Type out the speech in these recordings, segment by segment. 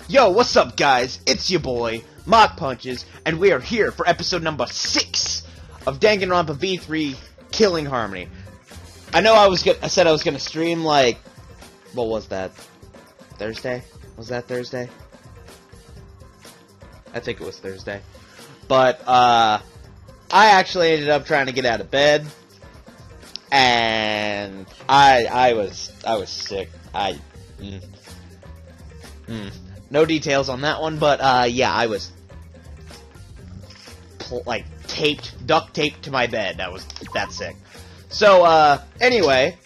Yo, what's up, guys? It's your boy, Mock Punches, and we are here for episode number 6 of Danganronpa V3 Killing Harmony. I know I said I was gonna stream, like, what was that? Thursday? Was that Thursday? I think it was Thursday. But, I actually ended up trying to get out of bed, and I was sick. No details on that one, but, yeah, I was, duct taped to my bed. I was that sick. So, anyway,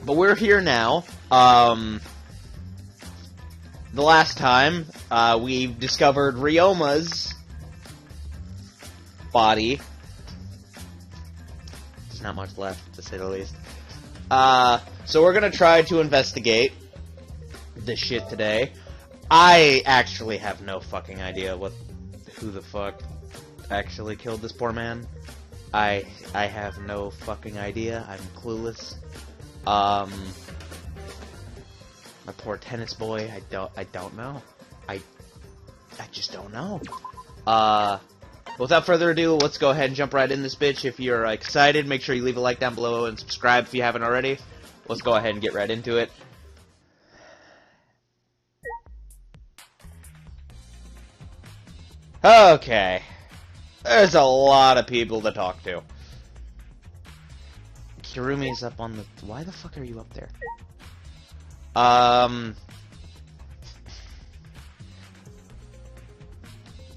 but we're here now. The last time, we discovered Ryoma's body. There's not much left, to say the least. So we're gonna try to investigate this shit today. I actually have no fucking idea who the fuck actually killed this poor man. I have no fucking idea. I'm clueless. My poor tennis boy. I don't know. I just don't know. Without further ado, let's go ahead and jump right in this bitch. If you're excited, make sure you leave a like down below and subscribe if you haven't already. Let's go ahead and get right into it. Okay. There's a lot of people to talk to. Kirumi's up on the... Why the fuck are you up there?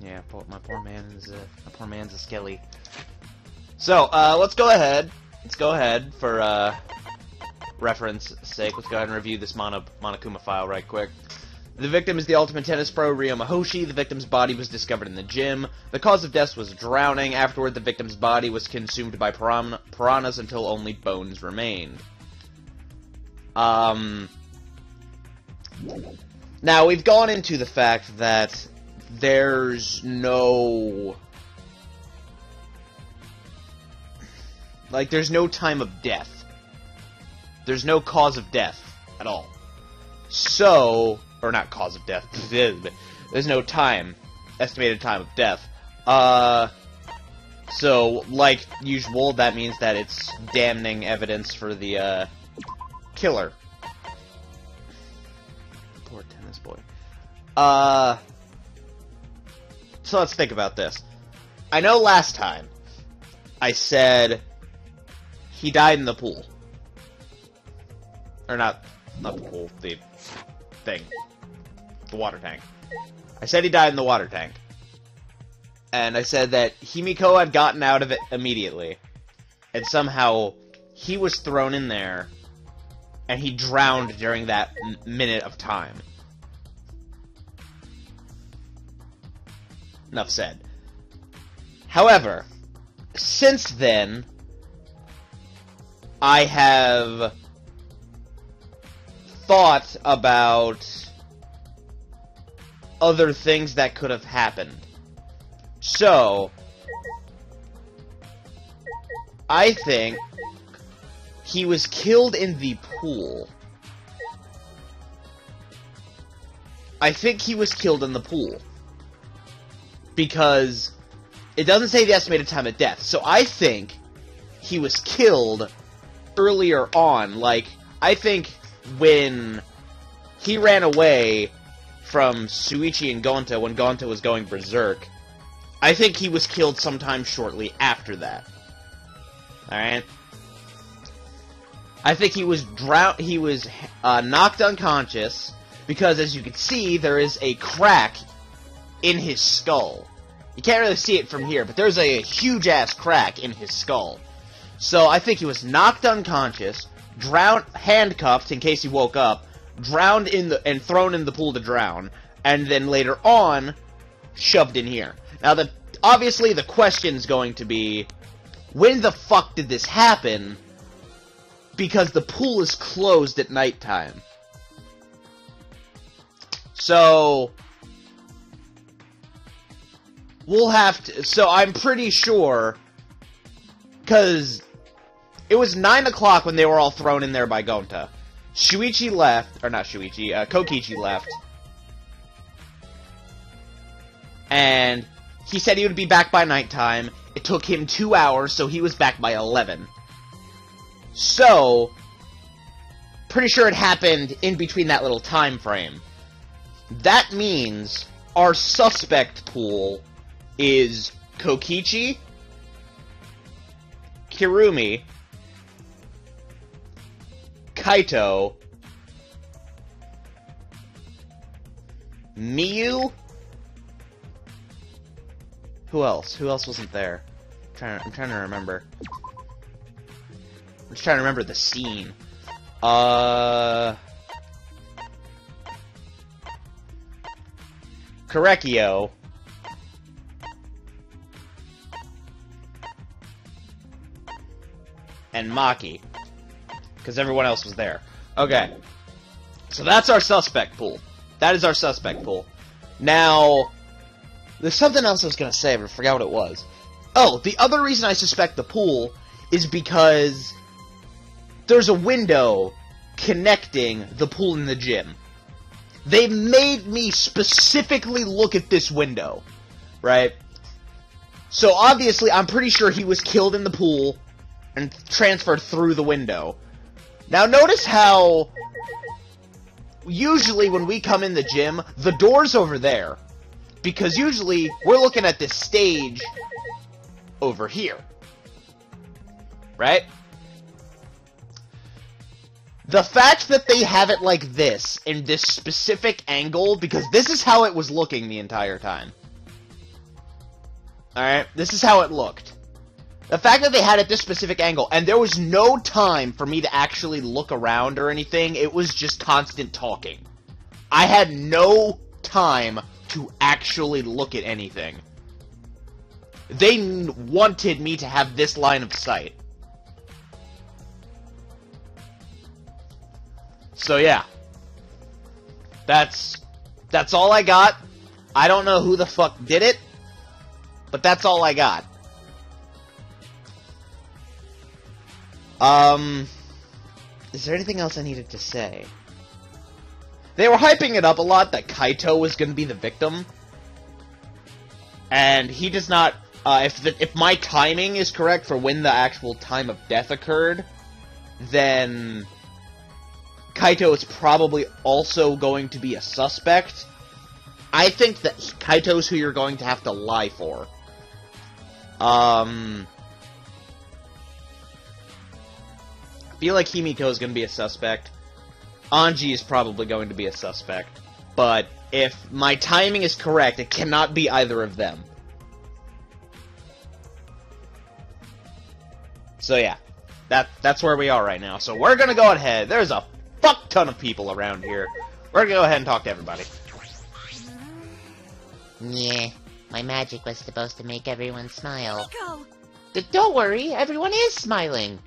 Yeah, my poor man's a skelly. So, let's go ahead. For, reference sake, let's go ahead and review this Monokuma file right quick. The victim is the ultimate tennis pro, Ryoma Hoshi. The victim's body was discovered in the gym. The cause of death was drowning. Afterward, the victim's body was consumed by piranhas until only bones remained. Now, we've gone into the fact that there's no... there's no time of death. There's no cause of death at all. So... Or not cause of death. There's no estimated time of death. So, like usual, that means that it's damning evidence for the, killer. Poor tennis boy. So let's think about this. I know last time I said he died in the pool. Or not the pool, the thing. The water tank. I said he died in the water tank. And I said that Himiko had gotten out of it immediately. And somehow he was thrown in there and he drowned during that minute of time. Enough said. However, since then, I have thought about other things that could have happened. So, I think he was killed in the pool. I think he was killed in the pool. Because it doesn't say the estimated time of death. So I think he was killed earlier on. Like, I think when he ran away from Shuichi and Gonta when Gonta was going berserk, I think he was killed sometime shortly after that. Alright? I think he was knocked unconscious, because as you can see, there is a crack in his skull. You can't really see it from here, but there's a huge-ass crack in his skull. So I think he was knocked unconscious, handcuffed in case he woke up, drowned and thrown in the pool to drown, and then later on, shoved in here. Now, obviously the question's going to be, when the fuck did this happen? Because the pool is closed at nighttime. So, we'll have to... So, I'm pretty sure, because it was 9 o'clock when they were all thrown in there by Gonta. Shuichi left, or not Shuichi, Kokichi left. And he said he would be back by nighttime. It took him 2 hours, so he was back by 11. So, pretty sure it happened in between that little time frame. That means our suspect pool is Kokichi, Kirumi, Kaito, Miyu. Who else? Who else wasn't there? I'm trying to remember. I'm just trying to remember the scene. Korekio. And Maki. Because everyone else was there. Okay. So that's our suspect pool. That is our suspect pool. Now, there's something else I was going to say, but I forgot what it was. Oh, the other reason I suspect the pool is because there's a window connecting the pool and the gym. They made me specifically look at this window, right? So obviously, I'm pretty sure he was killed in the pool and transferred through the window. Now notice how usually when we come in the gym, the door's over there. Because usually, we're looking at this stage over here. Right? The fact that they have it like this, in this specific angle, because this is how it was looking the entire time. Alright? This is how it looked. The fact that they had it this specific angle, and there was no time for me to actually look around or anything, it was just constant talking. I had no time to actually look at anything. They wanted me to have this line of sight. So yeah. That's all I got. I don't know who the fuck did it, but that's all I got. Is there anything else I needed to say? They were hyping it up a lot that Kaito was going to be the victim. And he does not, if my timing is correct for when the actual time of death occurred, then Kaito is probably also going to be a suspect. I think that Kaito's who you're going to have to lie for. I feel like Himiko is going to be a suspect. Anji is probably going to be a suspect. But if my timing is correct, it cannot be either of them. So yeah, that's where we are right now. So we're going to go ahead. There's a fuck ton of people around here. We're going to go ahead and talk to everybody. Yeah, my magic was supposed to make everyone smile. Go. Don't worry, everyone is smiling.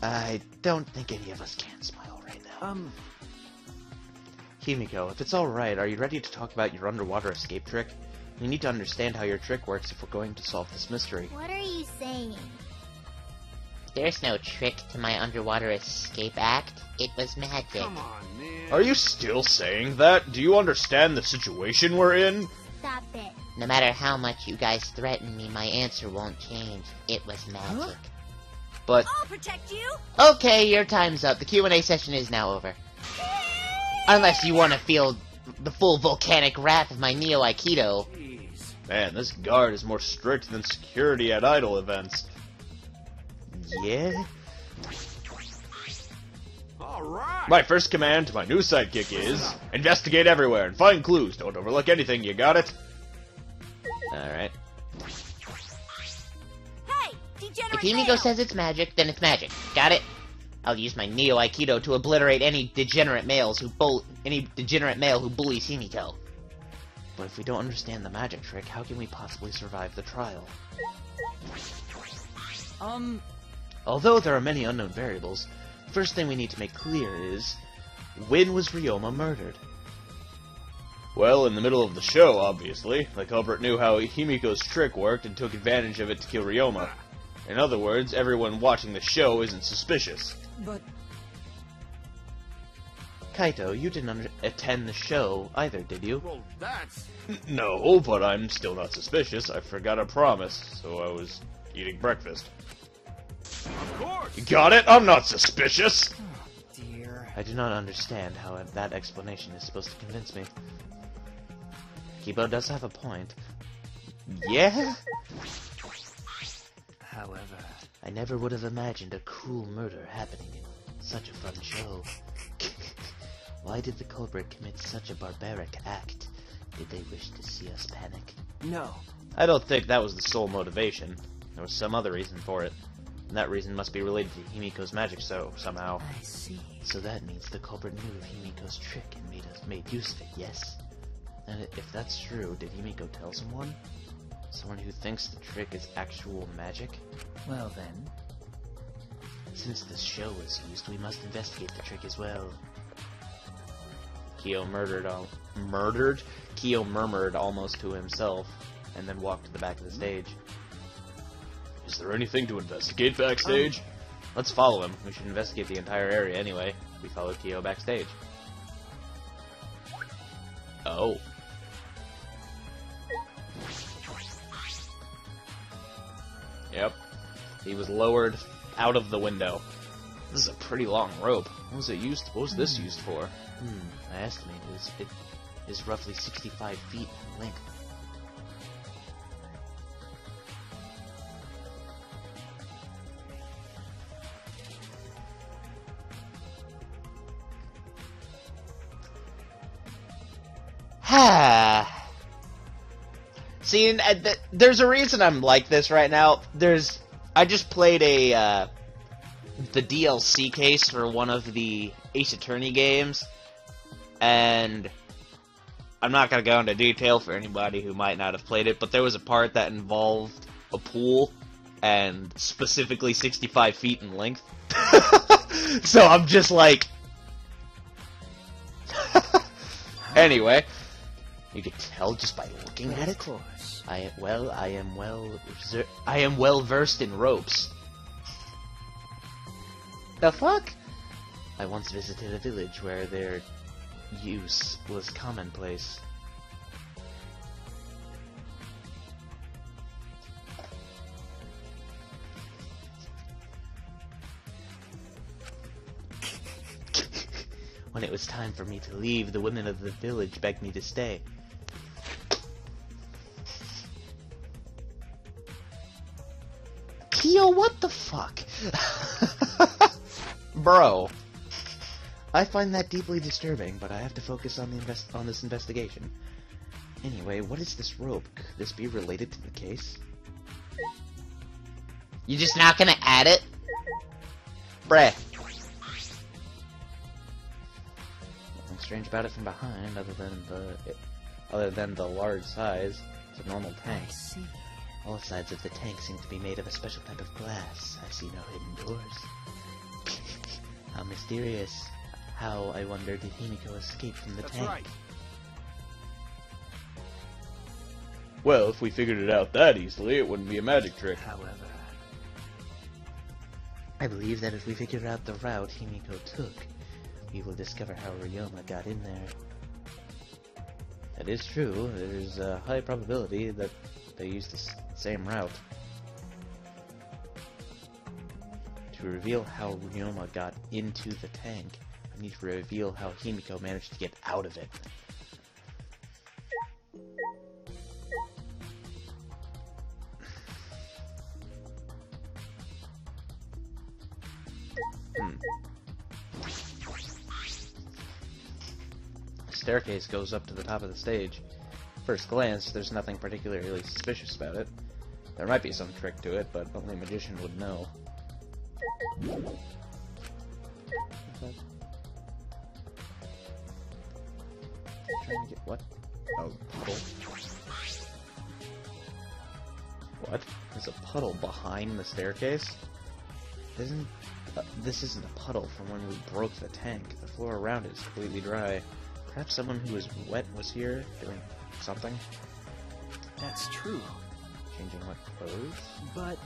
I don't think any of us can smile right now. Himiko, if it's alright, are you ready to talk about your underwater escape trick? You need to understand how your trick works if we're going to solve this mystery. What are you saying? There's no trick to my underwater escape act. It was magic. Come on, man. Are you still saying that? Do you understand the situation we're in? Stop it. No matter how much you guys threaten me, my answer won't change. It was magic. But I'll protect you. Okay, your time's up. The Q&A session is now over. Unless you want to feel the full volcanic wrath of my Neo Aikido. Jeez. man, this guard is more strict than security at idol events. Yeah? Alright. My first command to my new sidekick is investigate everywhere and find clues. Don't overlook anything, you got it? Alright. Hey, degenerate If Himiko male. says it's magic, then it's magic. Got it? I'll use my Neo Aikido to obliterate any degenerate male who bullies Himiko. But if we don't understand the magic trick, how can we possibly survive the trial? Although there are many unknown variables, the first thing we need to make clear is, when was Ryoma murdered? Well, in the middle of the show, obviously. The culprit knew how Himiko's trick worked and took advantage of it to kill Ryoma. In other words, everyone watching the show isn't suspicious. But Kaito, you didn't attend the show either, did you? Well, that's... No, but I'm still not suspicious. I forgot a promise, so I was eating breakfast. Of course! You got it? I'm not suspicious! Dear. I do not understand how that explanation is supposed to convince me. Kibo does have a point. Yeah? However, I never would have imagined a cruel murder happening in such a fun show. Why did the culprit commit such a barbaric act? Did they wish to see us panic? no. I don't think that was the sole motivation. There was some other reason for it. And that reason must be related to Himiko's magic somehow. I see. So that means the culprit knew of Himiko's trick and made use of it, yes? And if that's true, did Himiko tell someone? Someone who thinks the trick is actual magic? Well then, Since the show was used, we must investigate the trick as well. Kyo Kyo murmured almost to himself, and then walked to the back of the stage. Is there anything to investigate backstage? Let's follow him. We should investigate the entire area anyway. We follow Kyo backstage. Oh. Yep. He was lowered out of the window. This is a pretty long rope. What was this used for? I estimate it is roughly 65 feet in length. See, there's a reason I'm like this right now. I just played the DLC case for one of the Ace Attorney games, and I'm not gonna go into detail for anybody who might not have played it, but there was a part that involved a pool, and specifically 65 feet in length. So I'm just like... Anyway, you could tell just by looking at of it. course. I am well versed in ropes. The fuck? I once visited a village where their use was commonplace. When it was time for me to leave, the women of the village begged me to stay. Kyo, what the fuck? Bro. I find that deeply disturbing, but I have to focus on this investigation. Anyway, what is this rope? Could this be related to the case? You just not gonna add it? Bruh. Nothing strange about it from behind, other than the large size. It's a normal tank. I see. All sides of the tank seem to be made of a special type of glass. I see no hidden doors. How mysterious. How, I wonder, did Himiko escape from the That's tank? right. Well, if we figured it out that easily, it wouldn't be a magic trick. However, I believe that if we figure out the route Himiko took, we will discover how Ryoma got in there. That is true. There's a high probability that they used the same route. To reveal how Ryoma got into the tank, I need to reveal how Himiko managed to get out of it. The staircase goes up to the top of the stage. First glance, there's nothing particularly suspicious about it. There might be some trick to it, but only a magician would know. Trying to get what? Oh, puddle. What? There's a puddle behind the staircase? This isn't a puddle from when we broke the tank. The floor around it is completely dry. Perhaps someone who was wet was here, doing something? that's true. Changing what clothes?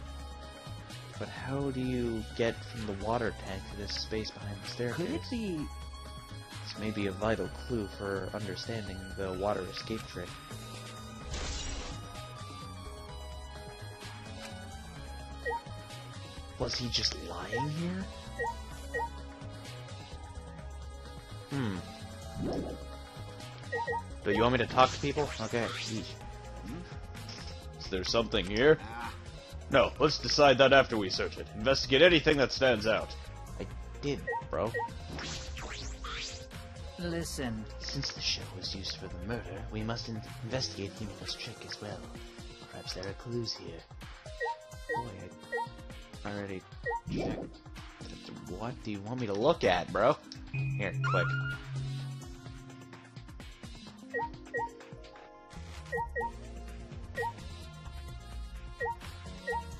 But how do you get from the water tank to this space behind the staircase? could it be... This may be a vital clue for understanding the water escape trick. Was he just lying here? Do you want me to talk to people? Okay. Yeesh. Is there something here? No, let's decide that after we search it. Investigate anything that stands out. I did, bro. Listen. Since the show was used for the murder, we must investigate Himiko's trick as well. Perhaps there are clues here. Boy, I already checked. What do you want me to look at, bro? Here, click.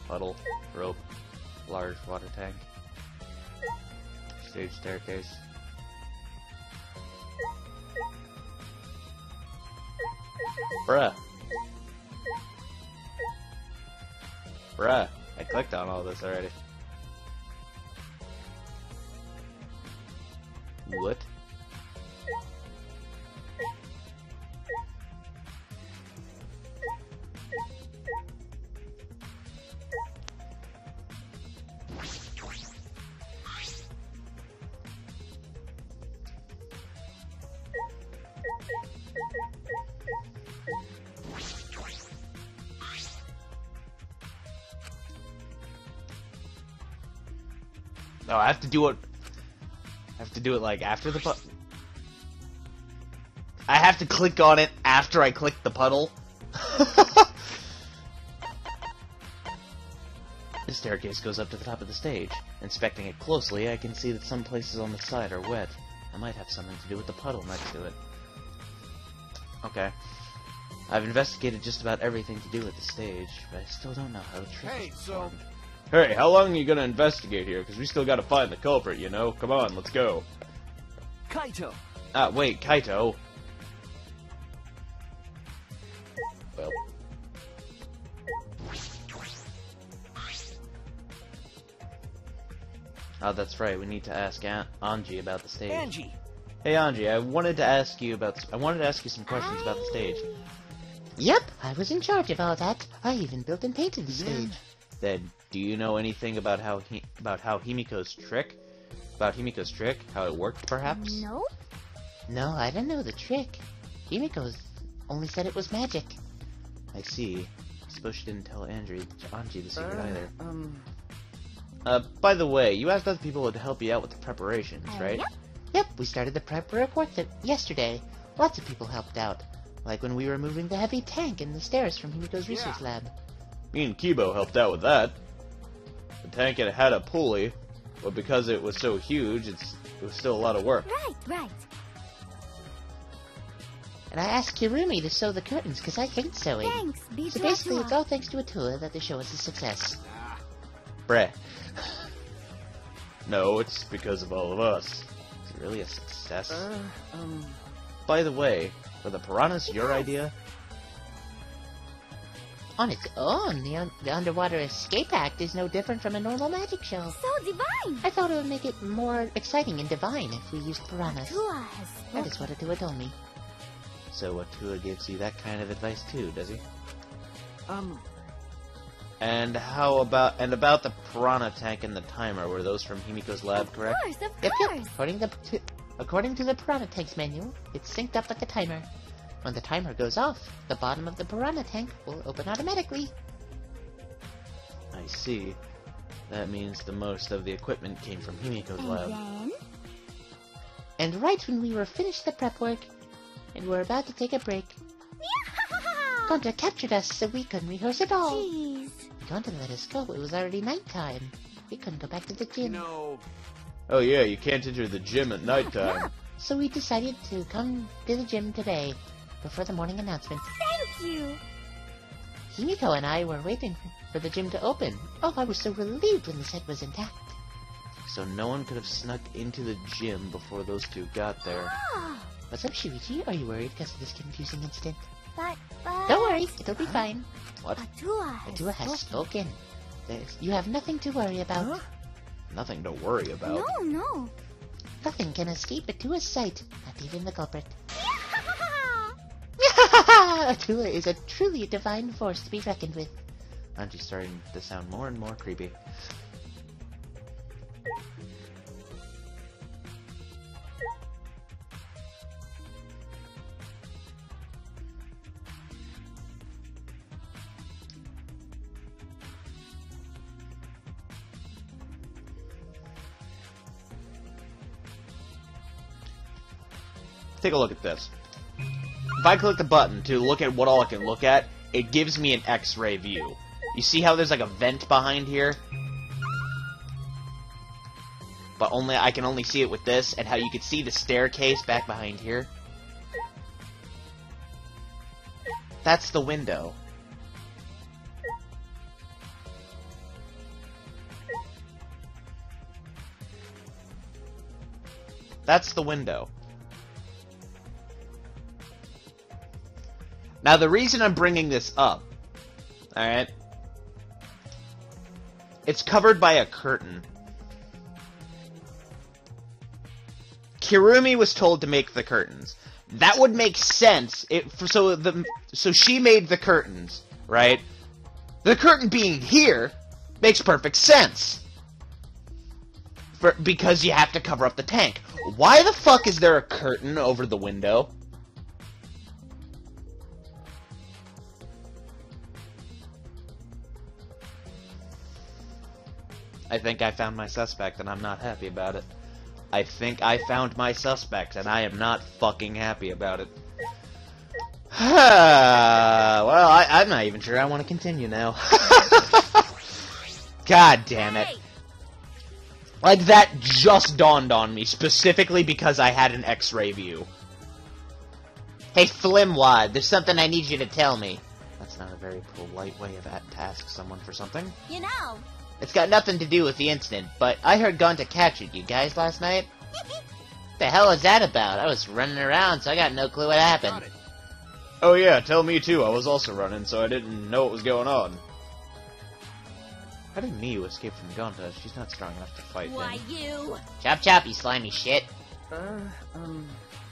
Puddle, rope, large water tank, stage staircase. Bruh. Bruh. I clicked on all this already. What? No, I have to do it. I have to do it like after the puddle. I have to click on it after I click the puddle. The staircase goes up to the top of the stage. Inspecting it closely, I can see that some places on the side are wet. That might have something to do with the puddle next to it. Okay. I've investigated just about everything to do with the stage, but I still don't know how the trick Hey, is so- performed. Hey, how long are you gonna investigate here? Because we still gotta find the culprit, you know? Come on, let's go. Kaito! Wait, Kaito. Well, Oh, that's right. We need to ask Anji about the stage. Angie! Hey, Anji, I wanted to ask you some questions about the stage. Yep, I was in charge of all that. I even built and painted the stage. Then, do you know anything about Himiko's trick? How it worked, perhaps? No? No, I don't know the trick. Himiko only said it was magic. I see. I suppose she didn't tell Anji the secret either. By the way, you asked other people to help you out with the preparations, right? Yep, we started the prep work yesterday. Lots of people helped out. Like when we were moving the heavy tank and the stairs from Himiko's research lab. me and Kibo helped out with that. The tank had a pulley, but because it was so huge, it was still a lot of work. Right. And I asked Kirumi to sew the curtains because I hate sewing. Thanks, So basically, it's all thanks to Atua that the show is a success. Breh. No, it's because of all of us. Is it really a success? Uh, By the way, were the piranhas your idea? On its own, the Underwater Escape Act is no different from a normal magic show. So divine! I thought it would make it more exciting and divine if we used piranhas. Tua has That is what Atua told me. So Atua gives you that kind of advice too, does he? And how about the piranha tank and the timer? Were those from Himiko's lab, correct? Of Yep. course. According to the Piranha Tank's manual, it's synced up with the timer. When the timer goes off, the bottom of the Piranha Tank will open automatically. I see. That means the most of the equipment came from Himiko's And lab. then... And right when we were finished the prep work, and were about to take a break, Gonta captured us so we couldn't rehearse at all. Jeez. Gonta let us go, it was already nighttime. We couldn't go back to the gym. No. Oh yeah, you can't enter the gym at nighttime. So we decided to come to the gym today, before the morning announcement. Thank you. Himiko and I were waiting for the gym to open. Oh, I was so relieved when the set was intact. So no one could have snuck into the gym before those two got there. Ah, What's up, Shuichi? Are you worried because of this confusing incident? but... Don't worry, it'll be fine. What? Atua has spoken. You have nothing to worry about. Nothing to worry about. No. Nothing can escape Atua's sight, not even the culprit. Atua is a truly divine force to be reckoned with. Aren't you starting to sound more and more creepy? Take a look at this. If I click the button to look at what all I can look at, it gives me an X-ray view. You see how there's like a vent behind here? But I can only see it with this, and how you can see the staircase back behind here. That's the window. That's the window. Now, the reason I'm bringing this up, alright, it's covered by a curtain. Kirumi was told to make the curtains. That would make sense. So she made the curtains, right? The curtain being here makes perfect sense. Because you have to cover up the tank. Why the fuck is there a curtain over the window? I think I found my suspect, and I'm not happy about it. I think I found my suspect, and I am not fucking happy about it. Well, I'm not even sure I want to continue now. God damn it. Like, that just dawned on me, specifically because I had an X-ray view. Hey, Flimwad, there's something I need you to tell me. That's not a very polite way of to ask someone for something. You know. It's got nothing to do with the incident, but I heard Gonta captured you guys last night. What the hell is that about? I was running around, so I got no clue what happened. Oh yeah, tell me too. I was also running, so I didn't know what was going on. How did Miyu escape from Gonta? She's not strong enough to fight Why, him. you? Chop chop, you slimy shit.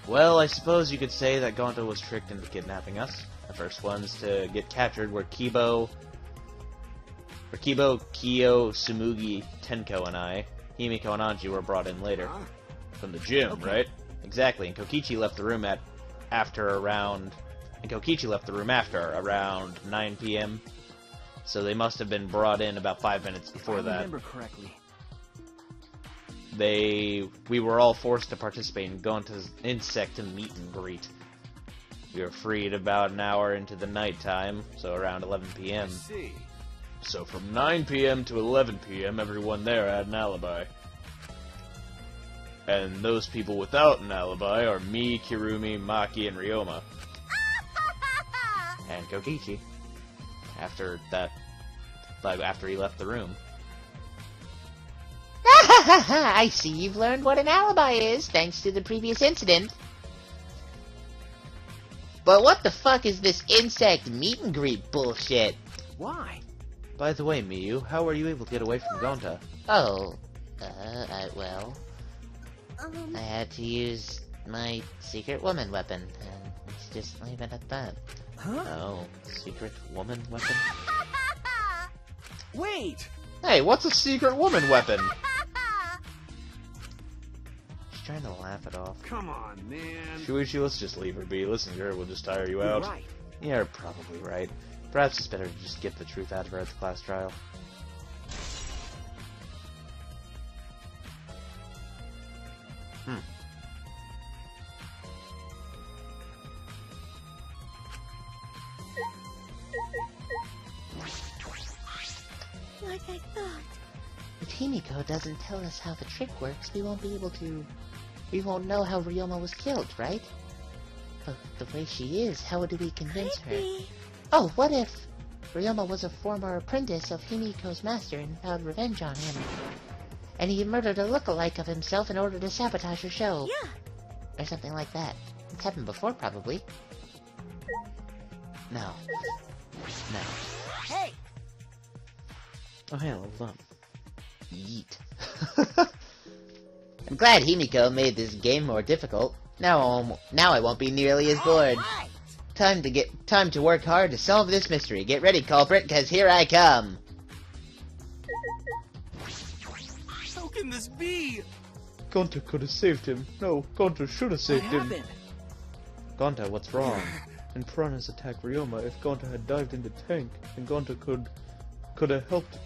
Well, I suppose you could say that Gonta was tricked into kidnapping us. The first ones to get captured were Kibo, Kyo, Sumugi, Tenko, and I. Himiko and Anji were brought in later. From the gym, right? Exactly, and Kokichi left the room after around 9 p.m. So they must have been brought in about 5 minutes before I that. remember correctly. We were all forced to participate in Gonta's insect meet and greet. We were freed about an hour into the nighttime, so around 11 p.m. See. So from 9 p.m. to 11 p.m., everyone there had an alibi. And those people without an alibi are me, Kirumi, Maki, and Ryoma. And Kokichi. After he left the room. I see you've learned what an alibi is, thanks to the previous incident. But what the fuck is this insect meet and greet bullshit? Why? By the way, Miyu, how were you able to get away from Gonta? Oh, well, I had to use my secret woman weapon, and let's just leave it at that. Huh? Oh, secret woman weapon? Wait! Hey, what's a secret woman weapon? She's trying to laugh it off. Come on, man. Shuichi, let's just leave her be. Listening to her will just tire you You're out. right. You're probably right. Perhaps it's better to just get the truth out of her at the class trial. Like I thought. If Himiko doesn't tell us how the trick works, we won't know how Ryoma was killed, right? But the way she is, how do we convince her? Creepy. Oh, what if Ryoma was a former apprentice of Himiko's master and vowed revenge on him? And he murdered a look-alike of himself in order to sabotage her show. Yeah. Or something like that. It's happened before, probably. No. No. Hey. Oh, hey, leveled up. Yeet. I'm glad Himiko made this game more difficult. Now I won't be nearly as bored. Right. Time to work hard to solve this mystery. Get ready, culprit, cause here I come. How can this be? Gonta could have saved him. No, Gonta should have What saved him. happened? Gonta, what's wrong? And piranhas attacked Ryoma. If Gonta had dived in the tank, then Gonta could have helped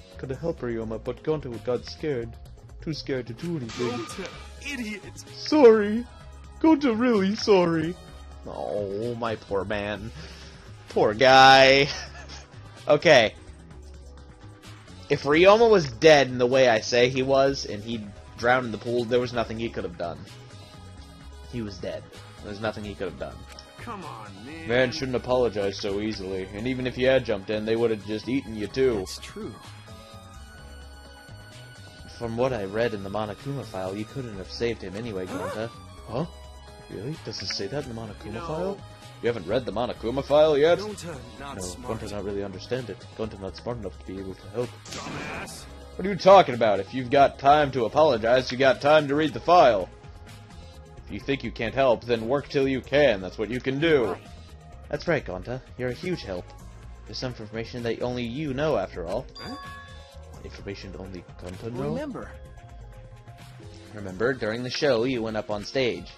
Ryoma, but Gonta got scared. Too scared to do anything. Gonta, idiot. Sorry. Gonta really sorry. Oh, my poor man. Poor guy. Okay. If Ryoma was dead in the way I say he was, and he drowned in the pool, there was nothing he could have done. He was dead. There was nothing he could have done. Come on, man. Man shouldn't apologize so easily. And even if you had jumped in, they would have just eaten you too. It's true. From what I read in the Monokuma file, you couldn't have saved him anyway, Gonta. Huh? Really? Does it say that in the Monokuma No. file? You haven't read the Monokuma file yet? Gonta, not No, smart. Gonta not really understand it. Gonta not smart enough to be able to help. Dumbass. What are you talking about? If you've got time to apologize, you got time to read the file. If you think you can't help, then work till you can. That's what you can do. Right. That's right, Gonta. You're a huge help. There's some information that only you know, after all. Huh? Information only Gonta know? Remember, during the show, you went up on stage.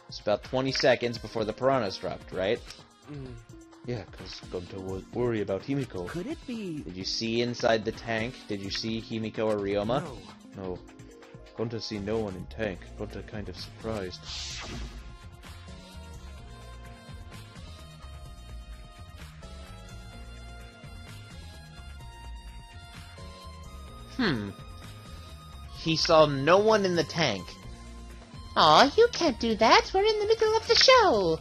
It's about 20 seconds before the piranhas dropped, right? Yeah, because Gonta was worried about Himiko. Could it be? Did you see inside the tank? Did you see Himiko or Ryoma? No. No. Gonta see no one in tank. Gonta kind of surprised. He saw no one in the tank. Aw, you can't do that. We're in the middle of the show.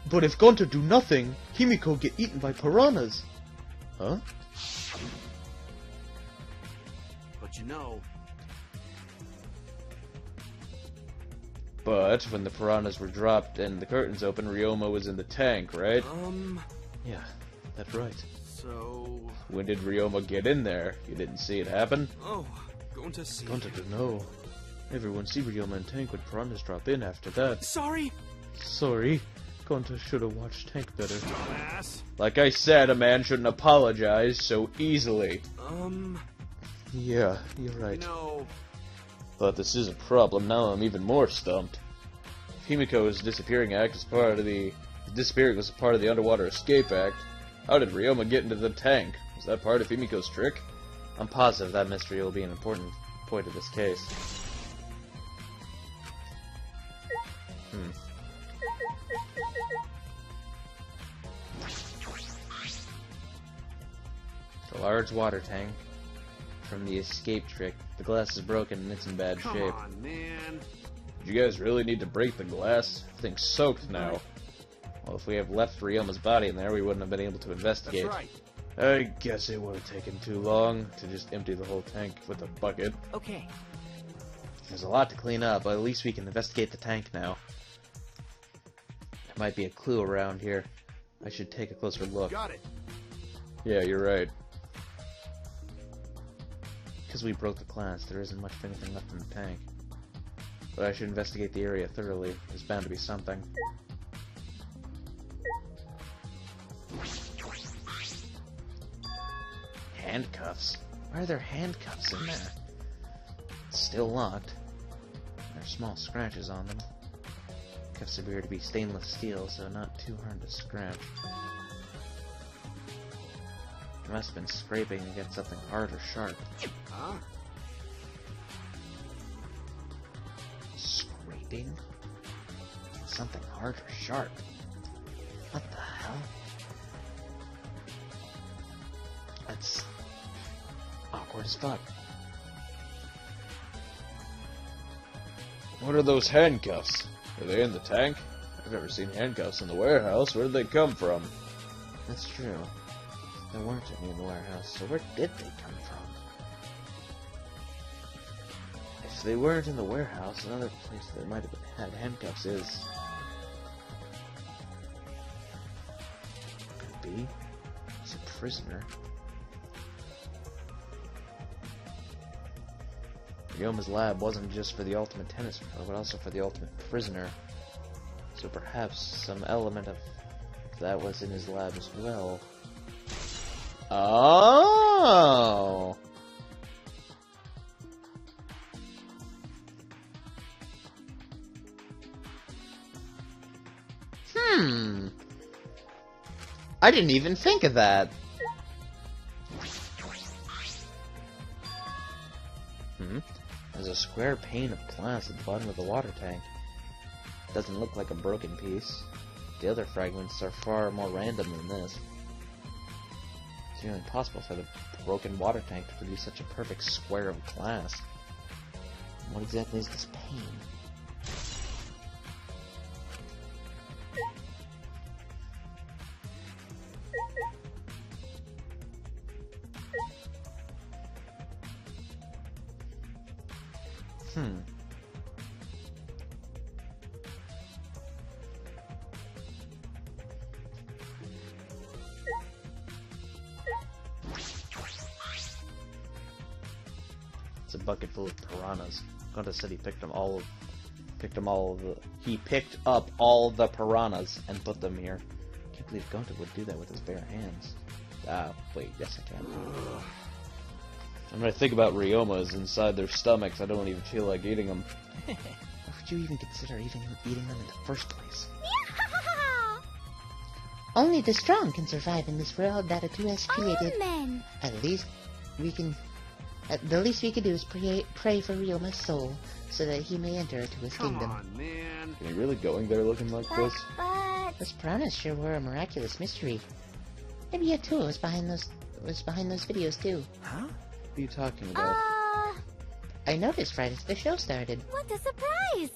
But if Gonta do nothing, Himiko get eaten by piranhas. Huh? But you know, But when the piranhas were dropped and the curtains opened, Ryoma was in the tank, right? Yeah, that's right. so... When did Ryoma get in there? You didn't see it happen? Oh, Gonta see. Gonta don't know. Everyone see Ryoma in tank when piranhas drop in after that. Sorry, Sorry. Gonta should have watched tank better. dumbass. Like I said, a man shouldn't apologize so easily. Yeah, you're right. No. But this is a problem. Now I'm even more stumped. If Himiko's disappearing act is part of the... Disappearing was part of the Underwater Escape Act. How did Ryoma get into the tank? Was that part of Himiko's trick? I'm positive that mystery will be an important point of this case. The large water tank from the escape trick. The glass is broken and it's in bad Come shape. on, man. Do you guys really need to break the glass? Thing's soaked now. Well, if we have left Ryoma's body in there, we wouldn't have been able to That's investigate. right. I guess it would have taken too long to just empty the whole tank with a bucket. Okay. There's a lot to clean up, but at least we can investigate the tank now. There might be a clue around here. I should take a closer look. Got it. Yeah, you're right. Because we broke the glass, there isn't much of anything left in the tank. But I should investigate the area thoroughly. There's bound to be something. Handcuffs? Why are there handcuffs in there? It's still locked. There's small scratches on them. Cuffs appear to be stainless steel, so not too hard to scratch. I must have been scraping against something hard or sharp. Huh? Scraping? Something hard or sharp? What the hell? That's awkward as fuck. What are those handcuffs? Are they in the tank? I've never seen handcuffs in the warehouse. Where did they come from? That's true. There weren't any in the warehouse, so where did they come from? If they weren't in the warehouse, another place that might have had handcuffs is... Could be. He's a prisoner. Ryoma's lab wasn't just for the ultimate tennis pro, but also for the ultimate prisoner. So perhaps some element of that was in his lab as well. Oh. I didn't even think of that. There's a square pane of glass at the bottom of the water tank. Doesn't look like a broken piece. The other fragments are far more random than this. It's nearly impossible for the broken water tank to produce such a perfect square of glass. What exactly is this pane? It's a bucket full of piranhas. Gonta said he picked up all the piranhas and put them here. Can't believe Gonta would do that with his bare hands. Ah, wait, yes I can. And when I think about Ryomas inside their stomachs, I don't even feel like eating them. Why would you even consider eating them in the first place? Only the strong can survive in this world that Atu has created. Amen. The least we can do is pray for Ryoma's soul, so that he may enter into his Come kingdom. on, man. Are you really going there looking like this? But Those piranhas sure were a miraculous mystery. Maybe Atu was behind those videos too. Huh? What are you talking about? I noticed right as the show started. what a surprise!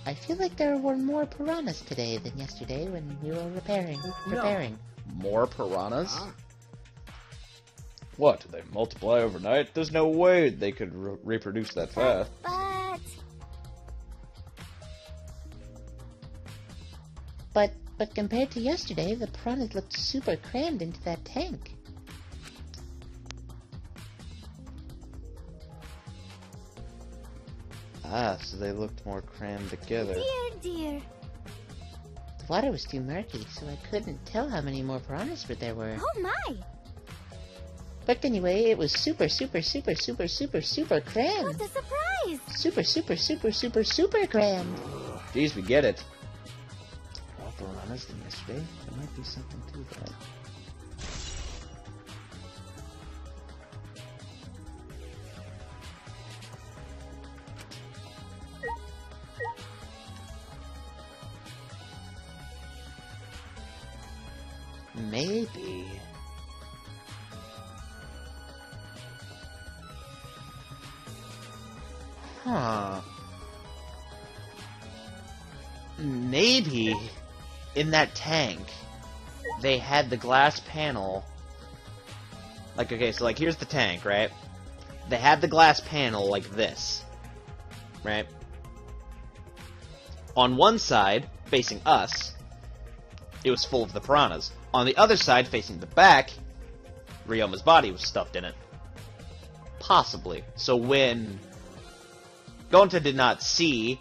I feel like there were more piranhas today than yesterday when we were preparing. More piranhas? Huh? What, do they multiply overnight? There's no way they could reproduce that fast. But compared to yesterday, the piranhas looked super crammed into that tank. Ah, so they looked more crammed together. Dear, dear. The water was too murky, so I couldn't tell how many more piranhas there were. Oh my! But anyway, it was super crammed. What a surprise! Super crammed. Jeez, we get it. More piranhas than yesterday? There might be something to that. Maybe. Huh. Maybe in that tank they had the glass panel. Like, okay, so like here's the tank, right? They had the glass panel like this, right? On one side, facing us, it was full of the piranhas. On the other side, facing the back, Ryoma's body was stuffed in it. Possibly. So when Gonta did not see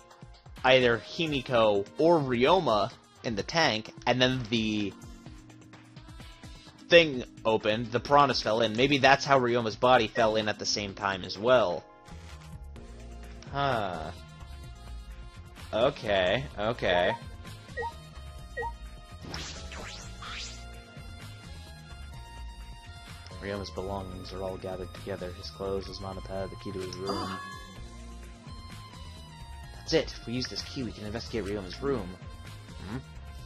either Himiko or Ryoma in the tank, and then the thing opened, the piranhas fell in. Maybe that's how Ryoma's body fell in at the same time as well. Huh. Okay. Ryoma's belongings are all gathered together. His clothes, his monopod, the key to his room. That's it. If we use this key, we can investigate Ryoma's room.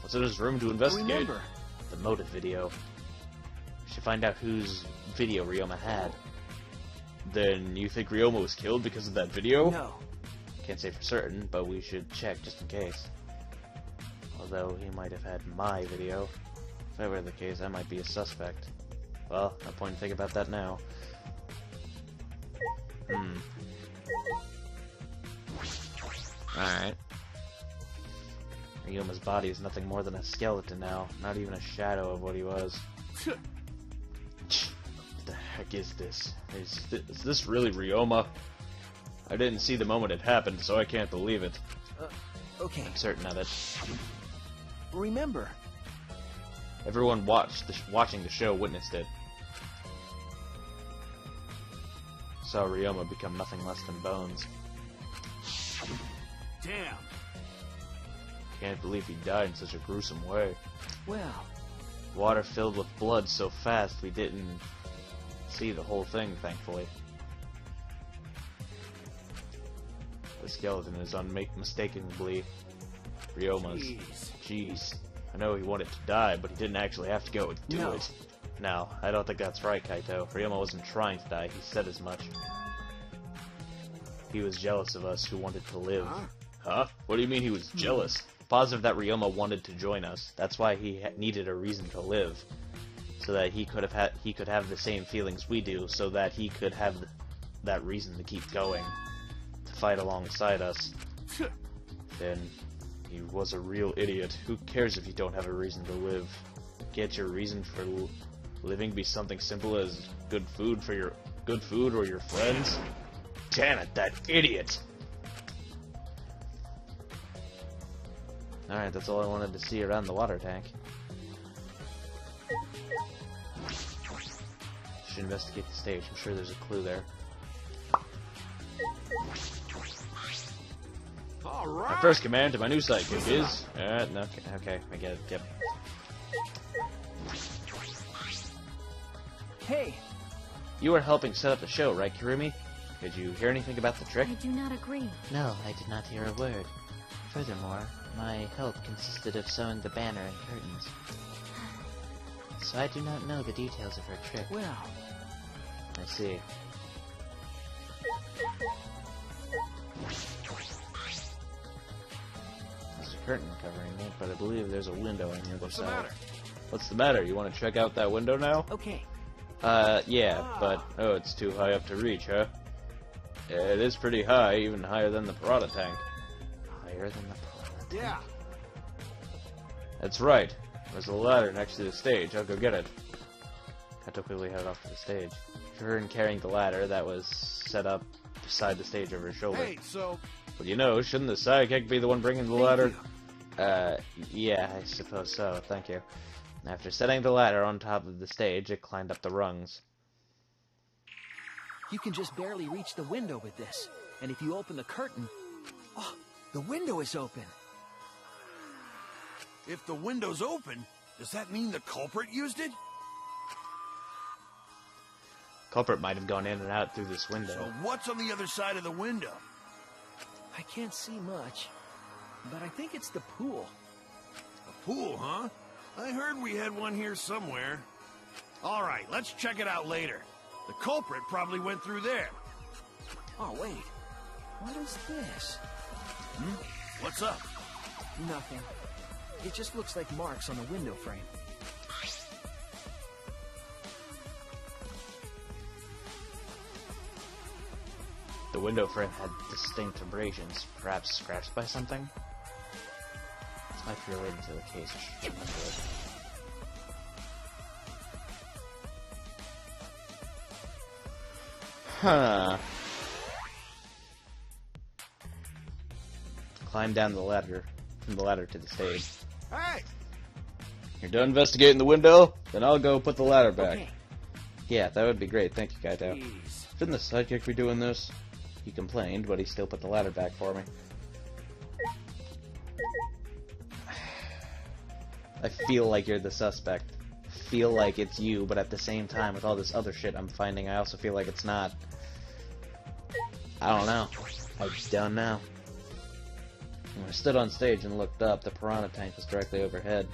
What's in his room to investigate? Remember, The motive video. We should find out whose video Ryoma had. Then you think Ryoma was killed because of that video? no. Can't say for certain, but we should check just in case. Although he might have had my video. If that were the case, I might be a suspect. Well, no point in thinking about that now. Alright. Ryoma's body is nothing more than a skeleton now, not even a shadow of what he was. What the heck is this? Is this really Ryoma? I didn't see the moment it happened, so I can't believe it. Okay, I'm certain of it. remember. Everyone watching the show witnessed it. Saw Ryoma become nothing less than bones. Damn. Can't believe he died in such a gruesome way. Well, Water filled with blood so fast we didn't see the whole thing, thankfully. The skeleton is unmistakably Ryoma's. Jeez. I know he wanted to die, but he didn't actually have to go and do it. No, I don't think that's right, Kaito. Ryoma wasn't trying to die, he said as much. He was jealous of us who wanted to live. Huh? What do you mean he was jealous? Positive that Ryoma wanted to join us. That's why he needed a reason to live, so that he could have the same feelings we do, so that he could have that reason to keep going, to fight alongside us. Then he was a real idiot. Who cares if you don't have a reason to live? Can't your reason for living be something simple as good food or your friends? Damn it, that idiot! Alright, that's all I wanted to see around the water tank. Should investigate the stage. I'm sure there's a clue there. All My right. first command to my new sidekick is... no, okay, I get it, yep. hey, You were helping set up the show, right, Kirumi? Did you hear anything about the trick? I do not agree. No, I did not hear a word. Furthermore, my help consisted of sewing the banner and curtains. So I do not know the details of her trick. well, I see. There's a curtain covering it, but I believe there's a window on the other What's the side. matter? What's the matter? You want to check out that window now? okay. Yeah, but... Oh, it's too high up to reach, huh? It is pretty high, even higher than the Piranha tank. Higher than the piranha. Yeah. That's right. There's a ladder next to the stage. I'll go get it. Kaito quickly headed off to the stage. Karen carrying the ladder that was set up beside the stage over his shoulder. Hey, so Well, you know, shouldn't the sidekick be the one bringing the ladder? Yeah, I suppose so. Thank you. After setting the ladder on top of the stage, it climbed up the rungs. You can just barely reach the window with this. And if you open the curtain... Oh, the window is open. if the window's open, does that mean the culprit used it? Culprit might have gone in and out through this window. So what's on the other side of the window? I can't see much, but I think it's the pool. A pool, huh? I heard we had one here somewhere. All right, let's check it out later. The culprit probably went through there. Oh, wait. What is this? What's up? Nothing. It just looks like marks on the window frame. The window frame had distinct abrasions, perhaps scratched by something? This might be related to the case. I should remember it. Huh. Climb down the ladder, from the ladder to the stage. Hey! You're done investigating the window? Then I'll go put the ladder back. Okay. Yeah, that would be great. Thank you, Kaito. Please. Shouldn't the sidekick be doing this? He complained, but he still put the ladder back for me. I feel like you're the suspect. I feel like it's you, but at the same time, with all this other shit I'm finding, I also feel like it's not. I don't know. I don't know. When I stood on stage and looked up, the piranha tank was directly overhead.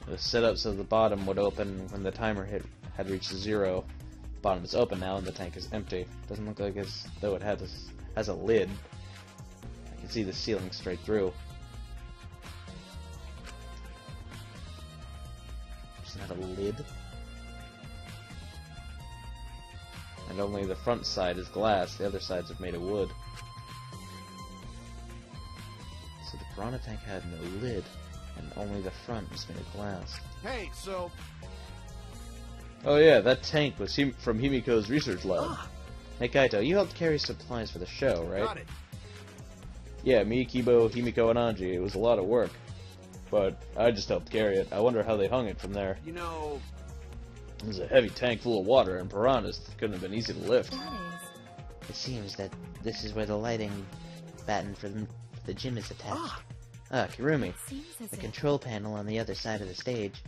It was set up so the bottom would open when the timer had reached 0. The bottom is open now and the tank is empty. Doesn't look like as though it has a lid. I can see the ceiling straight through. Doesn't have a lid. And only the front side is glass, the other sides are made of wood. So the piranha tank had no lid, and only the front was made of glass. Hey, so Oh yeah, that tank was from Himiko's research lab. Ah, Hey Kaito, you helped carry supplies for the show, right? Got it. Yeah, me, Kibo, Himiko, and Anji. It was a lot of work. But I just helped carry it. I wonder how they hung it from there. You know, It was a heavy tank full of water, and piranhas couldn't have been easy to lift. That is. It seems that this is where the lighting batten for the gym is attached. Ah, Kirumi. Seems as The if control panel on the other side of the stage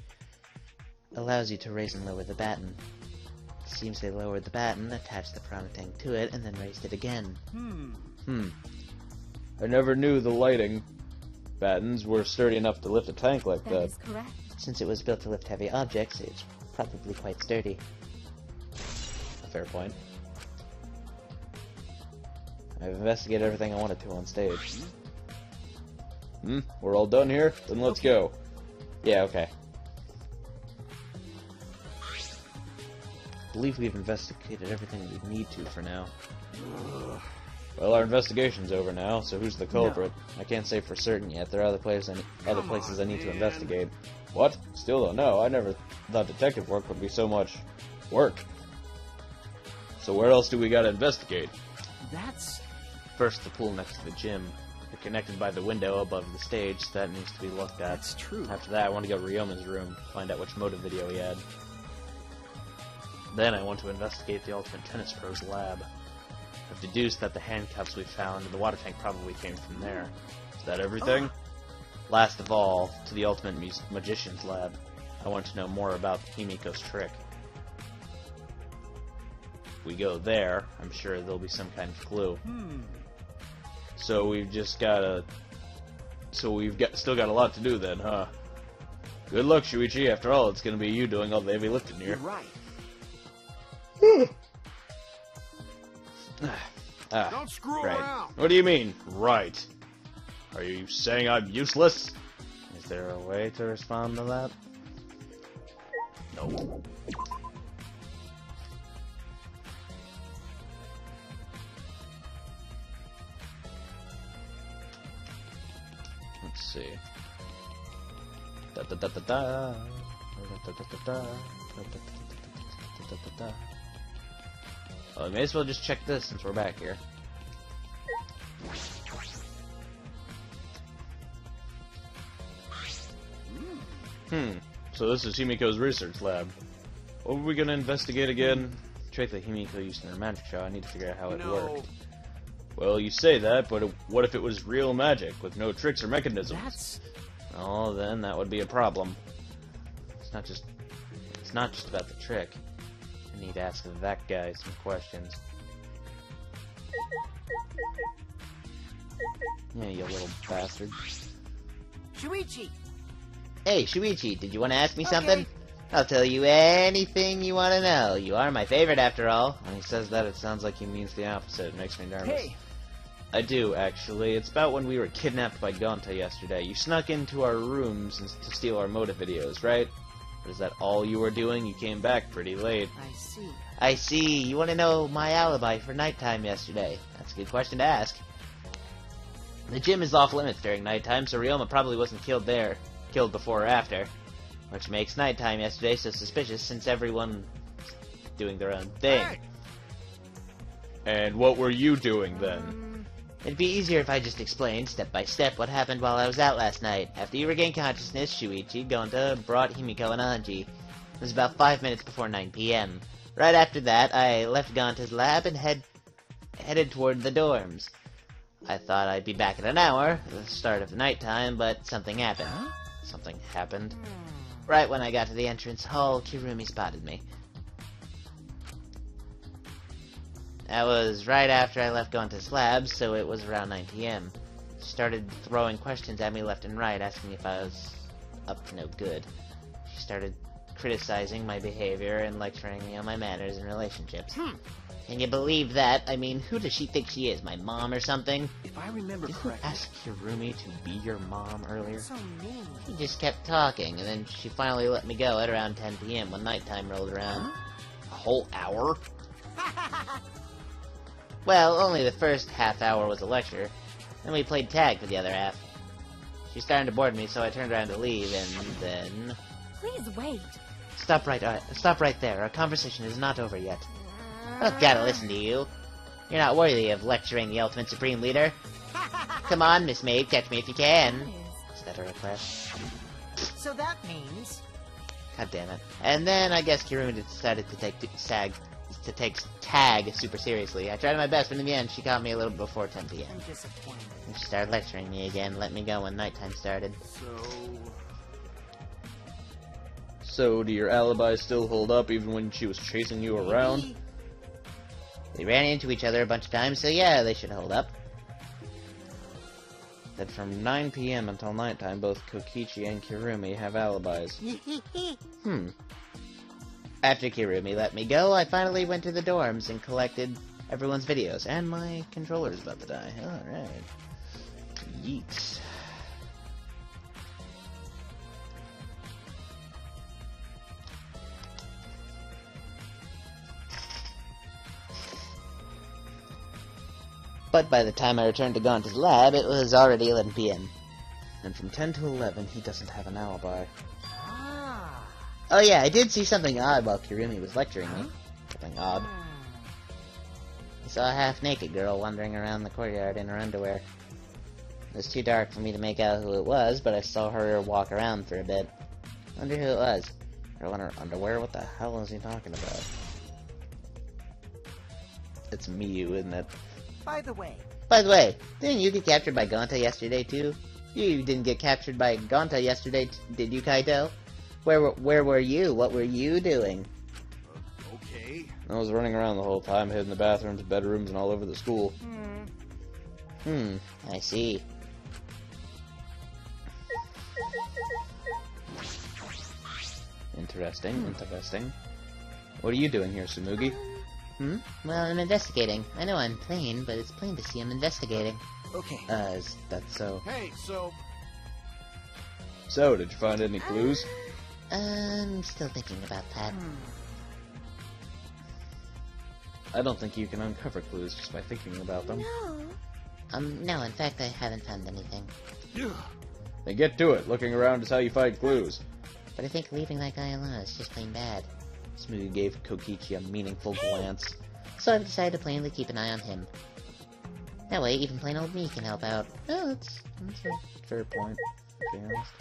allows you to raise and lower the batten. It seems they lowered the batten, attached the piranha tank to it, and then raised it again. I never knew the lighting battens were sturdy enough to lift a tank like that that. is correct. Since it was built to lift heavy objects, it's probably quite sturdy. Fair point. I've investigated everything I wanted to on stage. We're all done here? Then let's go. Yeah, okay. I believe we've investigated everything we need to for now. Well, our investigation's over now, so who's the culprit? I can't say for certain yet. There are other places I need to investigate. What? Still don't know. I never thought detective work would be so much work. So where else do we gotta investigate? that's... First, the pool next to the gym. They're connected by the window above the stage, so that needs to be looked at. That's true. After that, I want to go to Ryoma's room, find out which motive video he had. Then I want to investigate the Ultimate Tennis Pro's lab. I've deduced that the handcuffs we found in the water tank probably came from there. Is that everything? Last of all, to the Ultimate Magician's lab. I want to know more about Himiko's trick. If we go there, I'm sure there'll be some kind of clue. So we've just gotta... So we've still got a lot to do then, huh? Good luck, Shuichi. After all, it's gonna be you doing all the heavy lifting You're here. right. don't screw right. around. What do you mean, right? Are you saying I'm useless? Is there a way to respond to that? No. Let's see. Da da da da da. Da da da da da. Da da da da. Well, we may as well just check this since we're back here. So this is Himiko's research lab. What were we gonna investigate again? The trick that Himiko used in her magic show, I need to figure out how You it know, worked. Well, you say that, but what if it was real magic with no tricks or mechanisms? That's... Oh, then that would be a problem. It's not just about the trick. I need to ask that guy some questions. Yeah, you little bastard. Shuichi! Hey, Shuichi, did you want to ask me something? I'll tell you anything you want to know. You are my favorite, after all. When he says that, it sounds like he means the opposite. It makes me nervous. Hey! I do, actually. It's about when we were kidnapped by Gonta yesterday. You snuck into our rooms to steal our motive videos, right? But is that all you were doing? You came back pretty late. I see. I see. You want to know my alibi for nighttime yesterday? That's a good question to ask. The gym is off limits during nighttime, so Ryoma probably wasn't killed before or after. Which makes nighttime yesterday so suspicious since everyone doing their own thing. Hey! And what were you doing then? It'd be easier if I just explained, step by step, what happened while I was out last night. After you regained consciousness, Shuichi, Gonta, brought Himiko and Anji. It was about 5 minutes before 9 p.m. Right after that, I left Gonta's lab and headed toward the dorms. I thought I'd be back in an hour, the start of the nighttime, but something happened. Something happened. Right when I got to the entrance hall, Kirumi spotted me. That was right after I left Gonta's lab, so it was around 9 p.m. She started throwing questions at me left and right, asking if I was up to no good. She started criticizing my behavior and lecturing me on my manners and relationships. Can you believe that? I mean, who does she think she is, my mom or something? If I remember Did you correctly... ask Kirumi to be your mom earlier? So mean. She just kept talking, and then she finally let me go at around 10 p.m. when nighttime rolled around. A whole hour? Well, only the first half hour was a lecture. Then we played tag for the other half. She started to board me, so I turned around to leave, and then... Please wait. Stop right there. Our conversation is not over yet. I don't gotta listen to you. You're not worthy of lecturing the Ultimate Supreme Leader. Come on, Miss Maid, catch me if you can. Is that a request? So that means... God damn it. And then I guess Kirumi decided to take tag super seriously. I tried my best, but in the end, she caught me a little before 10 p.m. I'm disappointed. And she started lecturing me again, let me go when nighttime started. So, do your alibis still hold up even when she was chasing you around? We ran into each other a bunch of times, so yeah, they should hold up. That from 9 p.m. until nighttime, both Kokichi and Kirumi have alibis. After Kirumi let me go, I finally went to the dorms and collected everyone's videos, and my controller's about to die. Alright. Yeet. But by the time I returned to Gonta's lab, it was already 11 p.m. And from 10 to 11, he doesn't have an alibi. Oh yeah, I did see something odd while Kirumi was lecturing me. Something odd. I saw a half-naked girl wandering around the courtyard in her underwear. It was too dark for me to make out who it was, but I saw her walk around for a bit. Wonder who it was. Girl in her underwear? What the hell is he talking about? It's Miyu, isn't it? By the way, didn't you get captured by Gonta yesterday too? You didn't get captured by Gonta yesterday, did you, Kaito? Where were you? What were you doing? Okay. I was running around the whole time, hid in the bathrooms, bedrooms, and all over the school. I see. Interesting. What are you doing here, Tsumugi? Well, I'm investigating. I know I'm plain, but it's plain to see I'm investigating. okay. Is that so? Hey, so... So, did you find any clues? I'm still thinking about that. I don't think you can uncover clues just by thinking about them. No, in fact, I haven't found anything. Then get to it. Looking around is how you find clues. But I think leaving that guy alone is just plain bad. Tsumugi gave Kokichi a meaningful glance. So I've decided to plainly keep an eye on him. That way, even plain old me can help out. Oh, that's a fair point, to be honest.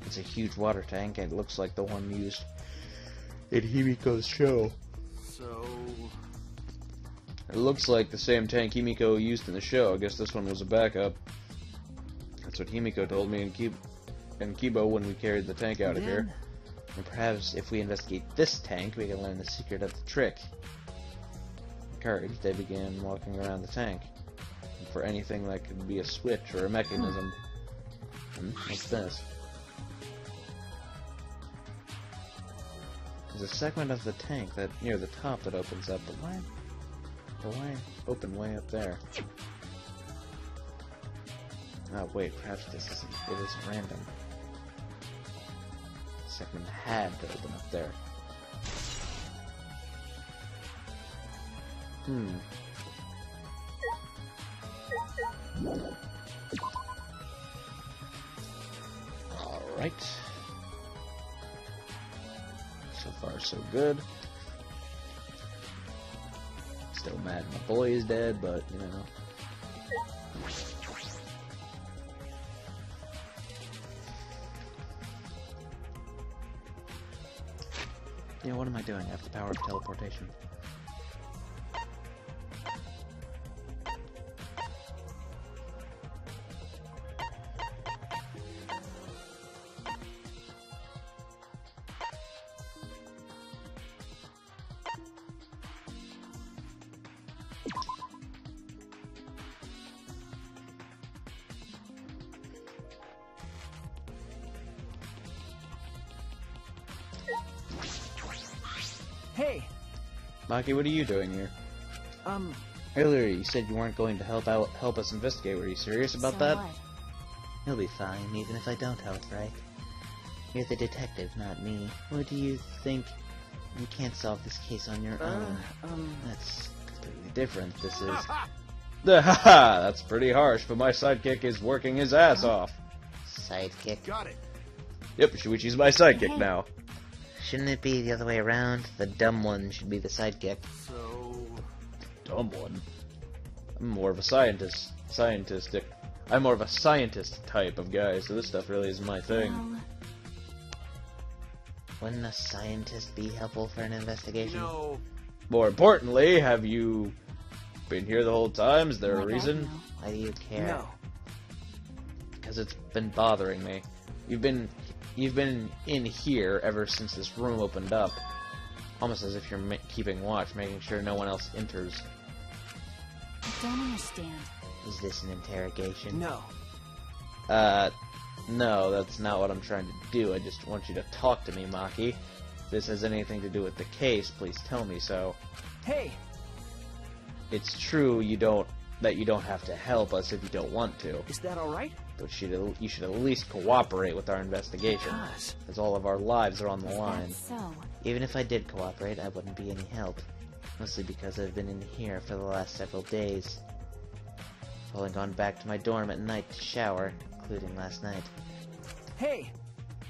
It's a huge water tank, and it looks like the one used in Himiko's show. So... It looks like the same tank Himiko used in the show. I guess this one was a backup. That's what Himiko told me and Kibo when we carried the tank out of here. And perhaps if we investigate this tank, we can learn the secret of the trick. Encouraged, they began walking around the tank. And for anything that could be a switch or a mechanism. What's this? There's a segment of the tank that near the top that opens up, but why open way up there? Oh wait, perhaps it isn't random. The segment had to open up there. Alright. So far so good. Still mad my boy is dead, but you know. Yeah, what am I doing? I have the power of teleportation. Hey, Maki, what are you doing here? Earlier you said you weren't going to help us investigate. Were you serious about that? What? You'll be fine, even if I don't help, right? You're the detective, not me. Or do you think you can't solve this case on your own? That's completely different. This is... Haha! That's pretty harsh, but my sidekick is working his ass off. sidekick. Got it. Yep, Shuichi's my sidekick Hey. now. Shouldn't it be the other way around? The dumb one should be the sidekick. So, Dumb one. I'm more of a scientist. I'm more of a scientist type of guy, so this stuff really isn't my thing. Well, Wouldn't a scientist be helpful for an you investigation? know, More importantly, have you been here the whole time? Is there like a I reason? know. Why do you care? No. Because it's been bothering me. You've been in here ever since this room opened up. Almost as if you're keeping watch, making sure no one else enters. I don't understand. Is this an interrogation? No. No, that's not what I'm trying to do. I just want you to talk to me, Maki. If this has anything to do with the case, please tell me so. Hey, It's true that you don't have to help us if you don't want to, is that all right? but you should at least cooperate with our investigation, Because as all of our lives are on the line. That's so. Even if I did cooperate, I wouldn't be any help. Mostly because I've been in here for the last several days. I've only gone back to my dorm at night to shower, including last night. Hey,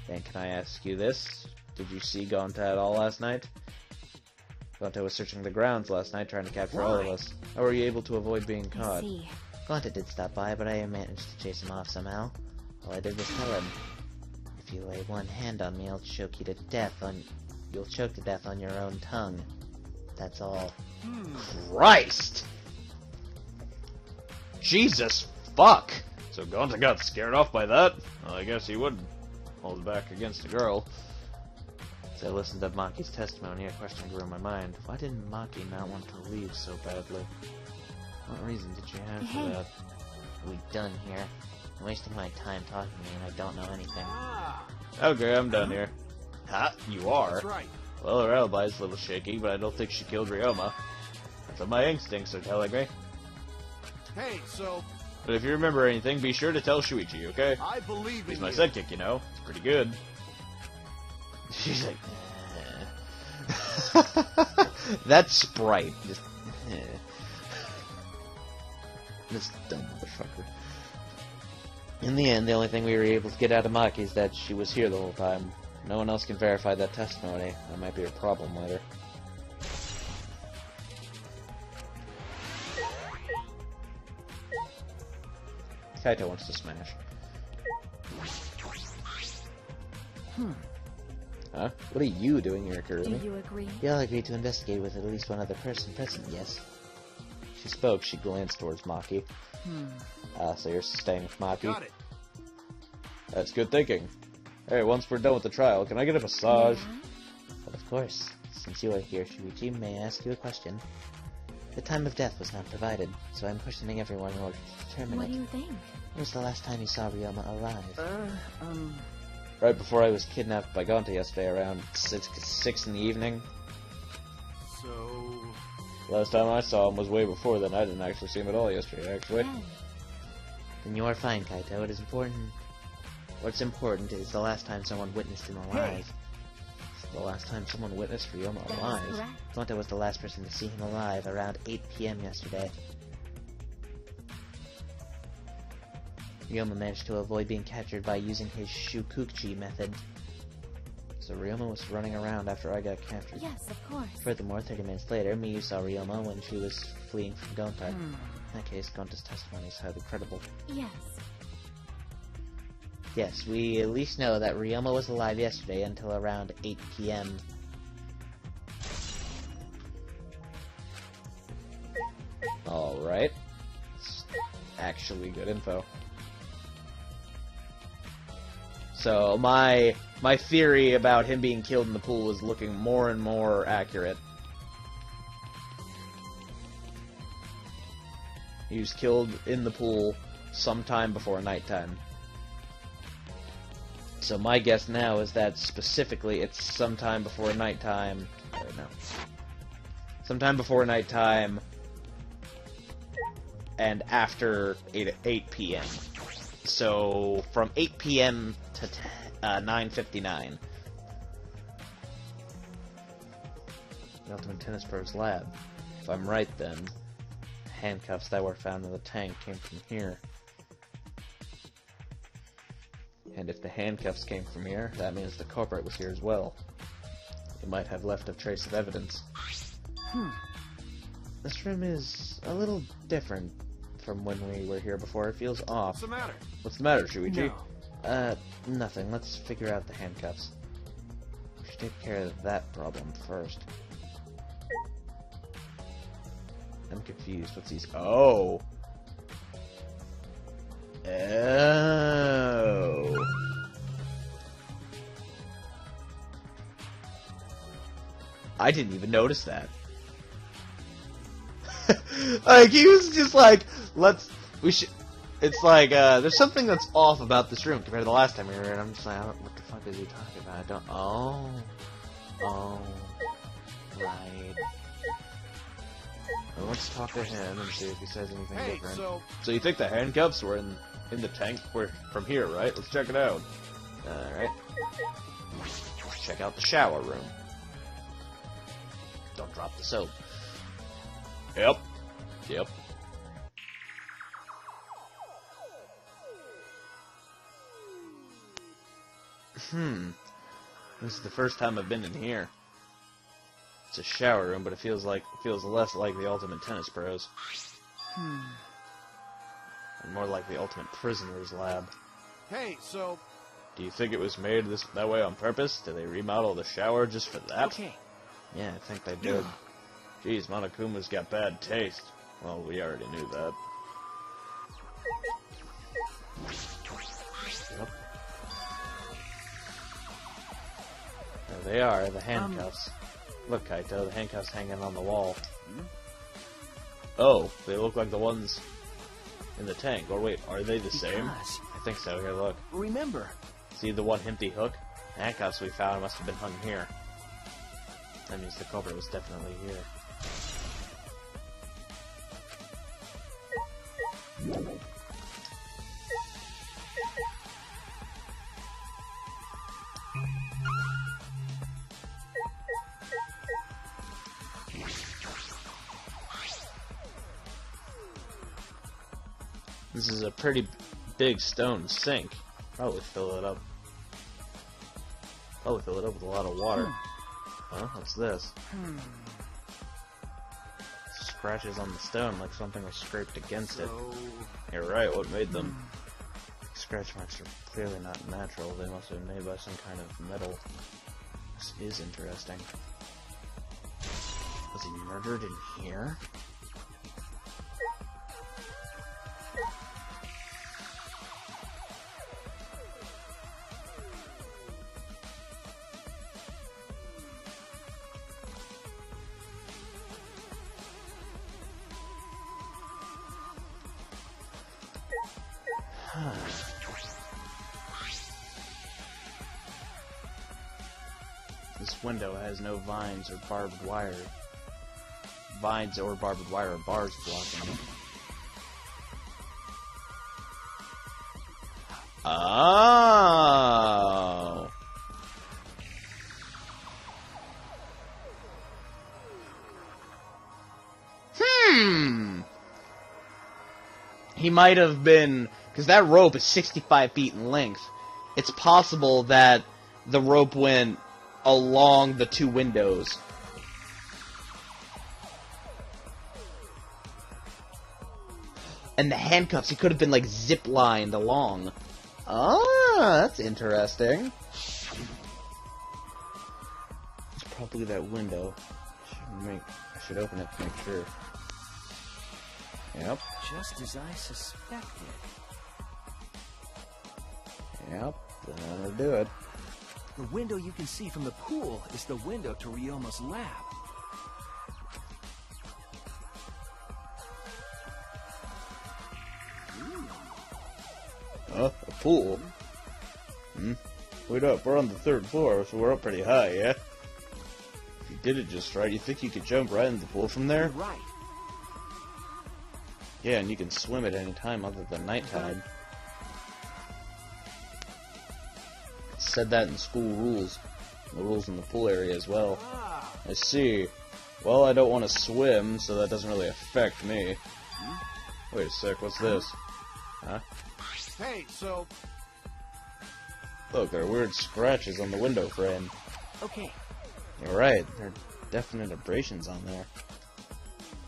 And can I ask you this? Did you see Gonta at all last night? Gonta was searching the grounds last night trying to capture all of Why? us. How were you able to avoid being I caught? see. Gonta did stop by, but I managed to chase him off somehow. All I did was tell him, if you lay one hand on me, I'll choke you to death you'll choke to death on your own tongue. That's all. Christ! Jesus fuck! So Gonta got scared off by that? Well, I guess he would hold back against a girl. As I listened to Maki's testimony, a question grew in my mind. Why did Maki not want to leave so badly? What reason did she have for Hey. that? What are we done here? I'm wasting my time talking to you and I don't know anything. Okay, I'm done here. Huh? You are? that's right. Well, her alibi is a little shaky, but I don't think she killed Ryoma. That's what my instincts are telling me. Hey, so, But if you remember anything, be sure to tell Shuichi, okay? I believe He's in my you. sidekick, you know. It's pretty good. She's like, That sprite. Just. This dumb motherfucker. in the end, the only thing we were able to get out of Maki is that she was here the whole time. No one else can verify that testimony. That might be a problem later. Kaito wants to smash. Huh? What are you doing here, Do Kurumi? you agree? We all agreed to investigate with at least one other person present, yes? She spoke, she glanced towards Maki. So you're staying with Maki? Got it. That's good thinking. Hey, once we're done with the trial, can I get a massage? Yeah? But of course, since you are here, Shuichi, may I ask you a question? The time of death was not provided, so I'm questioning everyone in order to determine What it. do you think? When was the last time you saw Ryoma alive? Right before I was kidnapped by Gonta yesterday around 6 in the evening. So, Last time I saw him was way before then. I didn't actually see him at all yesterday, actually. Then, Then you are fine, Kaito. It is important. What's important is the last time someone witnessed him alive. The last time someone witnessed Ryoma that is alive. correct. Gonta was the last person to see him alive around 8 p.m. yesterday. Ryoma managed to avoid being captured by using his Shukuchi method. So Ryoma was running around after I got captured. Yes, of course. Furthermore, 30 minutes later, Miyu saw Ryoma when she was fleeing from Gonta. In that case, Gonta's testimony is highly credible. Yes. Yes, we at least know that Ryoma was alive yesterday until around 8 p.m. Alright. It's actually good info. So my theory about him being killed in the pool is looking more and more accurate. He was killed in the pool sometime before nighttime. So my guess now is that specifically it's sometime before nighttime. Wait, no. Sometime before nighttime and after 8 p.m. So from 8 p.m. to 9:59. The Ultimate Tennis Pro's lab. If I'm right, then handcuffs that were found in the tank came from here. And if the handcuffs came from here, that means the culprit was here as well. It might have left a trace of evidence. This room is a little different from when we were here before. It feels off. What's the matter? What's the matter, Shuichi? No. Nothing. Let's figure out the handcuffs. We should take care of that problem first. I'm confused. What's these? Oh! Oh! I didn't even notice that. Like, he was just like, it's like, there's something that's off about this room compared to the last time we were here, and I'm just like, what the fuck is he talking about? I don't, right. Well, let's talk to him and see if he says anything Hey, different. so So you think the handcuffs were in the tank? We're from here, right? Let's check it out. Alright. Let's check out the shower room. Don't drop the soap. Yep. Yep. This is the first time I've been in here. It's a shower room, but it feels less like the Ultimate Tennis Pros. And more like the Ultimate Prisoner's Lab. hey, so Do you think it was made that way on purpose? Did they remodel the shower just for that? Okay. Yeah, I think they did. Jeez, Monokuma's got bad taste. Well, we already knew that. Yep. There they are, the handcuffs. Look, Kaito, the handcuffs hanging on the wall. Oh, they look like the ones in the tank. Or wait, are they the same? Because, I think so. Here, look. remember, See the one empty hook? The handcuffs we found must have been hung here. That means the culprit was definitely here. This is a pretty big stone sink. Probably fill it up. Probably fill it up with a lot of water. Huh? What's this? Scratches on the stone like something was scraped against it. You're right, what made them? Scratch marks are clearly not natural. They must have been made by some kind of metal. This is interesting. Was he murdered in here? This window has no vines or barbed wire. Vines or barbed wire or bars blocking it. Oh. He might have been, because that rope is 65 feet in length. It's possible that the rope went along the two windows. And the handcuffs, he could have been like zip-lined along. Ah, that's interesting. It's probably that window. I should open it to make sure. Yep. just as I suspected. Yep. Then that'll do it. The window you can see from the pool is the window to Ryoma's lab. A pool? Wait up, we're on the 3rd floor, so we're up pretty high, yeah? If you did it just right, you think you could jump right into the pool from there? You're right. Yeah, and you can swim at any time other than nighttime. It said that in school rules. The rules in the pool area as well. I see. Well, I don't want to swim, so that doesn't really affect me. Wait a sec, what's this? Huh? Hey, so Look, there are weird scratches on the window frame. Okay. You're right, there are definite abrasions on there.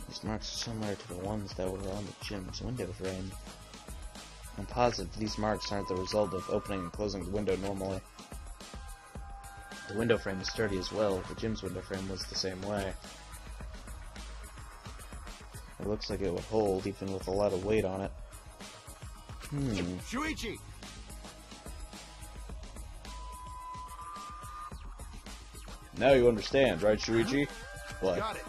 These marks are similar to the ones that were on the gym's window frame. I'm positive these marks aren't the result of opening and closing the window normally. The window frame is sturdy as well. The gym's window frame was the same way. It looks like it would hold, even with a lot of weight on it. Shuichi! Now you understand, right, Shuichi? What? Got it.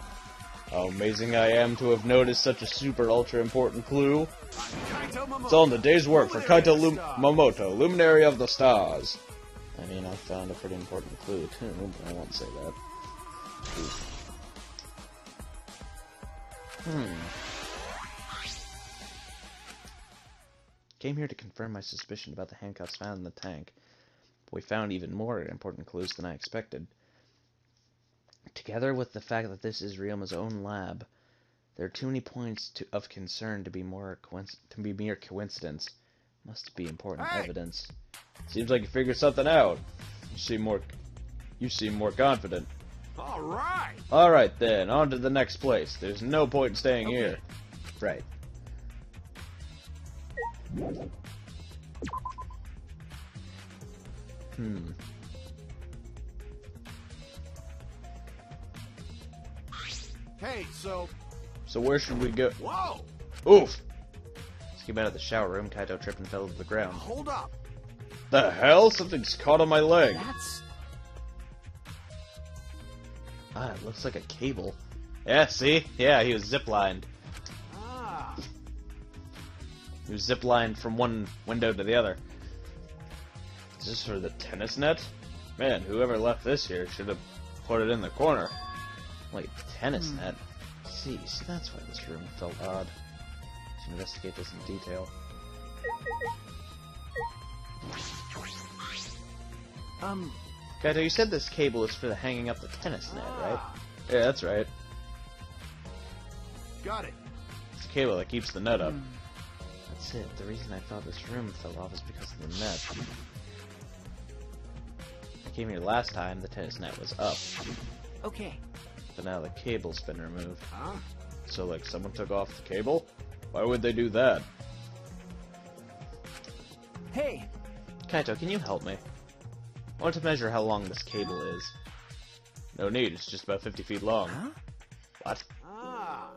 How amazing I am to have noticed such a super ultra important clue. Kaito Momoto. It's all in the day's work for Luminary Kaito of the Stars. Momoto, Luminary of the Stars. I mean, I found a pretty important clue, too, but I won't say that. Came here to confirm my suspicion about the handcuffs found in the tank. But we found even more important clues than I expected. Together with the fact that this is Ryoma's own lab, there are too many points of concern to be mere coincidence. Must be important evidence. Seems like you figured something out. You seem more confident. All right. Alright then, on to the next place. There's no point in staying here. Right. Hey, so... So where should we go? Whoa! Oof! As he came out of the shower room, Kaito tripped and fell to the ground. Hold up. The hell? Something's caught on my leg. That's... Ah, it looks like a cable. Yeah, see? Yeah, he was ziplined. Ah. He was ziplined from one window to the other. Is this for the tennis net? Man, whoever left this here should have put it in the corner. Wait, tennis net? See, that's why this room felt odd. Let's investigate this in detail. Kaito, you said this cable is for the hanging up the tennis net, right? Ah. Yeah, that's right. Got it. It's the cable that keeps the net up. That's it. The reason I thought this room fell off is because of the net. I came here last time, the tennis net was up. Okay. But now the cable's been removed. Huh? So, like, someone took off the cable? Why would they do that? Hey! Kaito, can you help me? I want to measure how long this cable is. No need, it's just about 50 feet long. Huh? What? Ah.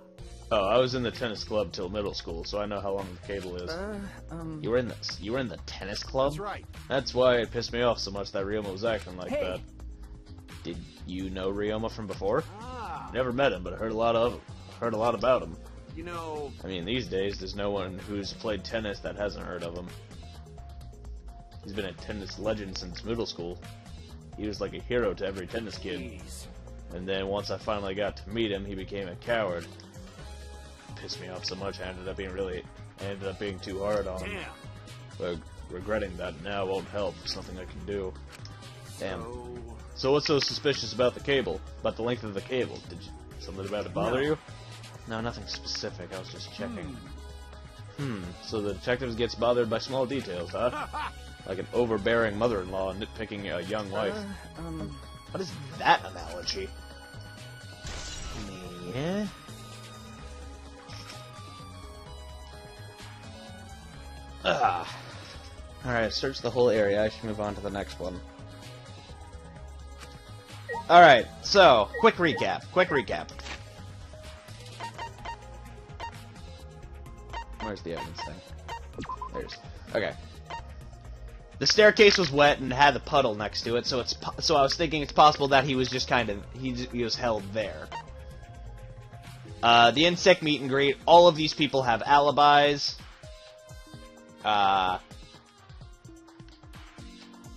Oh, I was in the tennis club till middle school, so I know how long the cable is. You were in the tennis club? That's right. That's why it pissed me off so much that Ryoma was acting like Hey. that. Did you know Ryoma from before? Ah. Never met him, but heard a lot about him. You know... I mean, these days, there's no one who's played tennis that hasn't heard of him. He's been a tennis legend since middle school. He was like a hero to every tennis kid. Jeez. And then once I finally got to meet him, he became a coward. Pissed me off so much, I ended up being too hard on him. Damn. But regretting that now won't help. It's nothing I can do. Damn. So... So what's so suspicious about the cable? About the length of the cable? Did you, something about it bother you? No, nothing specific. I was just checking. So the detective gets bothered by small details, huh? Like an overbearing mother-in-law nitpicking a young wife. What is that analogy? Yeah? Alright, search the whole area. I should move on to the next one. Alright, so, quick recap. Where's the evidence thing? Okay. The staircase was wet and had the puddle next to it, so I was thinking it's possible that he was just kind of he was held there. The insect meet and greet. All of these people have alibis.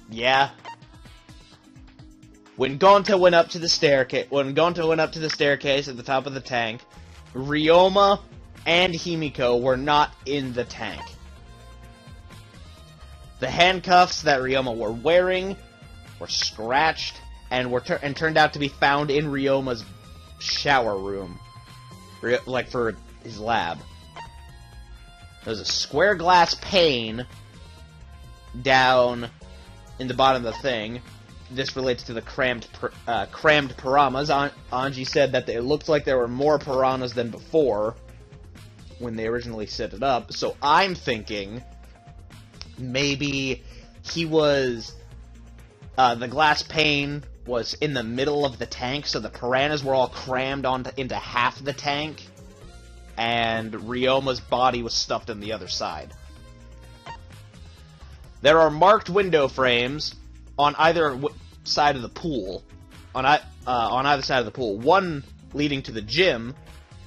Yeah. When Gonta went up to the staircase at the top of the tank, Ryoma and Himiko were not in the tank. The handcuffs that Ryoma were wearing were scratched and turned out to be found in Ryoma's shower room, like for his lab. There's a square glass pane down in the bottom of the thing. This relates to the crammed piranhas. Anji said that it looked like there were more piranhas than before when they originally set it up. So I'm thinking maybe he was... the glass pane was in the middle of the tank, so the piranhas were all crammed into half the tank, and Ryoma's body was stuffed on the other side. There are marked window frames on either side of the pool, on either side of the pool. One leading to the gym,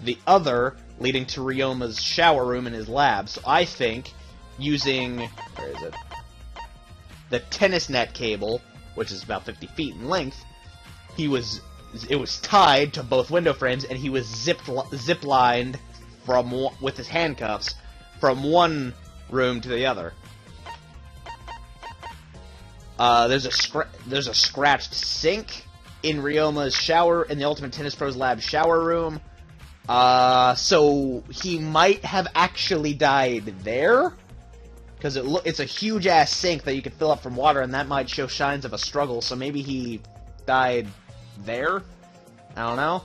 the other leading to Ryoma's shower room and his lab. So I think using, where is it? The tennis net cable, which is about 50 feet in length, it was tied to both window frames, and he was zip-lined with his handcuffs from one room to the other. There's a scratched sink in Ryoma's shower, in the Ultimate Tennis Pros Lab shower room. So he might have actually died there, because it's a huge ass sink that you could fill up from water, and that might show signs of a struggle. So maybe he died there. I don't know.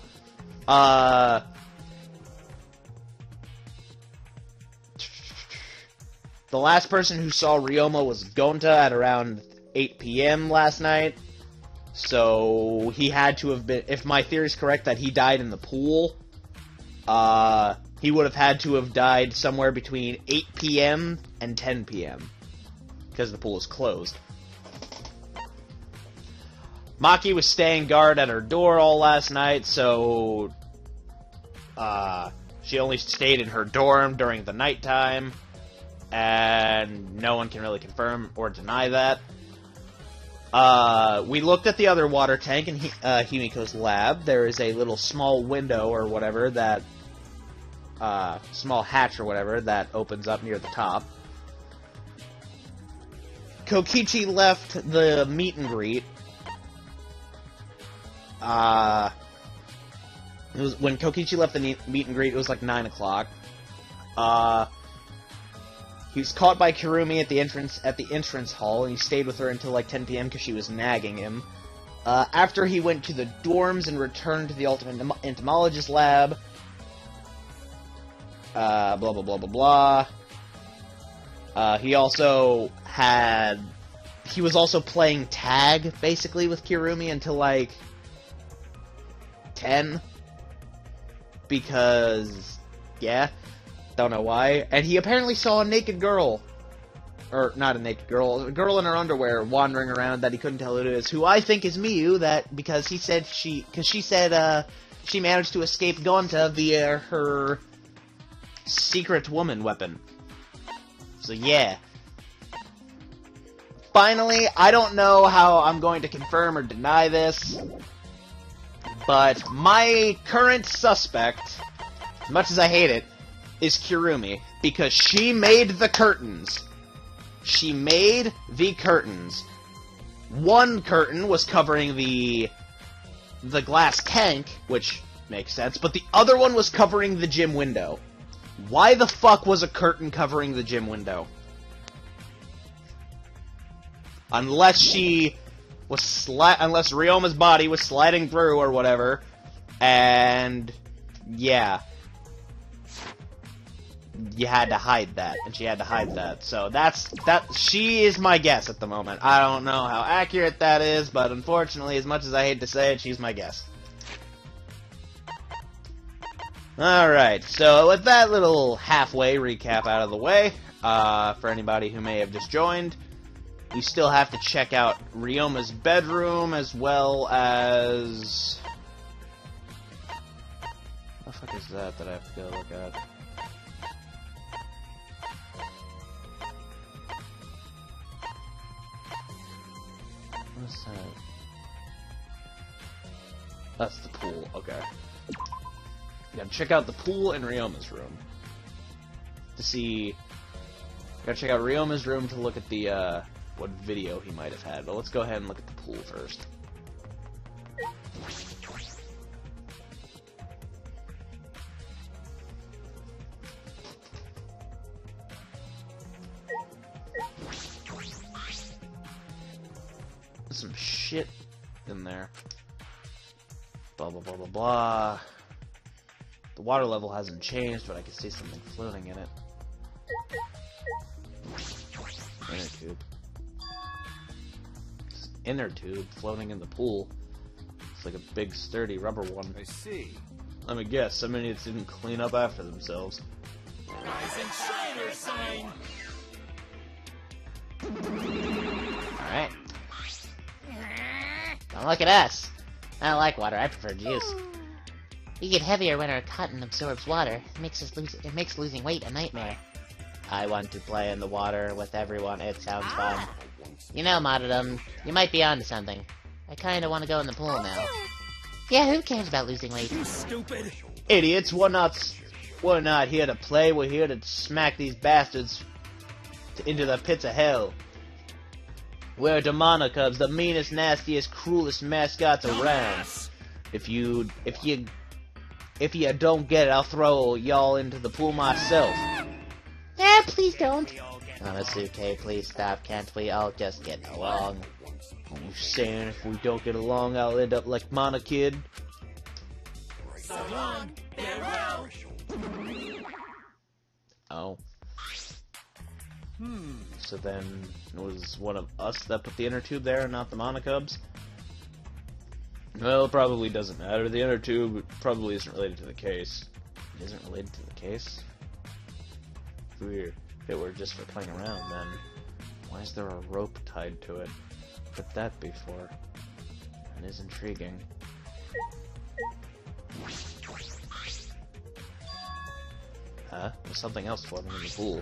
The last person who saw Ryoma was Gonta at around 8 p.m. last night, so he had to have been, if my theory is correct that he died in the pool, he would have had to have died somewhere between 8 p.m. and 10 p.m. because the pool is closed. Maki was staying guard at her door all last night, so she only stayed in her dorm during the nighttime, and no one can really confirm or deny that. We looked at the other water tank in Himiko's lab. There is a little small window or whatever that, small hatch or whatever that opens up near the top. Kokichi left the meet and greet. When Kokichi left the meet and greet, it was like 9 o'clock. He was caught by Kirumi at the entrance hall, and he stayed with her until like 10 p.m. because she was nagging him. After he went to the dorms and returned to the Ultimate Entomologist lab, blah blah blah blah blah. He was also playing tag basically with Kirumi until like 10, because yeah. Don't know why. And he apparently saw a naked girl. Or, not a naked girl. A girl in her underwear wandering around that he couldn't tell who it is. Who I think is Miyu, because she said she managed to escape Gonta via her secret woman weapon. So, yeah. Finally, I don't know how I'm going to confirm or deny this, but my current suspect, as much as I hate it, is Kirumi, because she made the curtains. She made the curtains. One curtain was covering the glass tank, which makes sense, but the other one was covering the gym window. Why the fuck was a curtain covering the gym window? Unless unless Ryoma's body was sliding through or whatever, and yeah. You had to hide that, and she had to hide that. So she is my guess at the moment. I don't know how accurate that is, but unfortunately, as much as I hate to say it, she's my guess. Alright, so with that little halfway recap out of the way, for anybody who may have just joined, we still have to check out Ryoma's bedroom, as well as... What the fuck is that I have to go look at? What's that? That's the pool, okay. Gotta check out the pool in Ryoma's room. To see... Gotta check out Ryoma's room to look at the, what video he might have had. But let's go ahead and look at the pool first. in there. Blah, blah, blah, blah, blah. The water level hasn't changed, but I can see something floating in it. Inner tube. This inner tube floating in the pool. It's like a big, sturdy rubber one. I see. Let me guess, some idiots didn't clean up after themselves. Rise and shiner sign! Alright. Don't look at us. I don't like water, I prefer juice. We get heavier when our cotton absorbs water. It makes losing weight a nightmare. I want to play in the water with everyone. It sounds fun. You know, Martyrdom, you might be onto something. I kinda wanna go in the pool now. Yeah, who cares about losing weight? You stupid! Idiots, we're not here to play, we're here to smack these bastards into the pits of hell. We're Demonicubs, the meanest, nastiest, cruelest mascots around. If you don't get it, I'll throw y'all into the pool myself. Yeah, please don't. Momosuke, please stop. Can't we all just get along? Are you saying if we don't get along, I'll end up like Mana Kid? So long, farewell! Oh. So then, it was one of us that put the inner tube there, not the Monicubs? Well, it probably doesn't matter. The inner tube probably isn't related to the case. It isn't related to the case? If it were just for playing around, then why is there a rope tied to it? Put that before. That is intriguing. Huh? There's something else floating in the pool.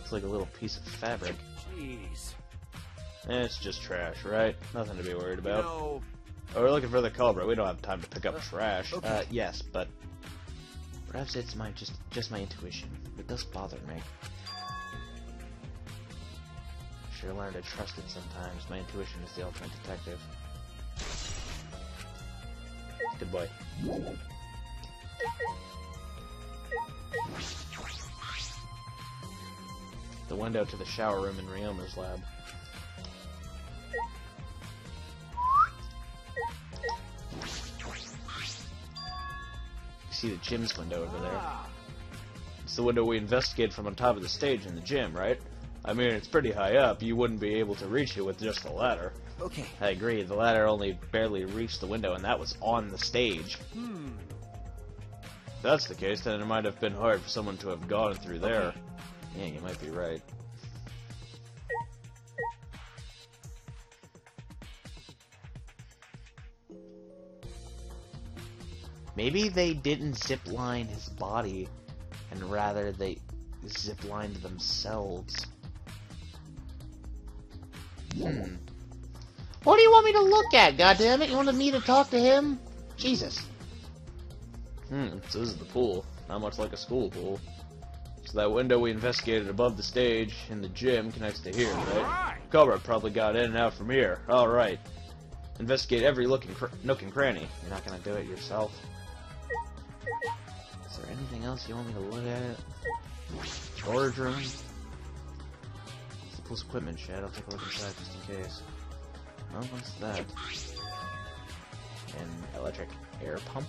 It's like a little piece of fabric. Jeez. It's just trash, right? Nothing to be worried You about. know, Oh, we're looking for the Cobra. We don't have time to pick up trash. okay. Yes, but perhaps it's just my intuition. It does bother me. Sure learn to trust it sometimes. My intuition is the ultimate detective. Good boy. The window to the shower room in Ryoma's lab. You see the gym's window over there. It's the window we investigated from on top of the stage in the gym, right? I mean, it's pretty high up. You wouldn't be able to reach it with just the ladder. Okay. I agree. The ladder only barely reached the window, and that was on the stage. If that's the case, then it might have been hard for someone to have gone through there. Yeah, you might be right. Maybe they didn't zipline his body, and rather they ziplined themselves. What do you want me to look at, goddammit? You wanted me to talk to him? Jesus. So this is the pool. Not much like a school pool. So that window we investigated above the stage in the gym connects to here, right? Cobra probably got in and out from here. Alright. Investigate every nook and cranny. You're not gonna do it yourself. Is there anything else you want me to look at? Storage room? It's the pool's equipment shed. I'll take a look inside just in case. Oh, what's that? An electric air pump?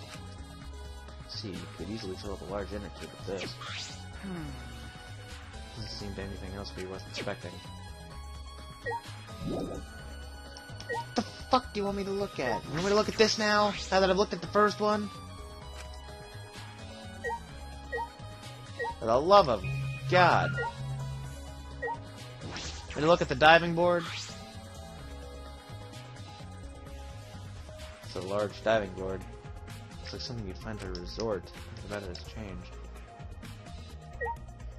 Let's see, you could easily fill up a large inner tube with this. Doesn't seem to anything else we wasn't expecting. What the fuck do you want me to look at? You want me to look at this now? Now that I've looked at the first one? For the love of God. Want me to look at the diving board? It's a large diving board. Looks like something you'd find at a resort. The weather has changed.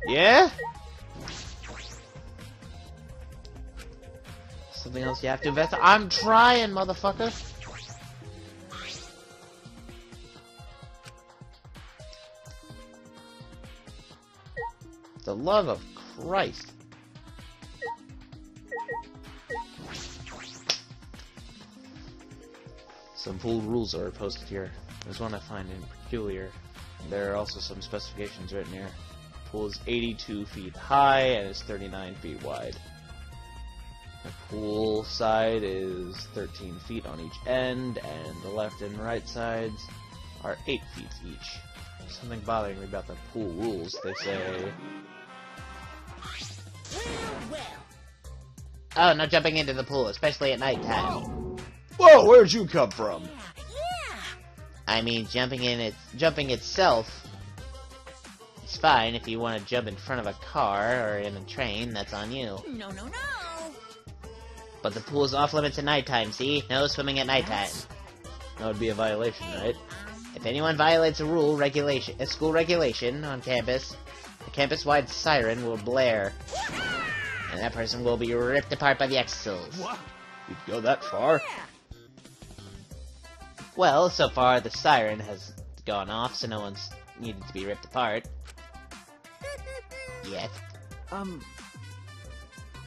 Yeah? Something else you have to invest in? I'm trying, motherfucker! The love of Christ. Some pool rules are posted here. There's one I find peculiar. There are also some specifications written here. The pool is 82 feet high and is 39 feet wide. The pool side is 13 feet on each end, and the left and right sides are 8 feet each. Something bothering me about the pool rules. They say... Oh, no jumping into the pool, especially at nighttime. Whoa, where'd you come from? I mean, jumping itself is fine. If you want to jump in front of a car or in a train, that's on you. No, no, no. But the pool's off limits at nighttime, see? No swimming at nighttime. That would be a violation, right? If anyone violates a school regulation on campus, a campus-wide siren will blare. And that person will be ripped apart by the Exils. What? You'd go that far? Well, so far the siren has gone off, so no one's needed to be ripped apart. Yet.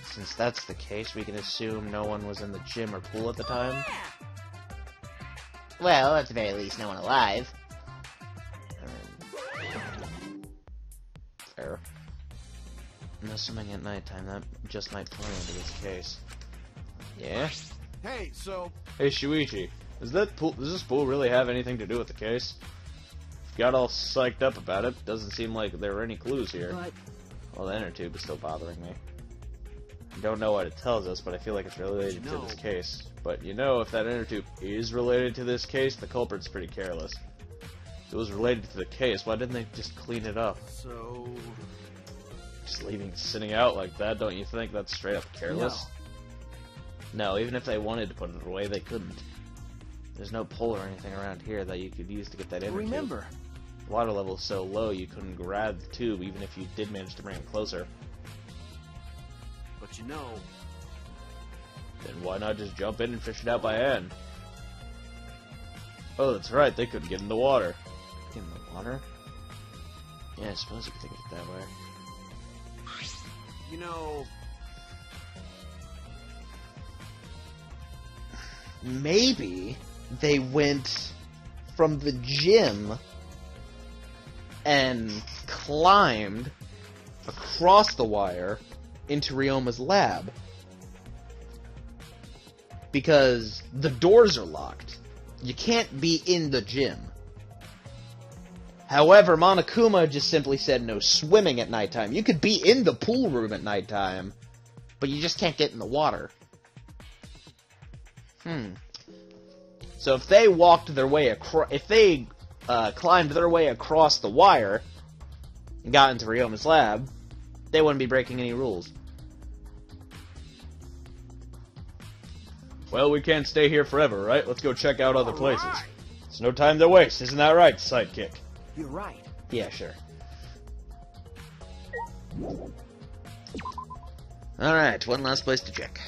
Since that's the case, we can assume no one was in the gym or pool at the time? Well, at the very least, no one alive. Fair. No swimming at nighttime, that just might play into this case. Yeah? Hey, so Hey Shuichi, does this pool really have anything to do with the case? Got all psyched up about it. Doesn't seem like there were any clues here. But Well, the inner tube is still bothering me. I don't know what it tells us, but I feel like it's related to this case. But you know, if that inner tube is related to this case, the culprit's pretty careless. If it was related to the case, why didn't they just clean it up? so Just leaving it sitting out like that, don't you think that's straight up careless? No, even if they wanted to put it away, they couldn't. There's no pole or anything around here that you could use to get that inner tube. remember, The water level is so low you couldn't grab the tube even if you did manage to bring it closer. but you know, Then why not just jump in and fish it out by hand? Oh, that's right, they couldn't get in the water. In the water? Yeah, I suppose you could think of it that way. you know, Maybe they went from the gym and climbed across the wire into Ryoma's lab. Because the doors are locked. You can't be in the gym. However, Monokuma just simply said no swimming at nighttime. You could be in the pool room at nighttime, but you just can't get in the water. So if they walked their way if they climbed their way across the wire and got into Ryoma's lab, they wouldn't be breaking any rules. Well, we can't stay here forever, right? Let's go check out other places. It's no time to waste, isn't that right, sidekick? you're right. Yeah, sure. Alright, one last place to check.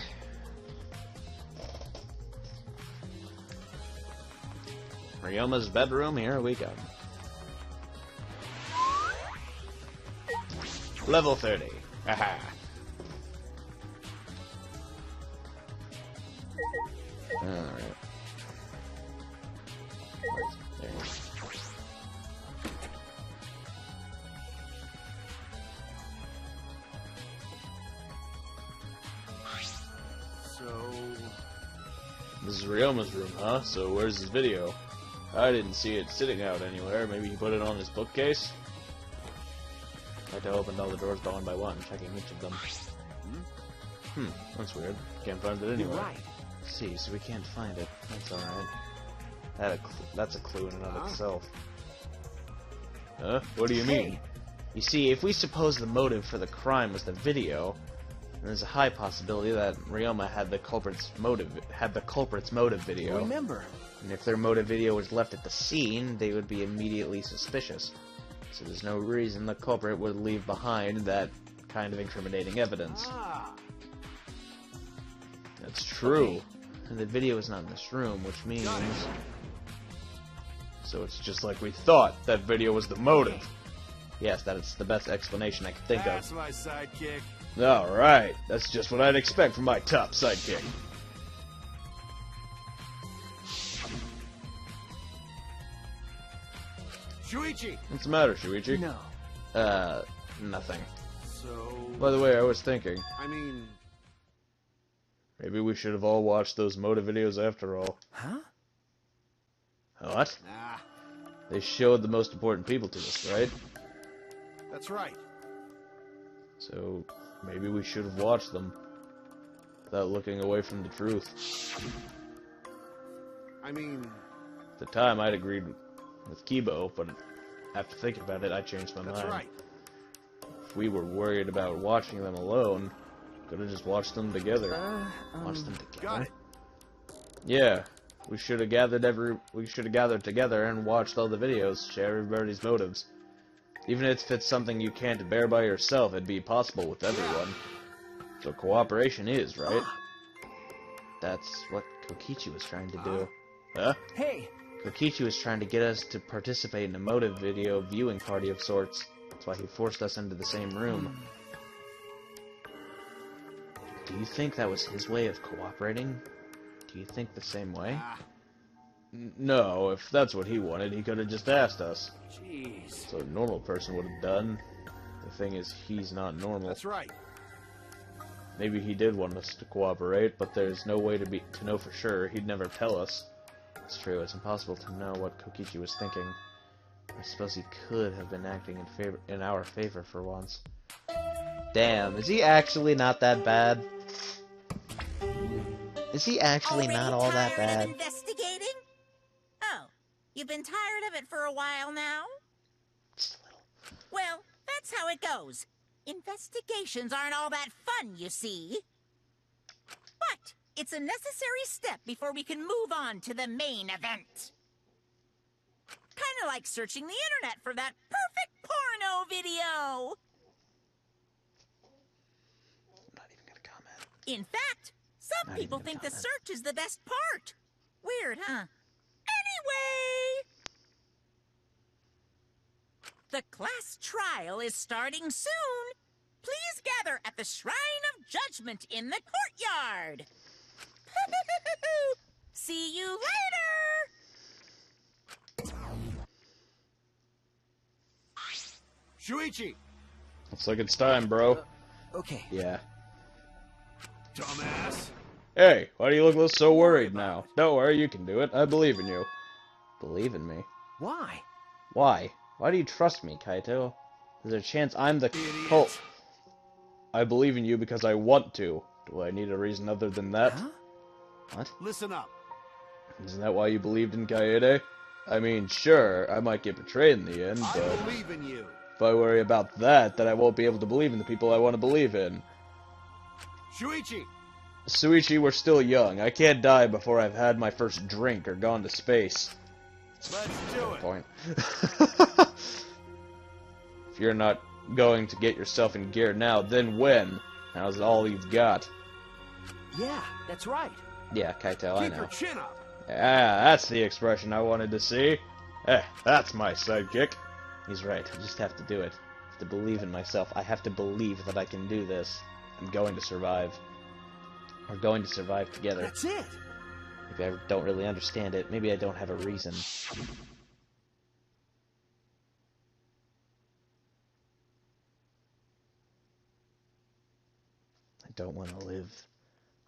Ryoma's bedroom, here we go. Level 30. Aha. Alright. There. so This is Ryoma's room, huh? So where's his video? I didn't see it sitting out anywhere. Maybe he put it on his bookcase? I like to open all the doors one by one, checking each of them. That's weird. Can't find it You're anywhere. right. See, so we can't find it. That's alright. That's a clue in and of itself. Huh? What do you mean? You see, if we suppose the motive for the crime was the video, then there's a high possibility that Ryoma had the culprit's motive video. Remember, And if their motive video was left at the scene, they would be immediately suspicious. So there's no reason the culprit would leave behind that kind of incriminating evidence. That's true. And the video is not in this room, which means... So it's just like we thought. That video was the motive. Yes, that's the best explanation I could think of. that's my sidekick. Alright. That's just what I'd expect from my top sidekick. Shuichi! What's the matter, Shuichi? no. Nothing. So By the way, I was thinking. I mean, Maybe we should have all watched those motive videos after all. Huh? What? Nah, They showed the most important people to us, right? that's right. So, maybe we should have watched them without looking away from the truth. I mean, At the time, I'd agreed with Kibo, but after thinking about it, I changed my that's mind. right. If we were worried about watching them alone, could have just watched them together. Watch them Got together. it. Yeah, we should have gathered together and watched all the videos, share everybody's motives. Even if it's something you can't bear by yourself, it'd be possible with everyone. So cooperation is, right? That's what Kokichi was trying to do. Huh? Hey, Kokichi was trying to get us to participate in a motive video viewing party of sorts. That's why he forced us into the same room. Do you think that was his way of cooperating? Do you think the same way? No, if that's what he wanted, he could have just asked us. jeez. So a normal person would have done. The thing is, he's not normal. That's right. Maybe he did want us to cooperate, but there's no way to know for sure. He'd never tell us. It's true, it's impossible to know what Kokichi was thinking. I suppose he could have been acting in our favor for once. Damn, is he actually not that bad? Is he actually Already not all that tired bad? of investigating? Oh, you've been tired of it for a while now? Just a little. Well, that's how it goes. Investigations aren't all that fun, you see. But it's a necessary step before we can move on to the main event. Kinda like searching the internet for that perfect porno video. I'm not even gonna comment. In fact, some Not people even think gonna the comment. search is the best part. Weird, huh? Anyway, the class trial is starting soon. Please gather at the Shrine of Judgment in the courtyard. See you later. Shuichi! Looks like it's time, bro. Okay. Yeah. Dumbass! Hey, why do you look so worried now? Don't worry, you can do it. I believe in you. Believe in me. Why? Why? Why do you trust me, Kaito? Is there a chance I'm the Idiot. cult? I believe in you because I want to. Do I need a reason other than that? Huh? What? Listen up. Isn't that why you believed in Kaede? I mean, sure, I might get betrayed in the end, I but believe in you. if I worry about that, then I won't be able to believe in the people I want to believe in. Shuichi! Suichi, we're still young. I can't die before I've had my first drink or gone to space. Let's do it. Point. If you're not going to get yourself in gear now, then when? Now's all you've got. Yeah, that's right. Yeah, Kaito, I Keep know. your chin up. Ah, that's the expression I wanted to see. That's my sidekick. He's right. I just have to do it. I have to believe in myself. I have to believe that I can do this. I'm going to survive. We're going to survive together. That's it. Maybe I don't really understand it. Maybe I don't have a reason. I don't want to live.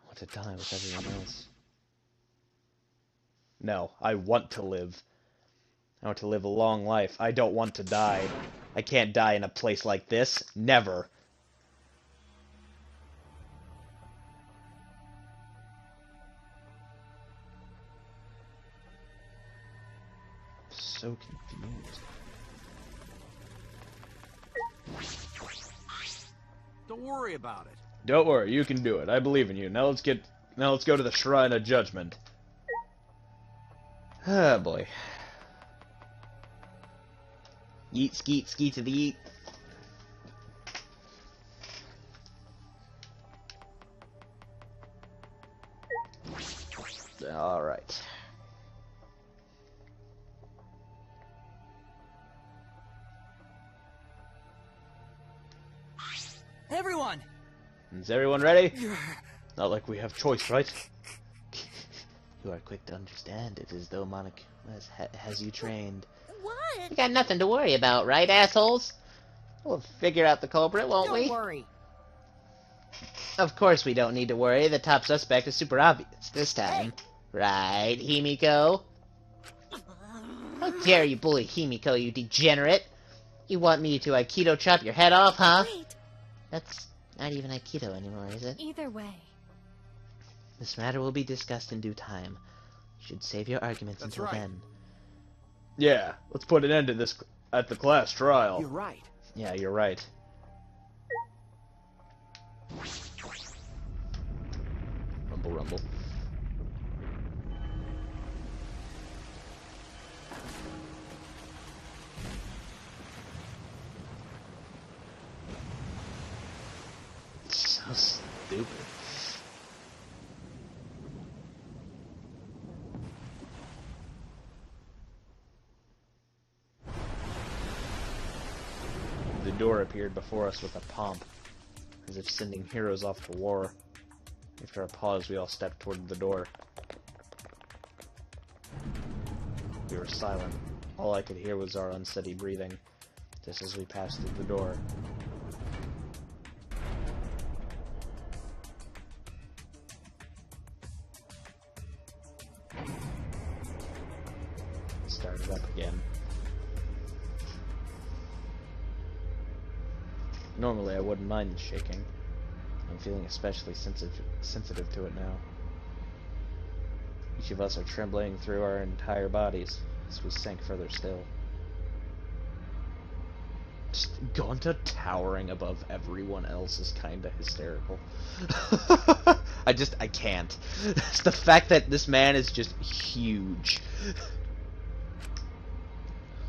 I want to die with everyone else. No, I want to live. I want to live a long life. I don't want to die. I can't die in a place like this. Never. So confused. Don't worry about it. Don't worry, you can do it. I believe in you. Now let's go to the Shrine of Judgment. Ah, boy. Yeet, skeet, skeet to the yeet. Alright. Everyone! Is everyone ready? Not like we have choice, right? You are quick to understand. It is though Monica has you trained. What? We got nothing to worry about, right, assholes? We'll figure out the culprit, won't Don't we? worry. Of course we don't need to worry. The top suspect is super obvious this time. Right, Himiko? How dare you bully Himiko, you degenerate? You want me to Aikido chop your head off, huh? Wait. That's not even Aikido anymore, is it? Either way. This matter will be discussed in due time. You should save your arguments That's until right. then. Yeah, let's put an end to this at the class trial. You're right. Yeah, you're right. Rumble, rumble. So stupid. The door appeared before us with a pomp, as if sending heroes off to war. After a pause, we all stepped toward the door. We were silent. All I could hear was our unsteady breathing, just as we passed through the door. It started up again. Normally I wouldn't mind the shaking. I'm feeling especially sensitive to it now. Each of us are trembling through our entire bodies as we sink further still. Just going to towering above everyone else is kinda hysterical. I can't. It's the fact that this man is just huge.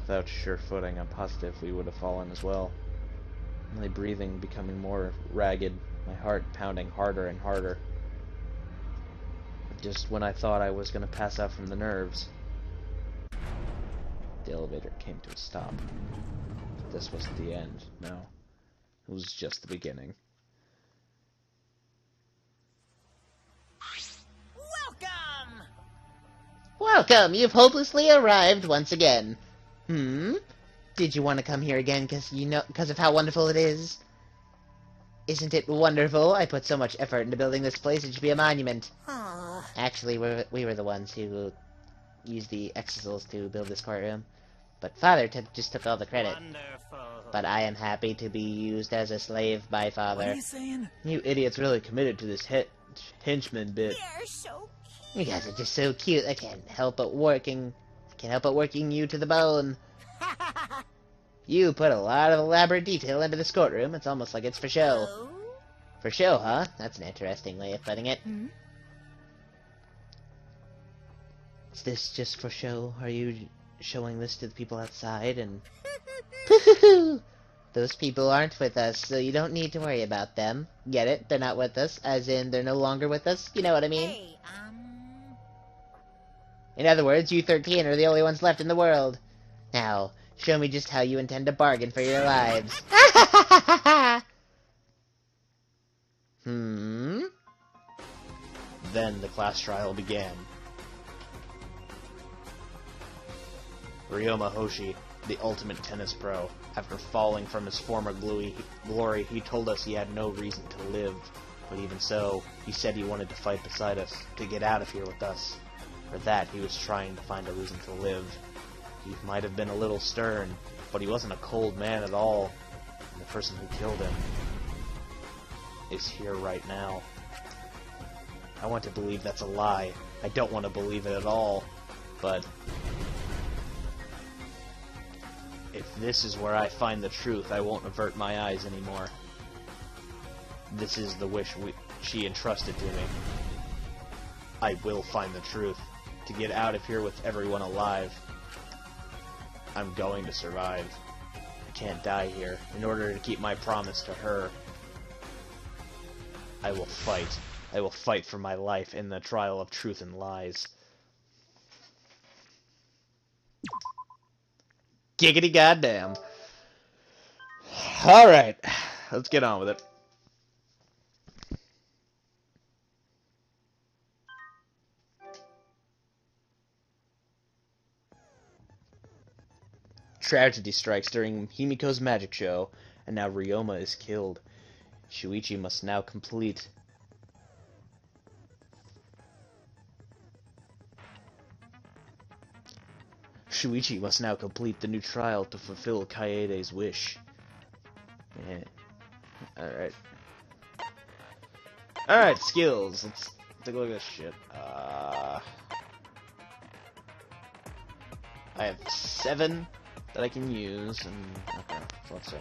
Without sure footing, I'm positive we would have fallen as well. My breathing becoming more ragged, my heart pounding harder and harder. Just when I thought I was going to pass out from the nerves, the elevator came to a stop. But this wasn't the end, no. It was just the beginning. Welcome! Welcome! You've hopelessly arrived once again. Did you want to come here again because of how wonderful it is? Isn't it wonderful? I put so much effort into building this place, it should be a monument. Actually, we were the ones who used the exisals to build this courtroom. But Father just took all the credit. Wonderful. But I am happy to be used as a slave by What are Father. you saying? You idiots really committed to this henchman bit. They're so You guys are just so cute. I can't help but working you to the bone. You put a lot of elaborate detail into this courtroom. It's almost like it's for show. Oh? For show, huh? That's an interesting way of putting it. Is this just for show? Are you showing this to the people outside and... Those people aren't with us, so you don't need to worry about them. Get it? They're not with us, as in they're no longer with us. You know what I mean? Hey, In other words, you 13 are the only ones left in the world. Now, show me just how you intend to bargain for your lives. Then the class trial began. Ryoma Hoshi, the ultimate tennis pro, after falling from his former glory, he told us he had no reason to live. But even so, he said he wanted to fight beside us, to get out of here with us. For that, he was trying to find a reason to live. He might have been a little stern, but he wasn't a cold man at all. And the person who killed him is here right now. I want to believe that's a lie. I don't want to believe it at all. But if this is where I find the truth, I won't avert my eyes anymore. This is the wish she entrusted to me. I will find the truth, to get out of here with everyone alive. I'm going to survive. I can't die here. In order to keep my promise to her, I will fight. I will fight for my life in the trial of truth and lies. Giggity goddamn. Alright, let's get on with it. Tragedy strikes during Himiko's magic show, and now Ryoma is killed. Shuichi must now complete... Shuichi must now complete the new trial to fulfill Kaede's wish. Yeah. Alright. Alright, skills. Let's take a look at this shit. I have 7 that I can use, and okay, so let's see.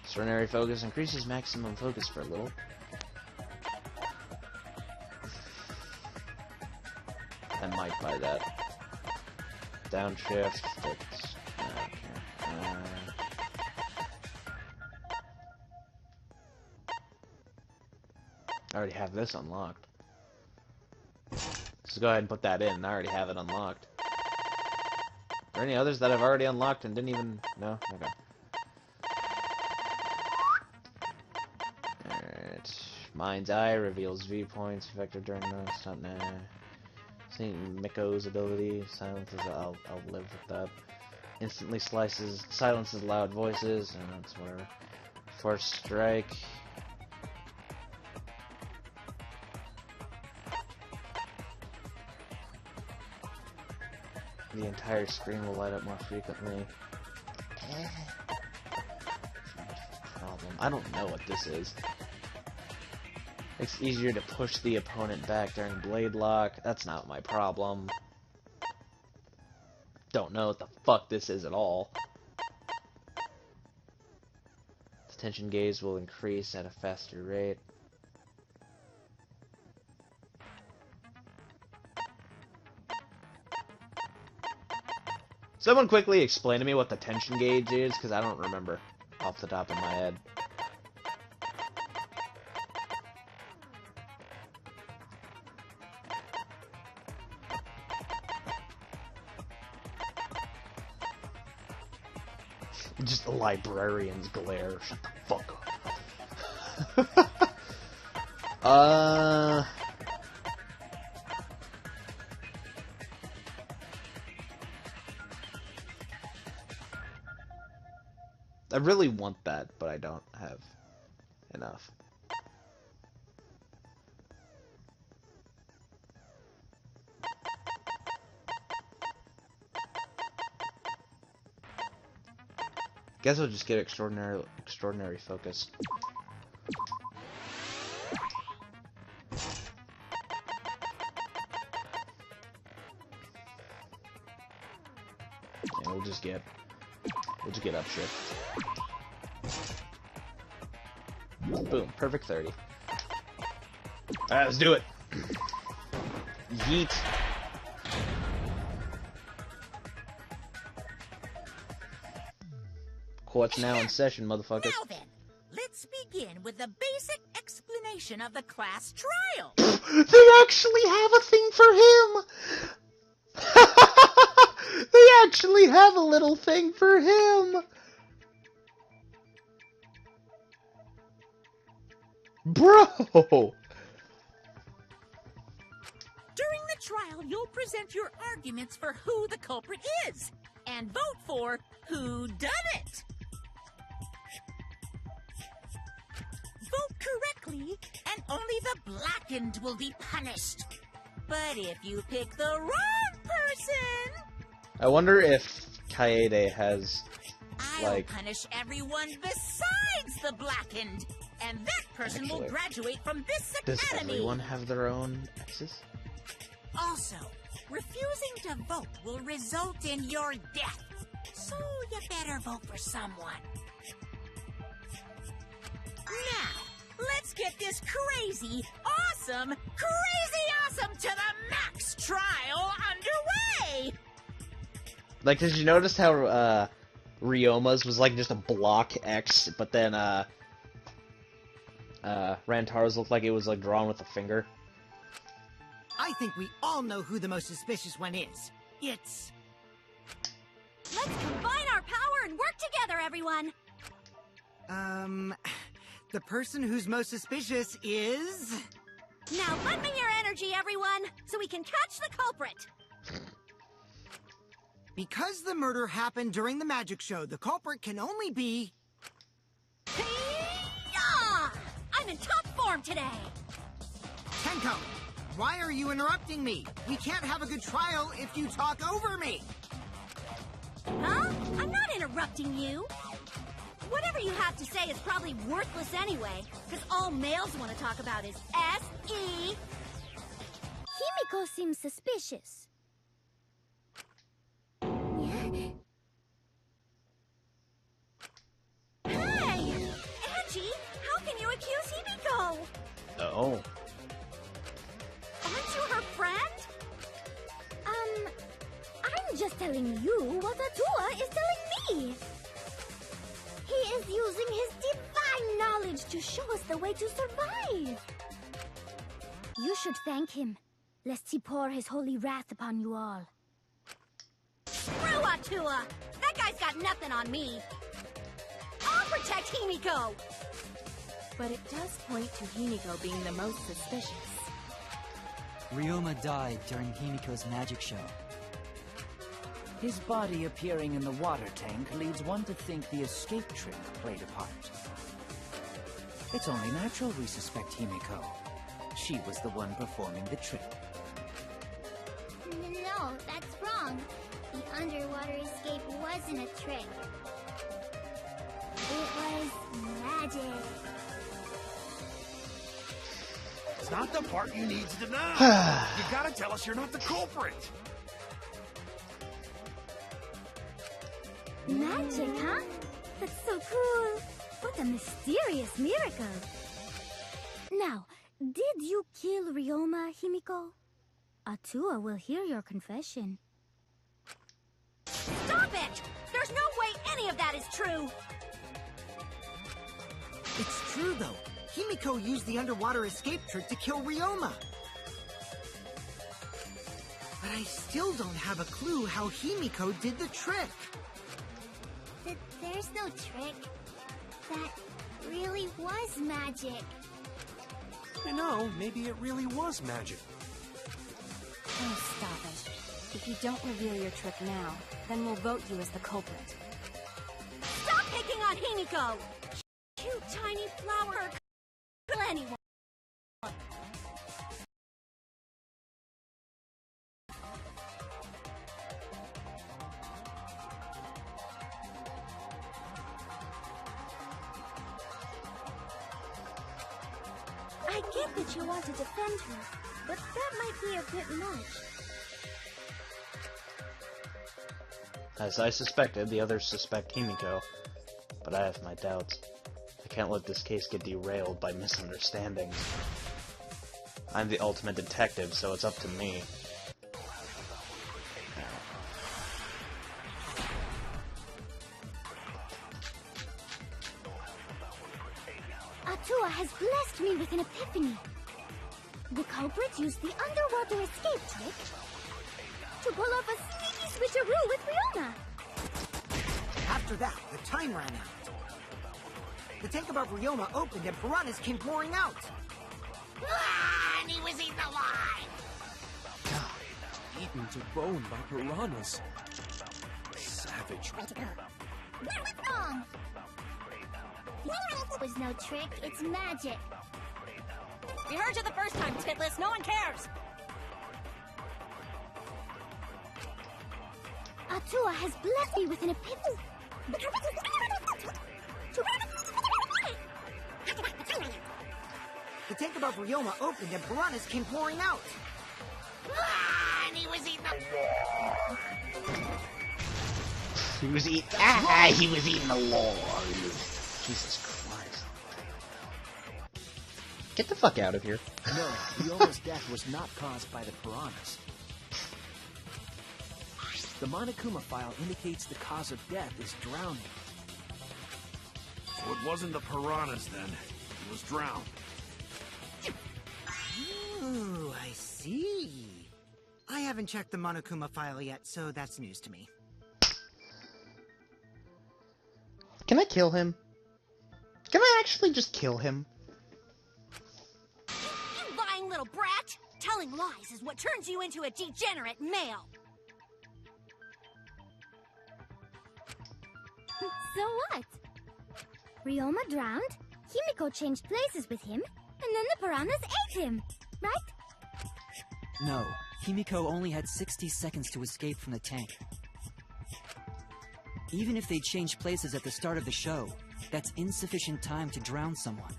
Extraordinary focus increases maximum focus for a little. I might buy that. Downshift. That's, okay. I already have this unlocked. Let's go ahead and put that in. I already have it unlocked. Are there any others that I've already unlocked and didn't even... No? Okay. Alright. Mind's Eye reveals viewpoints effective during non-stop. Nah. Seeing Miko's ability. Silences. I'll live with that. Instantly silences loud voices. And that's whatever. Force Strike. The entire screen will light up more frequently. Problem. I don't know what this is. It's easier to push the opponent back during Blade Lock. That's not my problem. Don't know what the fuck this is at all. The tension gauge will increase at a faster rate. Someone quickly explain to me what the tension gauge is, because I don't remember off the top of my head. Just a librarian's glare. Shut the fuck up. I really want that, but I don't have enough. Guess I'll just get extraordinary focus. Yeah, we'll just get upshift. Boom, perfect 30. Alright, let's do it. Yeet. Court's now in session, motherfuckers. Now then, let's begin with the basic explanation of the class trial. They actually have a thing for him! They actually have a little thing for him! Bro! During the trial, you'll present your arguments for who the culprit is, and vote for who done it. Vote correctly, and only the blackened will be punished. But if you pick the wrong person... I wonder if Kaede has, I'll punish everyone besides the blackened, and that person will graduate from this academy. Does everyone have their own exes? Also, refusing to vote will result in your death, so you better vote for someone. Now, let's get this crazy awesome to the max trial underway! Like, did you notice how, Ryoma's was like just a block X, but then, Rantaro's looked like it was like drawn with a finger? I think we all know who the most suspicious one is. It's... Let's combine our power and work together, everyone! The person who's most suspicious is... Now lend me your energy, everyone, so we can catch the culprit! Because the murder happened during the magic show, the culprit can only be... Yeah! I out today! Tenko, why are you interrupting me? We can't have a good trial if you talk over me. Huh? I'm not interrupting you. Whatever you have to say is probably worthless anyway, because all males want to talk about is S.E. Himiko seems suspicious. Hey! Angie, how can you accuse Himiko? Oh. Aren't you her friend? I'm just telling you what Atua is telling me. He is using his divine knowledge to show us the way to survive. You should thank him, lest he pour his holy wrath upon you all. Screw Atua! That guy's got nothing on me. I'll protect Himiko! But it does point to Himiko being the most suspicious. Ryoma died during Himiko's magic show. His body appearing in the water tank leads one to think the escape trick played a part. It's only natural we suspect Himiko. She was the one performing the trick. No, that's wrong. The underwater escape wasn't a trick. It was magic. It's not the part you need to deny. You gotta tell us you're not the culprit. Magic, huh? That's so cool. What a mysterious miracle. Now, did you kill Ryoma, Himiko? Atua will hear your confession. Stop it! There's no way any of that is true! It's true, though. Himiko used the underwater escape trick to kill Ryoma. But I still don't have a clue how Himiko did the trick. There's no trick. That really was magic. You know, maybe it really was magic. Oh, stop it. If you don't reveal your trick now, then we'll vote you as the culprit. Stop picking on Himiko! Cute tiny flower kill anyone! I get that you want to defend her, but that might be a bit much. As I suspected, the others suspect Himiko, but I have my doubts. I can't let this case get derailed by misunderstandings. I'm the ultimate detective, so it's up to me. Atua has blessed me with an epiphany. The culprit used the underwater escape trick to pull off a sneaky switcheroo with Ryoma. After that, the time ran out. The tank above Ryoma opened and piranhas came pouring out. And he was eaten alive! Eaten to bone by piranhas. Savage. What's wrong? It was no trick, it's magic. We heard you the first time, Titless. No one cares! Atua has blessed me with an epiphany. The tank above Ryoma opened and piranhas came pouring out. And he was eaten He was eating alive. Jesus Christ. Get the fuck out of here. No, Ryoma's death was not caused by the piranhas. The Monokuma file indicates the cause of death is drowning. So it wasn't the piranhas then. He was drowned. Ooh, I see. I haven't checked the Monokuma file yet, so that's news to me. Can I kill him? Can I actually just kill him? You lying little brat! Telling lies is what turns you into a degenerate male! So what? Ryoma drowned, Himiko changed places with him, And then the piranhas ate him, right? No, Himiko only had 60 seconds to escape from the tank. Even if they changed places at the start of the show, that's insufficient time to drown someone.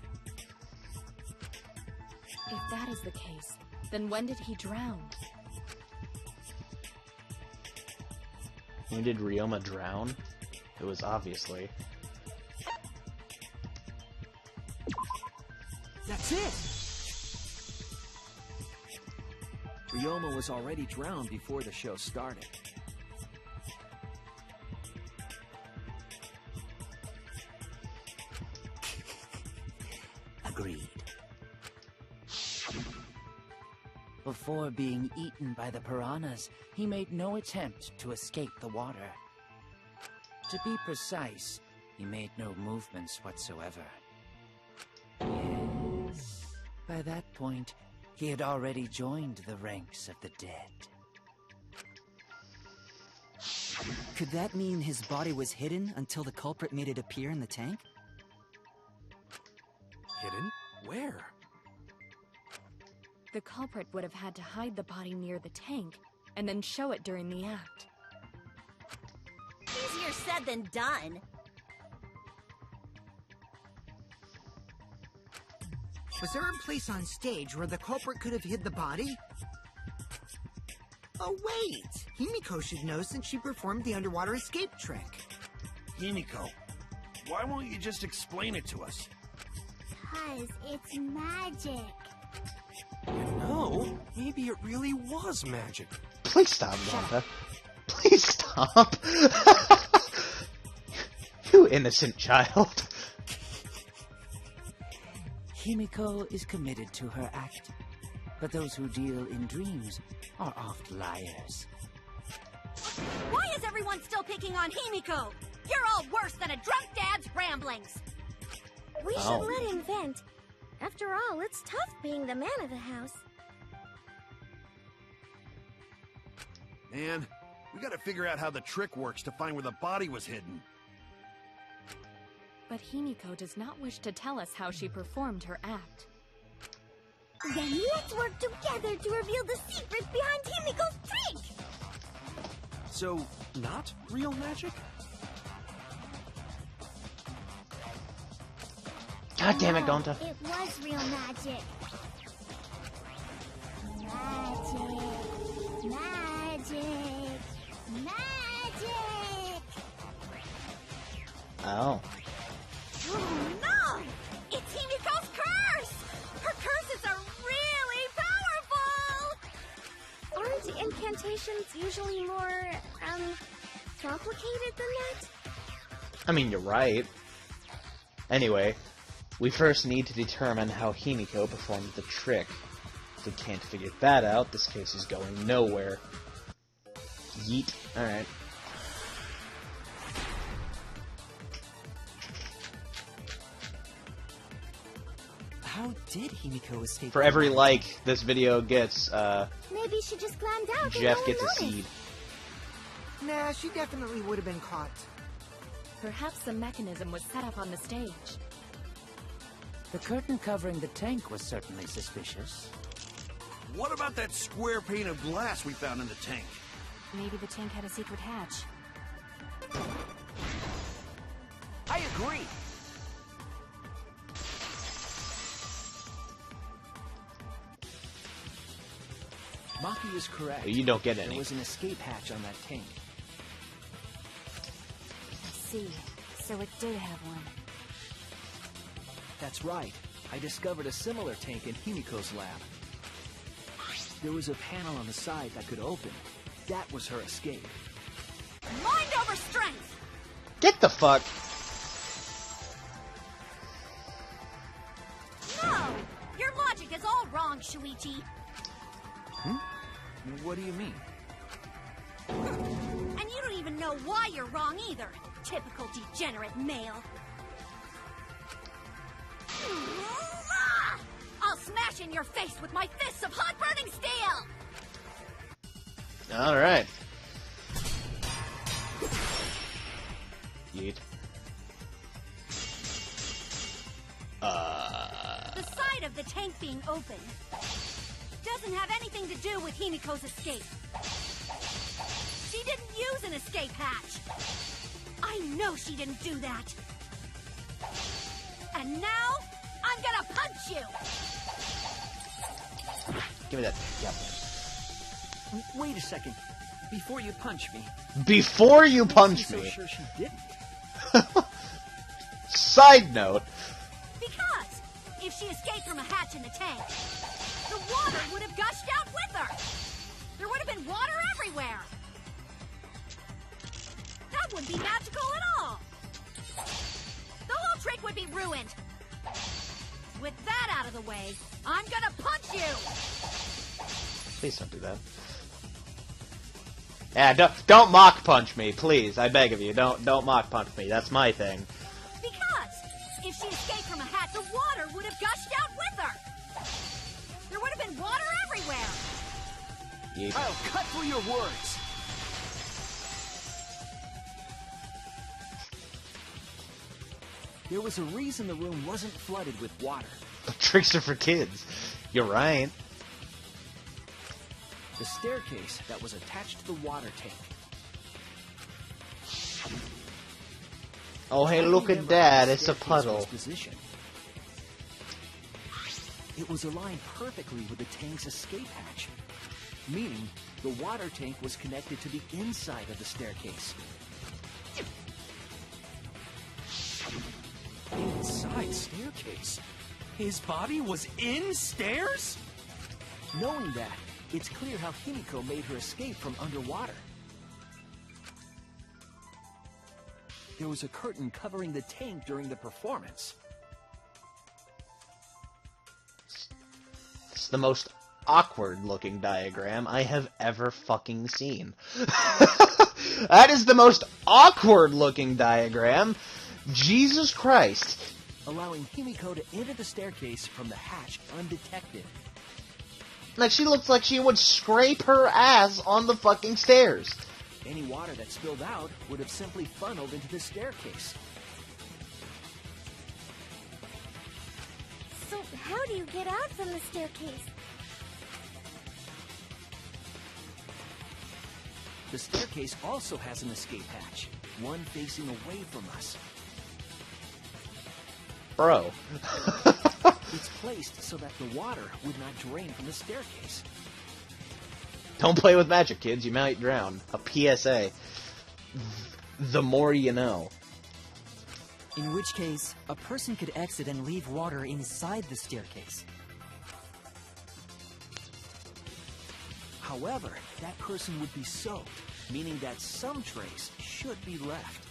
If that is the case, then when did he drown? When did Ryoma drown? It was obviously. That's it! Ryoma was already drowned before the show started. Agreed. Before being eaten by the piranhas, he made no attempt to escape the water. To be precise, he made no movements whatsoever. Yes. By that point, he had already joined the ranks of the dead. Could that mean his body was hidden until the culprit made it appear in the tank? Hidden? Where? The culprit would have had to hide the body near the tank, and then show it during the act. Easier said than done. Was there a place on stage where the culprit could have hid the body? Oh, wait! Himiko should know since she performed the underwater escape trick. Himiko, why won't you just explain it to us? 'Cause it's magic. No, maybe it really was magic. Please stop, Wanda. Please stop. You innocent child. Himiko is committed to her act, but those who deal in dreams are oft liars. Why is everyone still picking on Himiko? You're all worse than a drunk dad's ramblings. We should let him vent. After all, it's tough being the man of the house. Man, we gotta figure out how the trick works to find where the body was hidden. But Himiko does not wish to tell us how she performed her act. Then let's work together to reveal the secret behind Himiko's trick! So, not real magic? God damn it, Gonta. It was real magic. Magic. Magic. Oh. Oh no! It's Himiko's curse! Her curses are really powerful! Aren't incantations usually more, complicated than that? I mean, you're right. Anyway, we first need to determine how Himiko performed the trick. If we can't figure that out, this case is going nowhere. Yeet. Alright. How did Himiko escape? For every like this video gets, Maybe she just climbed out. Jeff and gets a noticed. seed. Nah, she definitely would have been caught. Perhaps the mechanism was set up on the stage. The curtain covering the tank was certainly suspicious. What about that square pane of glass we found in the tank? Maybe the tank had a secret hatch. I agree. Maki is correct. You don't get There any. was an escape hatch on that tank. I see. So it did have one. That's right. I discovered a similar tank in Himiko's lab. There was a panel on the side that could open. That was her escape. Mind over strength! Get the fuck! No! Your logic is all wrong, Shuichi. What do you mean? And you don't even know why you're wrong either. Typical degenerate male. I'll smash in your face with my fists of hot burning steel! Alright. Yeet. The sight inside of the tank being open. Doesn't have anything to do with Himiko's escape. She didn't use an escape hatch. I know she didn't do that. And now, I'm gonna punch you! Give me that. Yep. Wait a second. Before you punch me. Before you punch I'm me. so sure she didn't. Side note. Because if she escaped from a hatch in the tank, the water would have gushed out with her. There would have been water everywhere. That wouldn't be magical at all. The whole trick would be ruined. With that out of the way, I'm gonna punch you. Please don't do that. Yeah, don't mock punch me, please. I beg of you, don't mock punch me. That's my thing. Because if she escaped from a hatch, the water would have gushed out with her. There would have been water everywhere. Yeet. I'll cut through your words. There was a reason the room wasn't flooded with water. Tricks are for kids. You're right. The staircase that was attached to the water tank. Oh, hey, look at that. It's a puddle. Position. It was aligned perfectly with the tank's escape hatch, meaning the water tank was connected to the inside of the staircase. Inside staircase? His body was in stairs? Knowing that, it's clear how Himiko made her escape from underwater. There was a curtain covering the tank during the performance. It's the most awkward-looking diagram I have ever fucking seen. That is the most awkward-looking diagram. Jesus Christ. Allowing Himiko to enter the staircase from the hatch undetected. Like, she looks like she would scrape her ass on the fucking stairs. Any water that spilled out would have simply funneled into the staircase. So how do you get out from the staircase? The staircase also has an escape hatch, one facing away from us. Bro. It's placed so that the water would not drain from the staircase. Don't play with magic, kids. You might drown. A PSA. The more you know. In which case, a person could exit and leave water inside the staircase. However, that person would be soaked, meaning that some trace should be left.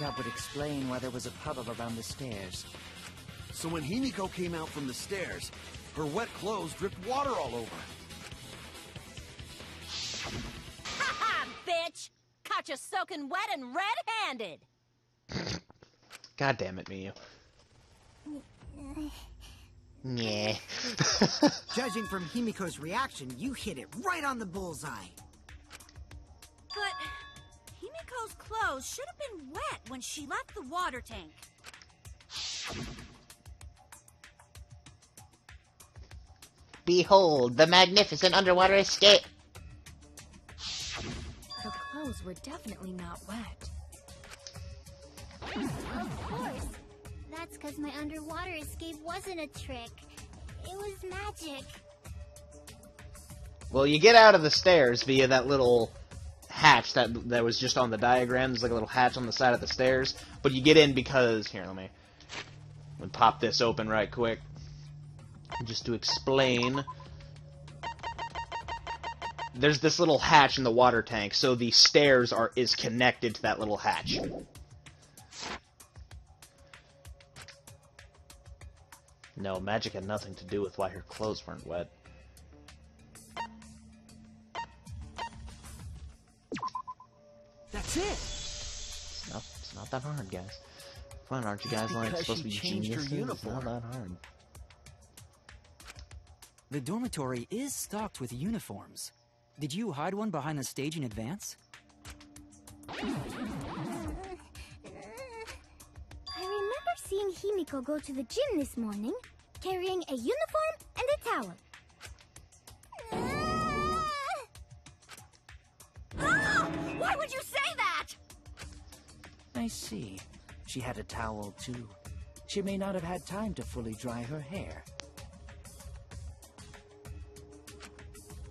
That would explain why there was a puddle around the stairs. So when Himiko came out from the stairs, her wet clothes dripped water all over. Ha ha, bitch! Caught you soaking wet and red-handed. God damn it, Miyu. Yeah. Judging from Himiko's reaction, you hit it right on the bullseye. But Himiko's clothes should have been wet when she left the water tank. Behold, the magnificent underwater escape! Her clothes were definitely not wet. Of course. That's because my underwater escape wasn't a trick. It was magic. Well, you get out of the stairs via that little hatch that was just on the diagram. There's like a little hatch on the side of the stairs. But you get in because... Here, let me pop this open right quick. Just to explain... There's this little hatch in the water tank, so the stairs is connected to that little hatch. No, magic had nothing to do with why her clothes weren't wet. That's it! It's not that hard, guys. Come on, aren't you guys like because supposed to be she changed her geniuses? It's not uniform. that hard. The dormitory is stocked with uniforms. Did you hide one behind the stage in advance? I remember seeing Himiko go to the gym this morning, carrying a uniform and a towel. Why would you say that? I see. She had a towel, too. She may not have had time to fully dry her hair.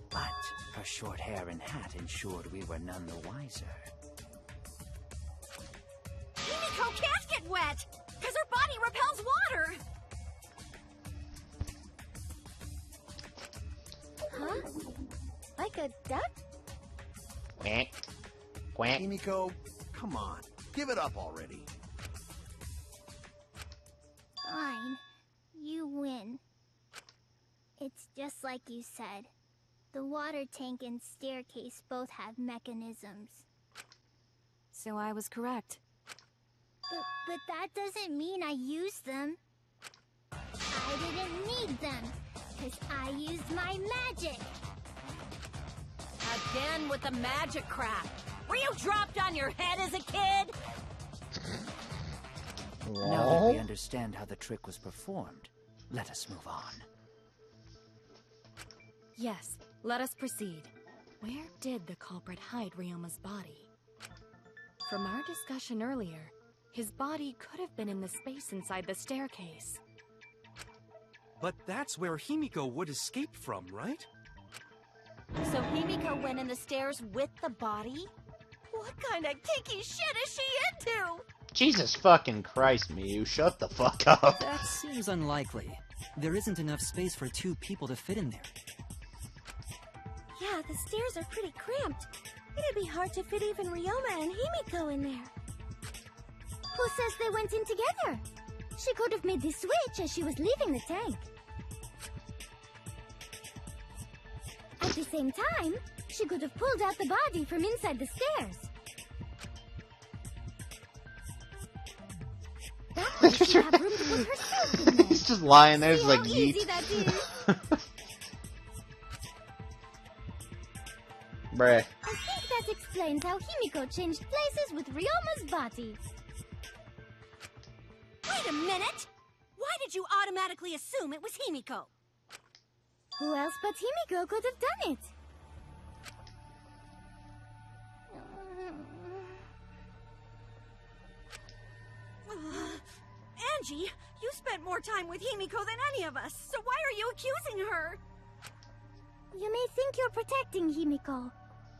But her short hair and hat ensured we were none the wiser. Himiko can't get wet, because her body repels water. Huh? Like a duck? Quack. Quack. Himiko, come on. Give it up already. Fine. You win. It's just like you said. The water tank and staircase both have mechanisms. So I was correct. But that doesn't mean I used them. I didn't need them, because I used my magic. Again with the magic crap. Were you dropped on your head as a kid? Now that we understand how the trick was performed, let us move on. Yes, let us proceed. Where did the culprit hide Ryoma's body? From our discussion earlier, his body could have been in the space inside the staircase. But that's where Himiko would escape from, right? So Himiko went in the stairs with the body? What kind of kinky shit is she into? Jesus fucking Christ, Miyu, shut the fuck up. That seems unlikely. There isn't enough space for 2 people to fit in there. Yeah, the stairs are pretty cramped. It'd be hard to fit even Ryoma and Himiko in there. Who says they went in together? She could have made the switch as she was leaving the tank. At the same time, she could have pulled out the body from inside the stairs. That way she'd have room to put herself in there. He's just lying there, See like, how yeet. easy that is? Bruh. I think that explains how Himiko changed places with Ryoma's body. Wait a minute! Why did you automatically assume it was Himiko? Who else but Himiko could have done it? Angie, you spent more time with Himiko than any of us, so why are you accusing her? You may think you're protecting Himiko,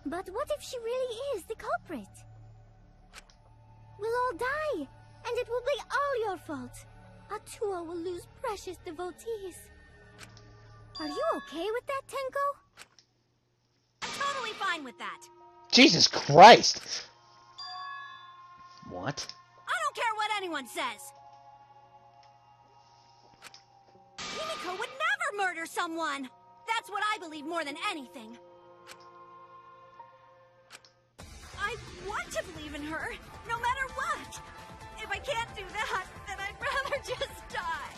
but what if she really is the culprit? We'll all die, and it will be all your fault. Atua will lose precious devotees. Are you okay with that, Tenko? I'm totally fine with that. Jesus Christ! What? I don't care what anyone says. Himiko would never murder someone. That's what I believe more than anything. I want to believe in her, no matter what. If I can't do that, then I'd rather just die.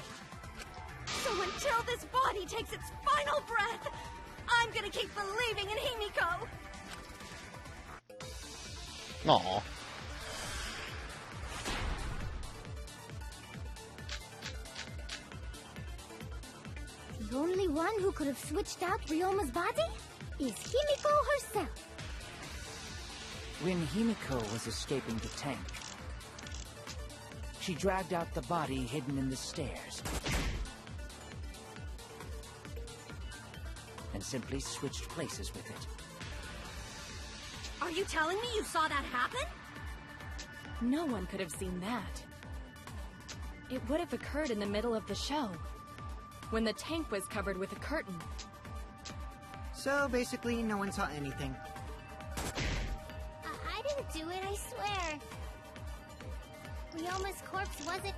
So until this body takes its final breath, I'm gonna keep believing in Himiko. Aw. The only one who could have switched out Ryoma's body is Himiko herself. When Himiko was escaping the tank, she dragged out the body hidden in the stairs and simply switched places with it. Are you telling me you saw that happen? No one could have seen that. It would have occurred in the middle of the show, when the tank was covered with a curtain. So basically, no one saw anything. I didn't do it, I swear. Ryoma's corpse wasn't...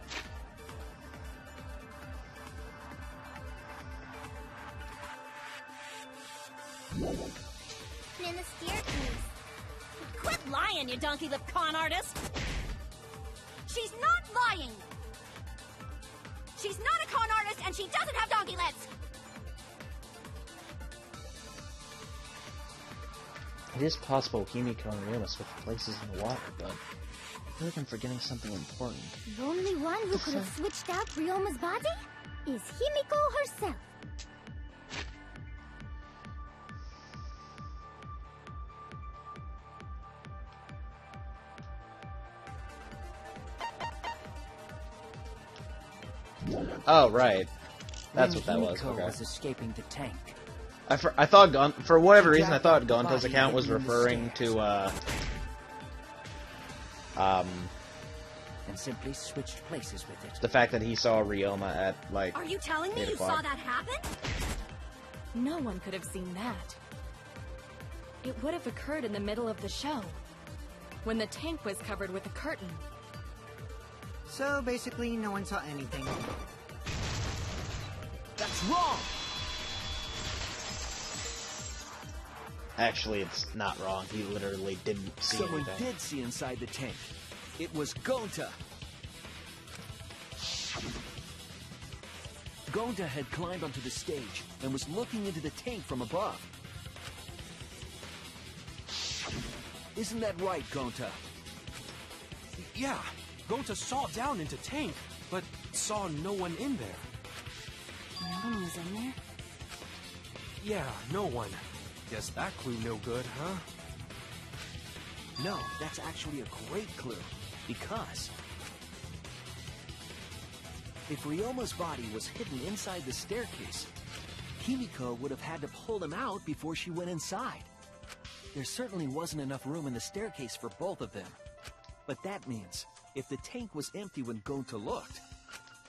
in the staircase. Quit lying, you donkey-lipped con artist! She's not lying! She's not a con artist, and she doesn't have donkey lips! It is possible Himiko and Ryoma switched places in the water, but feel like I'm forgetting something important. The only one who could have switched out Ryoma's body is Himiko herself. Oh, right. That's When what that was. Himiko Okay. was escaping the tank. I thought for whatever reason I thought Gonta's account was referring to and simply switched places with it. the fact that he saw Ryoma at like. Are you telling me 8 you saw o'clock. that happen? No one could have seen that. It would have occurred in the middle of the show, when the tank was covered with a curtain. So basically, no one saw anything. That's wrong! Actually, it's not wrong. He literally didn't see Someone anything. did see inside the tank. It was Gonta. Gonta had climbed onto the stage and was looking into the tank from above. Isn't that right, Gonta? Yeah, Gonta saw down into tank, but saw no one in there. No one was in there? Yeah, no one. Guess that clue no good, huh? No, that's actually a great clue. Because if Ryoma's body was hidden inside the staircase, Himiko would have had to pull him out before she went inside. There certainly wasn't enough room in the staircase for both of them. But that means, if the tank was empty when Gonta looked,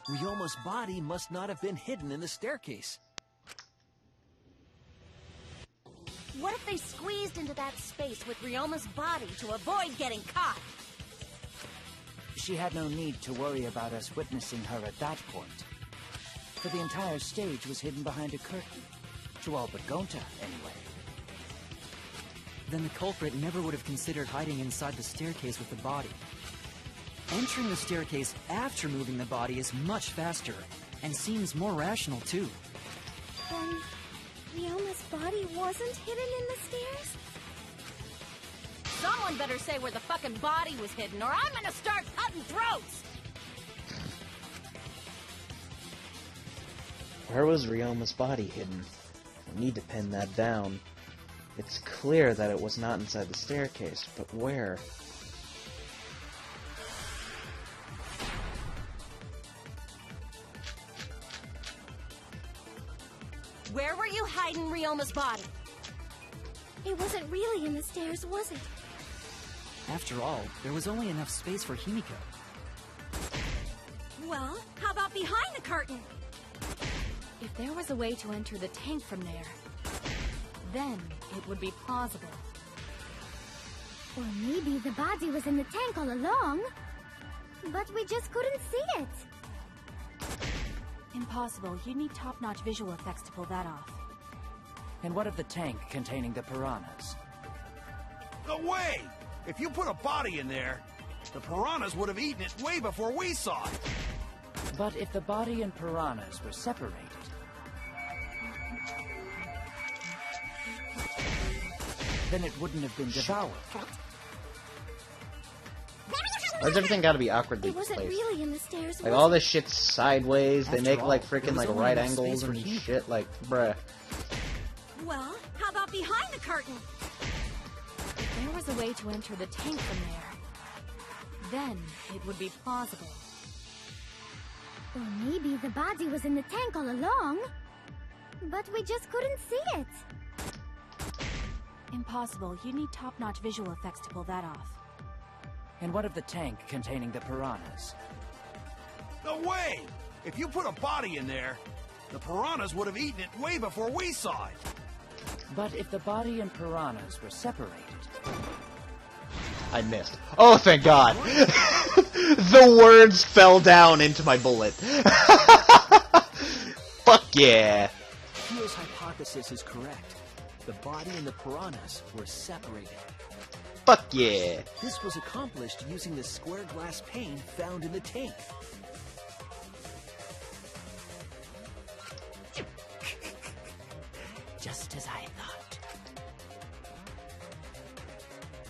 Ryoma's body must not have been hidden in the staircase. What if they squeezed into that space with Ryoma's body to avoid getting caught? She had no need to worry about us witnessing her at that point. For the entire stage was hidden behind a curtain. To all but Gonta, anyway. Then the culprit never would have considered hiding inside the staircase with the body. Entering the staircase after moving the body is much faster, and seems more rational too. Then Ryoma's body wasn't hidden in the stairs? Someone better say where the fucking body was hidden, or I'm gonna start cutting throats! Where was Ryoma's body hidden? I need to pin that down. It's clear that it was not inside the staircase, but where? Where were you hiding Ryoma's body? It wasn't really in the stairs, was it? After all, there was only enough space for Himiko. Well, how about behind the curtain? If there was a way to enter the tank from there, then it would be plausible. Or maybe the body was in the tank all along, but we just couldn't see it. Impossible. You need top-notch visual effects to pull that off. And what of the tank containing the piranhas? No way! If you put a body in there, the piranhas would have eaten it way before we saw it. But if the body and piranhas were separated, then it wouldn't have been devoured. Why's everything gotta be awkwardly It wasn't placed? really in the stairs, Like was all it? this shit's sideways. They After make all, like there freaking was like only right enough space angles for and Himiko. shit. Like, bruh. Well, how about behind the curtain? If there was a way to enter the tank from there, then it would be plausible. Or maybe the body was in the tank all along, but we just couldn't see it. Impossible. You need top-notch visual effects to pull that off. And what of the tank containing the piranhas? No way! If you put a body in there, the piranhas would have eaten it way before we saw it. But if the body and piranhas were separated, I missed. Oh, thank God! The words fell down into my bullet. Fuck yeah! Kyo's hypothesis is correct. The body and the piranhas were separated. Fuck yeah! This was accomplished using the square glass pane found in the tank. just as I thought.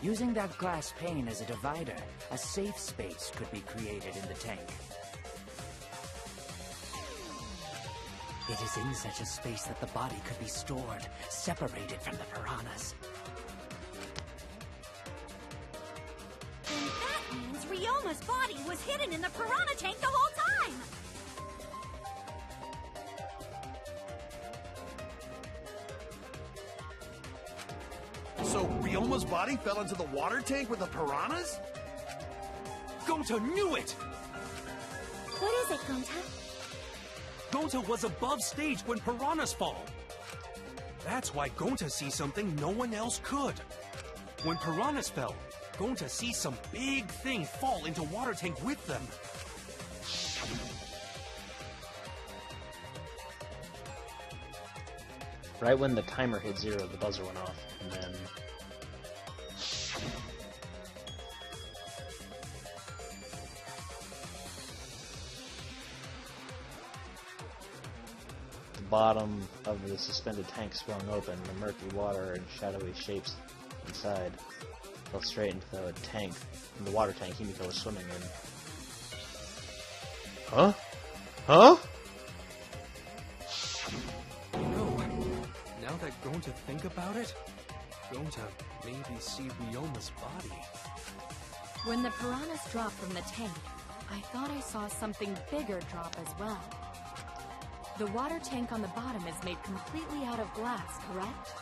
Using that glass pane as a divider, a safe space could be created in the tank. It is in such a space that the body could be stored, separated from the piranhas. Then that means Ryoma's body was hidden in the piranha tank the whole time! So Ryoma's body fell into the water tank with the piranhas? Gonta knew it! What is it, Gonta? Gonta was above stage when piranhas fall. That's why Gonta sees something no one else could. When piranhas fell, Gonta sees some big thing fall into water tank with them. Right when the timer hit 0, the buzzer went off, and then... the bottom of the suspended tank swung open, the murky water and shadowy shapes inside fell straight into the tank, the water tank Himiko was swimming in. Huh? Huh? Now that Gonta think about it, Gonta maybe see Ryoma's body. When the piranhas dropped from the tank, I thought I saw something bigger drop as well. The water tank on the bottom is made completely out of glass, correct?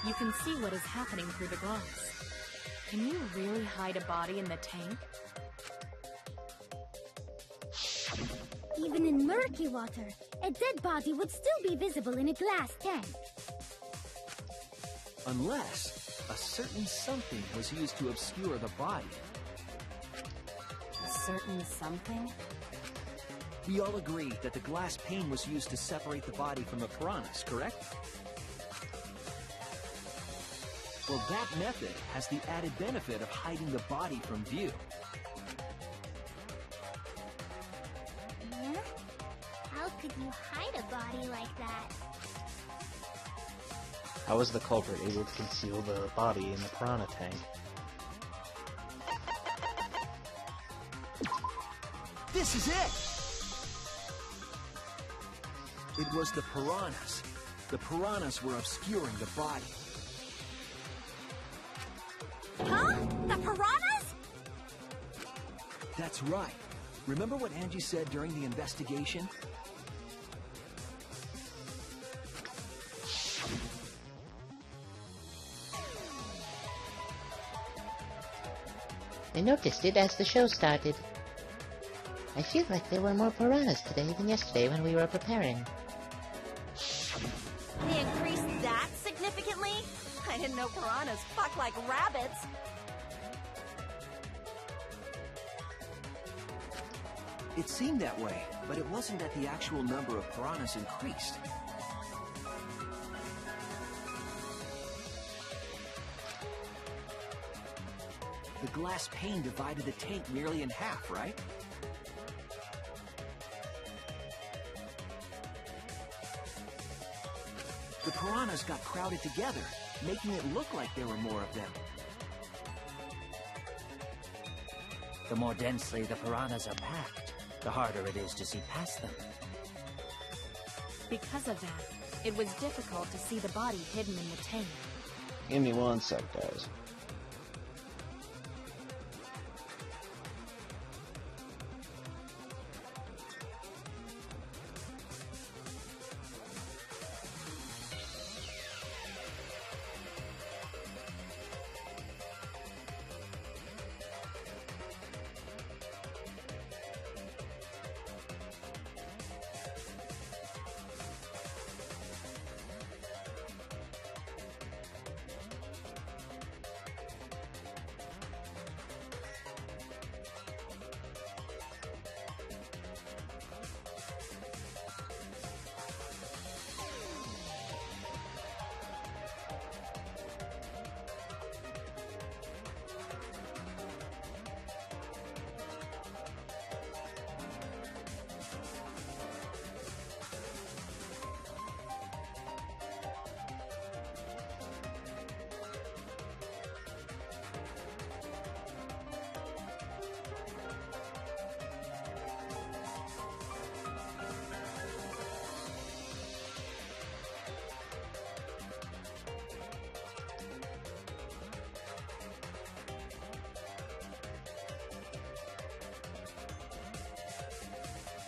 You can see what is happening through the glass. Can you really hide a body in the tank? Even in murky water, a dead body would still be visible in a glass tank. Unless a certain something was used to obscure the body. A certain something? We all agree that the glass pane was used to separate the body from the piranhas, correct? Well, that method has the added benefit of hiding the body from view. Huh? How could you hide a body like that? How was the culprit able to conceal the body in the piranha tank? This is it! It was the piranhas. The piranhas were obscuring the body. Huh? The piranhas? That's right. Remember what Angie said during the investigation? I noticed it as the show started. I feel like there were more piranhas today than yesterday when we were preparing. They increased that significantly? I didn't know piranhas fuck like rabbits. It seemed that way, but it wasn't that the actual number of piranhas increased. The glass pane divided the tank nearly in half, right? The piranhas got crowded together, making it look like there were more of them. The more densely the piranhas are packed, the harder it is to see past them. Because of that, it was difficult to see the body hidden in the tank. Give me one sec, guys.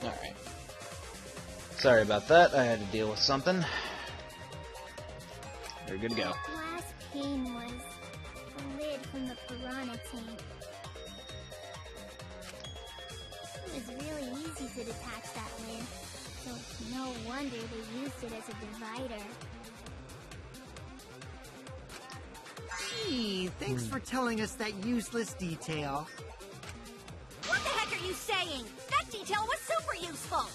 Alright. Sorry about that. I had to deal with something. We're good to go. That last pane was the lid from the piranha tank. It was really easy to detach that lid, so it's no wonder they used it as a divider. Gee, thanks for telling us that useless detail. What the heck are you saying? That detail was super useful!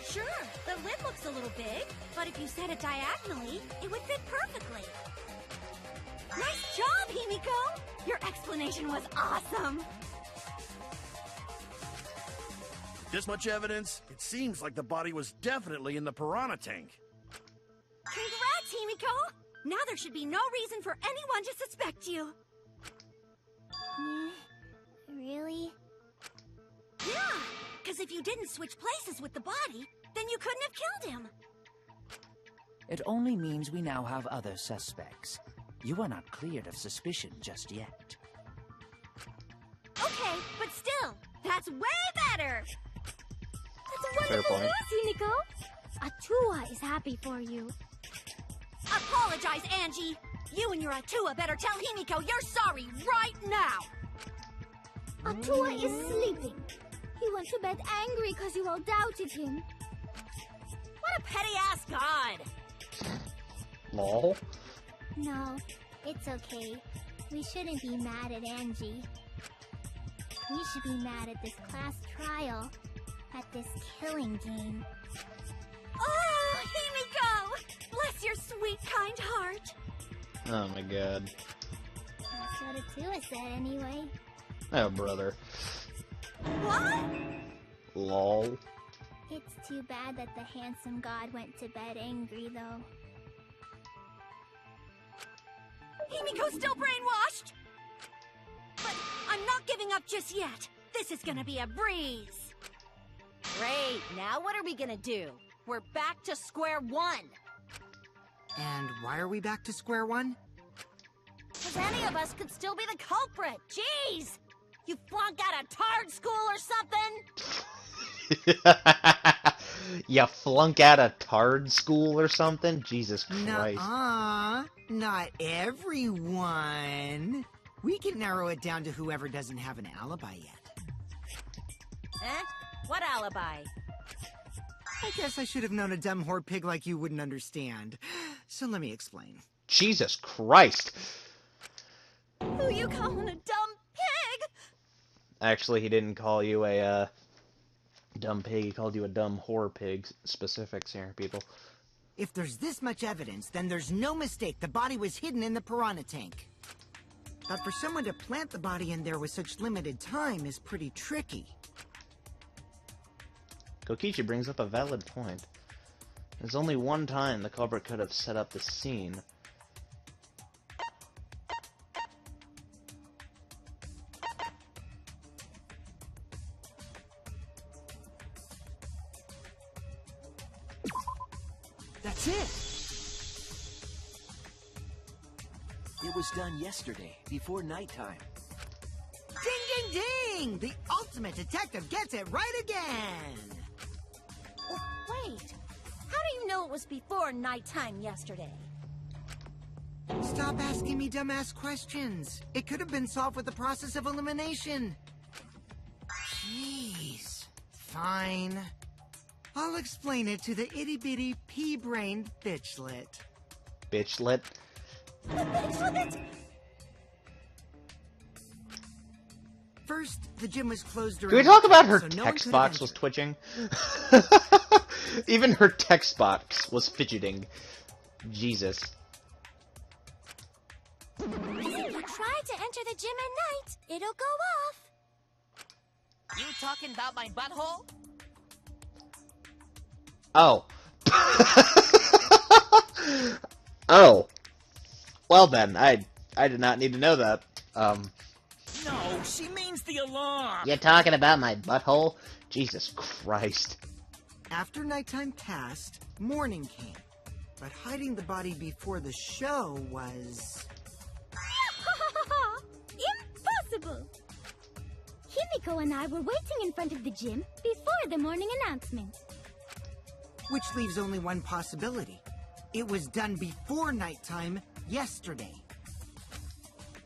Sure, the lid looks a little big, but if you set it diagonally, it would fit perfectly. Nice job, Himiko! Your explanation was awesome! This much evidence? It seems like the body was definitely in the piranha tank. Congrats, Himiko! Now there should be no reason for anyone to suspect you. Really? Yeah, because if you didn't switch places with the body, then you couldn't have killed him. It only means we now have other suspects. You are not cleared of suspicion just yet. Okay, but still, that's way better! That's wonderful news, Himiko! Atua is happy for you. Apologize, Angie! You and your Atua better tell Himiko you're sorry right now! Atua is sleeping. He went to bed angry because you all doubted him. What a petty-ass god! Lol. No, it's okay. We shouldn't be mad at Angie. We should be mad at this class trial. At this killing game. Oh, Himiko! Bless your sweet, kind heart. Oh my god. That's what Atua said anyway. Oh, brother. What? Lol. It's too bad that the handsome god went to bed angry, though. Himiko's still brainwashed! But I'm not giving up just yet. This is gonna be a breeze. Great, now what are we gonna do? We're back to square one. And why are we back to square one? Because any of us could still be the culprit. Jeez! You flunked out of tard school or something? You flunk out of tard school or something? Jesus Christ. Nuh-uh. Not everyone. We can narrow it down to whoever doesn't have an alibi yet. Eh? What alibi? I guess I should have known a dumb whore pig like you wouldn't understand. So let me explain. Jesus Christ. Who you calling a dumb pig? Actually, he didn't call you a, dumb pig. He called you a dumb whore pig. Specifics here, people. If there's this much evidence, then there's no mistake the body was hidden in the piranha tank. But for someone to plant the body in there with such limited time is pretty tricky. Kokichi brings up a valid point. There's only one time the culprit could have set up the scene. That's it! It was done yesterday, before nighttime. Ding, ding, ding! The ultimate detective gets it right again! Wait, how do you know it was before nighttime yesterday? Stop asking me dumbass questions. It could have been solved with the process of elimination. Jeez. Fine. I'll explain it to the itty-bitty pea-brained bitchlet. Bitchlet? Bitchlet? First, the gym was closed during... Can we talk about her so no one text could box have was twitching? Even her text box was fidgeting. Jesus. If you try to enter the gym at night, it'll go off. You talking about my butthole? Oh. Oh. Well then, I did not need to know that. No, she means the alarm. You talking about my butthole? Jesus Christ. After nighttime passed, morning came. But hiding the body before the show was... Impossible! Himiko and I were waiting in front of the gym before the morning announcement. Which leaves only one possibility. It was done before nighttime yesterday.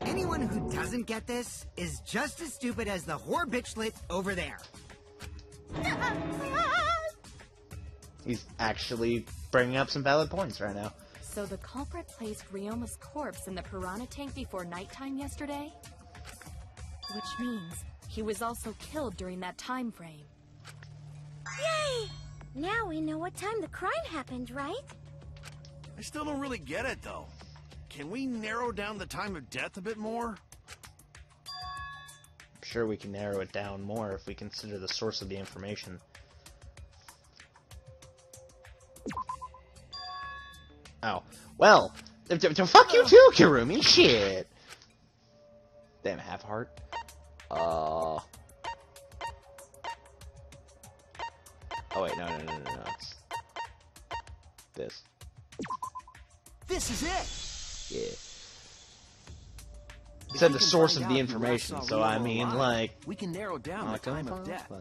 Anyone who doesn't get this is just as stupid as the whore bitchlet over there. He's actually bringing up some valid points right now. So the culprit placed Ryoma's corpse in the piranha tank before nighttime yesterday? Which means he was also killed during that time frame. Yay! Now we know what time the crime happened, right? I still don't really get it, though. Can we narrow down the time of death a bit more? I'm sure we can narrow it down more if we consider the source of the information. Oh. Well, fuck you too, Kirumi. Shit. Damn, half heart. Oh wait, no. It's this. This is it! Yeah. He said the source of the information, so I mean, like... We can narrow down the time of death.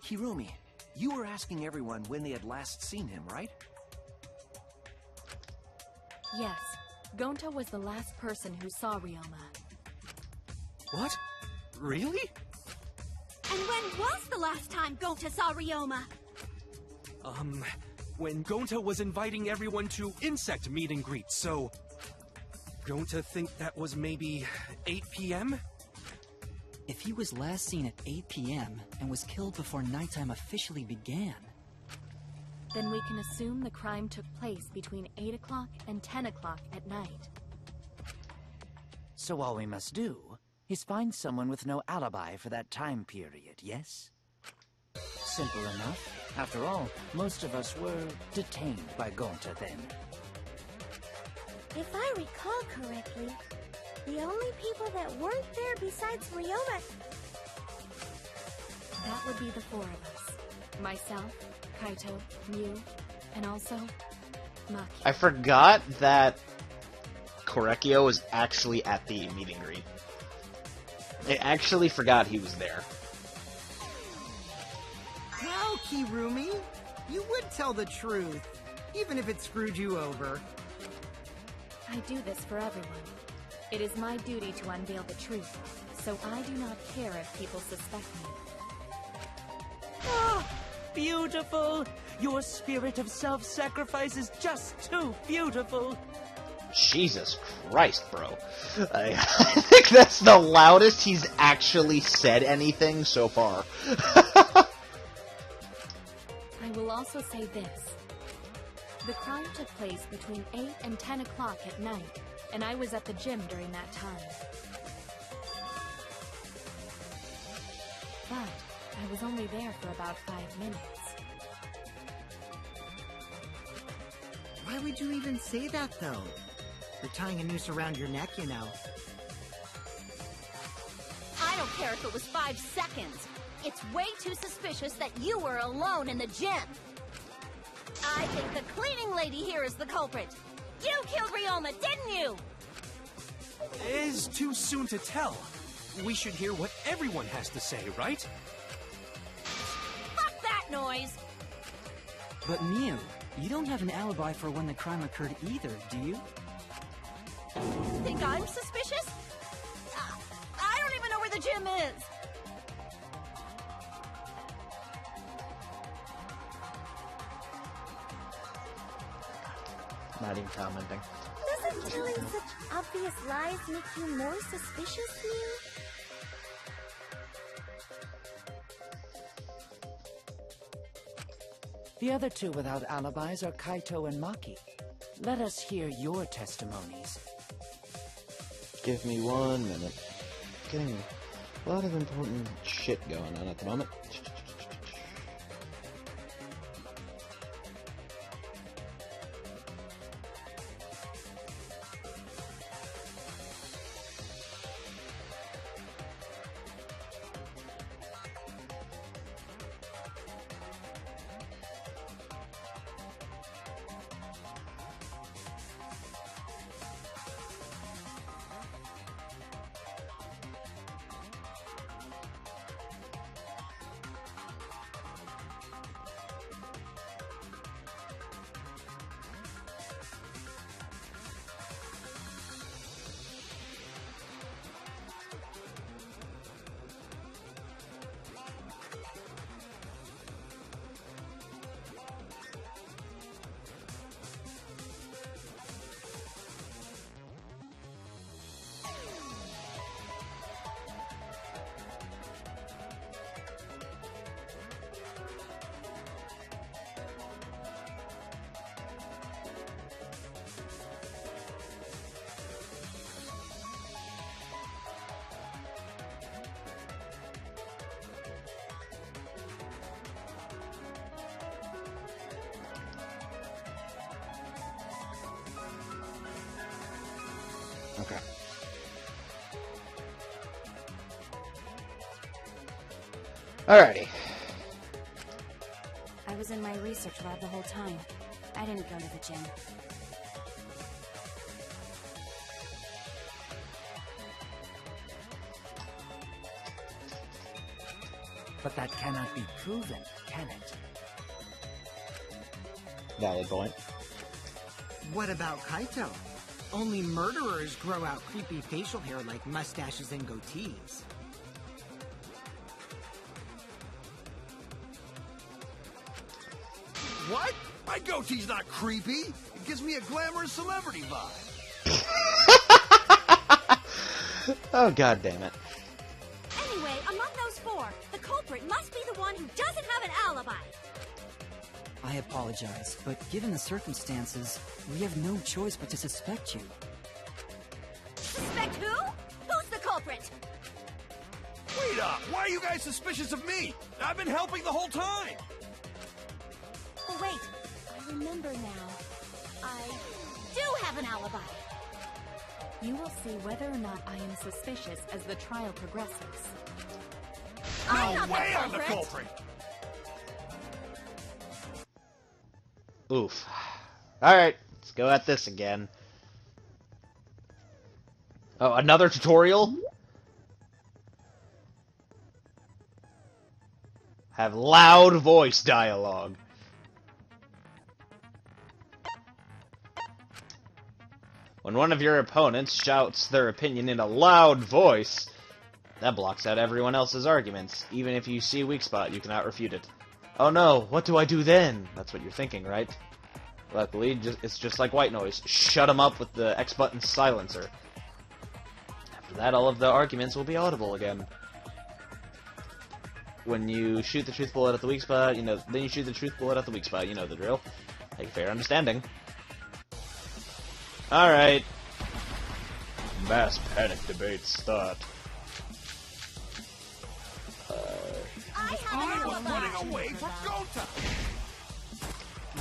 Hirumi, you were asking everyone when they had last seen him, right? Yes. Gonta was the last person who saw Ryoma. What? Really? And when was the last time Gonta saw Ryoma? When Gonta was inviting everyone to insect meet and greet, so... Gonta think that was maybe 8 p.m.? If he was last seen at 8 p.m. and was killed before nighttime officially began... Then we can assume the crime took place between 8 o'clock and 10 o'clock at night. So all we must do is find someone with no alibi for that time period, yes? Simple enough. After all, most of us were detained by Gonta then. If I recall correctly, the only people that weren't there besides Ryoma... That would be the four of us. Myself, Kaito, Mew, and also Maki. I forgot that Korekio was actually at the meet and greet. I actually forgot he was there. Well, Kirumi, you would tell the truth, even if it screwed you over. I do this for everyone. It is my duty to unveil the truth, so I do not care if people suspect me. Ah, beautiful! Your spirit of self-sacrifice is just too beautiful! Jesus Christ, bro. I think that's the loudest he's actually said anything so far. I will also say this. The crime took place between 8 and 10 o'clock at night, and I was at the gym during that time. But I was only there for about 5 minutes. Why would you even say that, though? You're tying a noose around your neck, you know. I don't care if it was 5 seconds. It's way too suspicious that you were alone in the gym. I think the cleaning lady here is the culprit. You killed Ryoma, didn't you? It is too soon to tell. We should hear what everyone has to say, right? Fuck that noise! But Mew, you don't have an alibi for when the crime occurred either, do you? Think I'm suspicious? I don't even know where the gym is. Not even commenting. Doesn't telling such obvious lies make you more suspicious, Mew? The other two without alibis are Kaito and Maki. Let us hear your testimonies. Give me 1 minute. Getting a lot of important shit going on at the moment. Okay. Alrighty. I was in my research lab the whole time. I didn't go to the gym. But that cannot be proven, can it? Valid point. What about Kaito? Only murderers grow out creepy facial hair like mustaches and goatees. What? My goatee's not creepy. It gives me a glamorous celebrity vibe. Oh, god damn it. Anyway, among those four, the culprit must be the one who doesn't have an alibi. I apologize, but given the circumstances, we have no choice but to suspect you. Suspect who? Who's the culprit? Wait up! Why are you guys suspicious of me? I've been helping the whole time! Oh, wait. I remember now. I do have an alibi. You will see whether or not I am suspicious as the trial progresses. I'm not No way the I'm the culprit. culprit! Oof. Alright, let's go at this again. Oh, another tutorial? Have loud voice dialogue. When one of your opponents shouts their opinion in a loud voice, that blocks out everyone else's arguments. Even if you see a weak spot, you cannot refute it. Oh no, what do I do then? That's what you're thinking, right? Luckily, it's just like white noise. Shut them up with the X button silencer. After that, all of the arguments will be audible again. When you shoot the truth bullet at the weak spot, then you shoot the truth bullet at the weak spot. You know the drill. Take fair understanding. Alright. Mass panic debate start. I have an I was alibi. running away from Gota!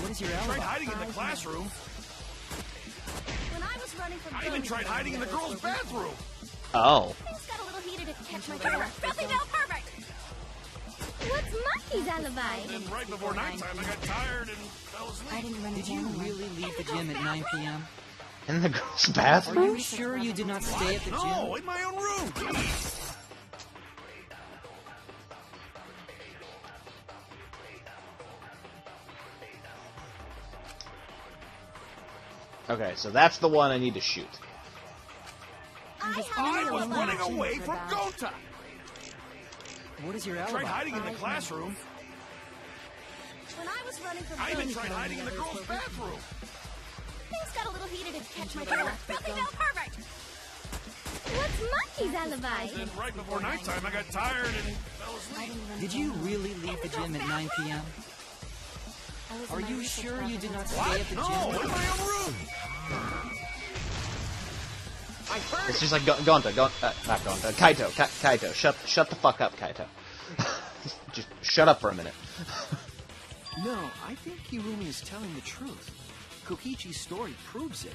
What is your I alibi? tried hiding in the classroom. When I was running from I even tried hiding in the girls' bathroom. Oh. Things got a little heated to catch my camera. Nothing now, perfect. What's Monkey's alibi? And right before nighttime, I got tired and fell asleep. I didn't run Did you really leave the gym at 9 p.m.? In the girls' Are bathroom? you sure you did not stay at the gym? No, in my own room. Jeez. Okay, so that's the one I need to shoot. I was running away from Gota. What is your I alibi? tried hiding in the classroom. When I was running from I even tried hiding in the girls' bathroom. Things got a little heated to catch my camera. Nothing now, perfect. What's Monkey's alibi? And right before nighttime, I got tired and fell asleep. Did you really leave the gym at 9 p.m.? Are you sure you did not stay at the No, gym? in my own room. I heard It's just like Gonta, not Gonta, Kaito. Shut the fuck up, Kaito. Just shut up for a minute. No, I think Kirumi is telling the truth. Kokichi's story proves it.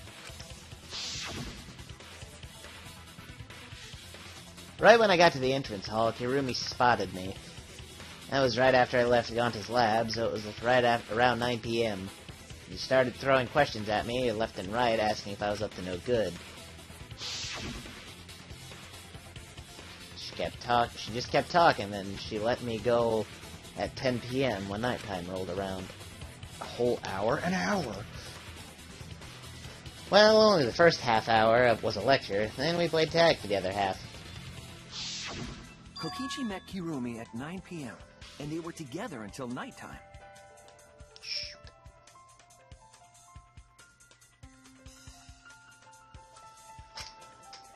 Right when I got to the entrance hall, Kirumi spotted me. That was right after I left Gonta's lab, so it was around 9 p.m. She started throwing questions at me left and right, asking if I was up to no good. She just kept talking, then she let me go at 10 p.m. when nighttime rolled around. A whole hour? An hour? Well, only the first half hour was a lecture, then we played tag for the other half. Kokichi met Kirumi at 9 p.m., and they were together until nighttime.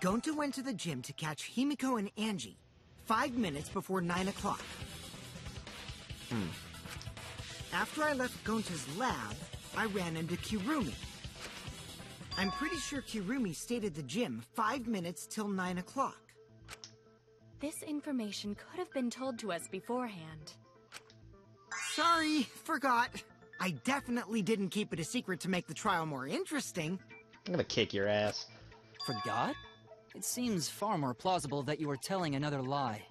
Gonta went to the gym to catch Himiko and Angie 5 minutes before 9 o'clock. After I left Gonta's lab, I ran into Kirumi. I'm pretty sure Kirumi stayed at the gym 5 minutes till 9 o'clock. This information could have been told to us beforehand. Sorry, forgot. I definitely didn't keep it a secret to make the trial more interesting. I'm gonna kick your ass. Forgot? It seems far more plausible that you were telling another lie.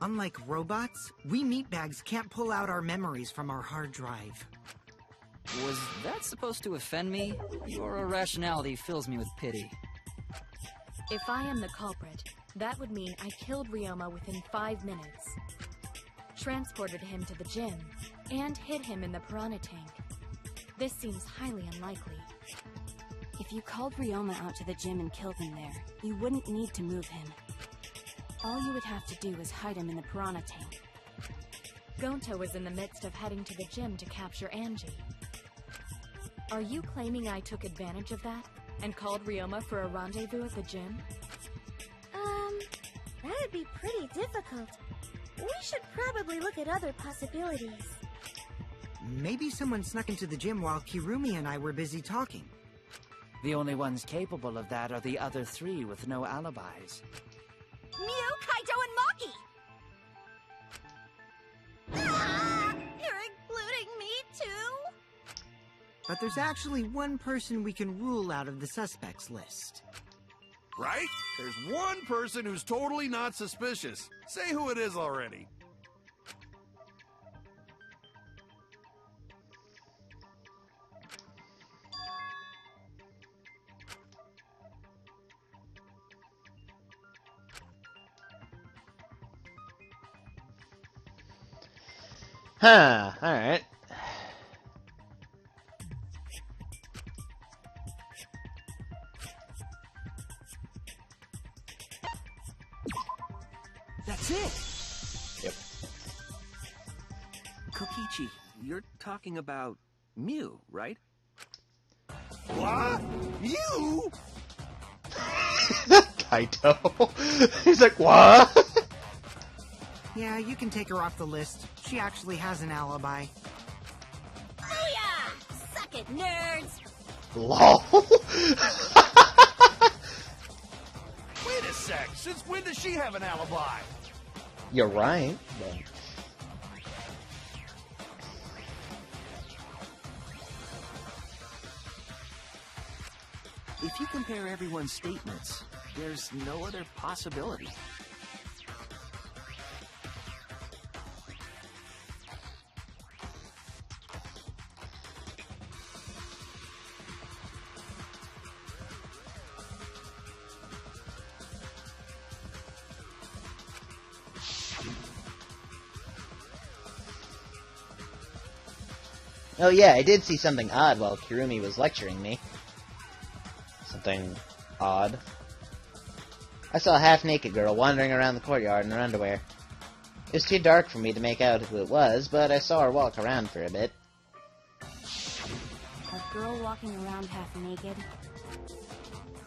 Unlike robots, we meatbags can't pull out our memories from our hard drive. Was that supposed to offend me? Your irrationality fills me with pity. If I am the culprit, that would mean I killed Ryoma within 5 minutes, transported him to the gym, and hid him in the piranha tank. This seems highly unlikely. If you called Ryoma out to the gym and killed him there, you wouldn't need to move him. All you would have to do is hide him in the piranha tank. Gonta was in the midst of heading to the gym to capture Angie. Are you claiming I took advantage of that and called Ryoma for a rendezvous at the gym? That'd be pretty difficult. We should probably look at other possibilities. Maybe someone snuck into the gym while Kirumi and I were busy talking. The only ones capable of that are the other 3 with no alibis. Mew, Kaito, and Maki! Ah, you're including me too? But there's actually one person we can rule out of the suspects list. Right? There's one person who's totally not suspicious. Say who it is already. Huh, alright. That's it! Yep. Kokichi, you're talking about Mew, right? What? You? Kaito. He's like, what? Yeah, you can take her off the list. She actually has an alibi. Booyah! Suck it, nerds! LOL. Wait a sec. Since when does she have an alibi? You're right. But... If you compare everyone's statements, there's no other possibility. Oh yeah, I did see something odd while Kirumi was lecturing me. Something odd. I saw a half-naked girl wandering around the courtyard in her underwear. It was too dark for me to make out who it was, but I saw her walk around for a bit. A girl walking around half naked?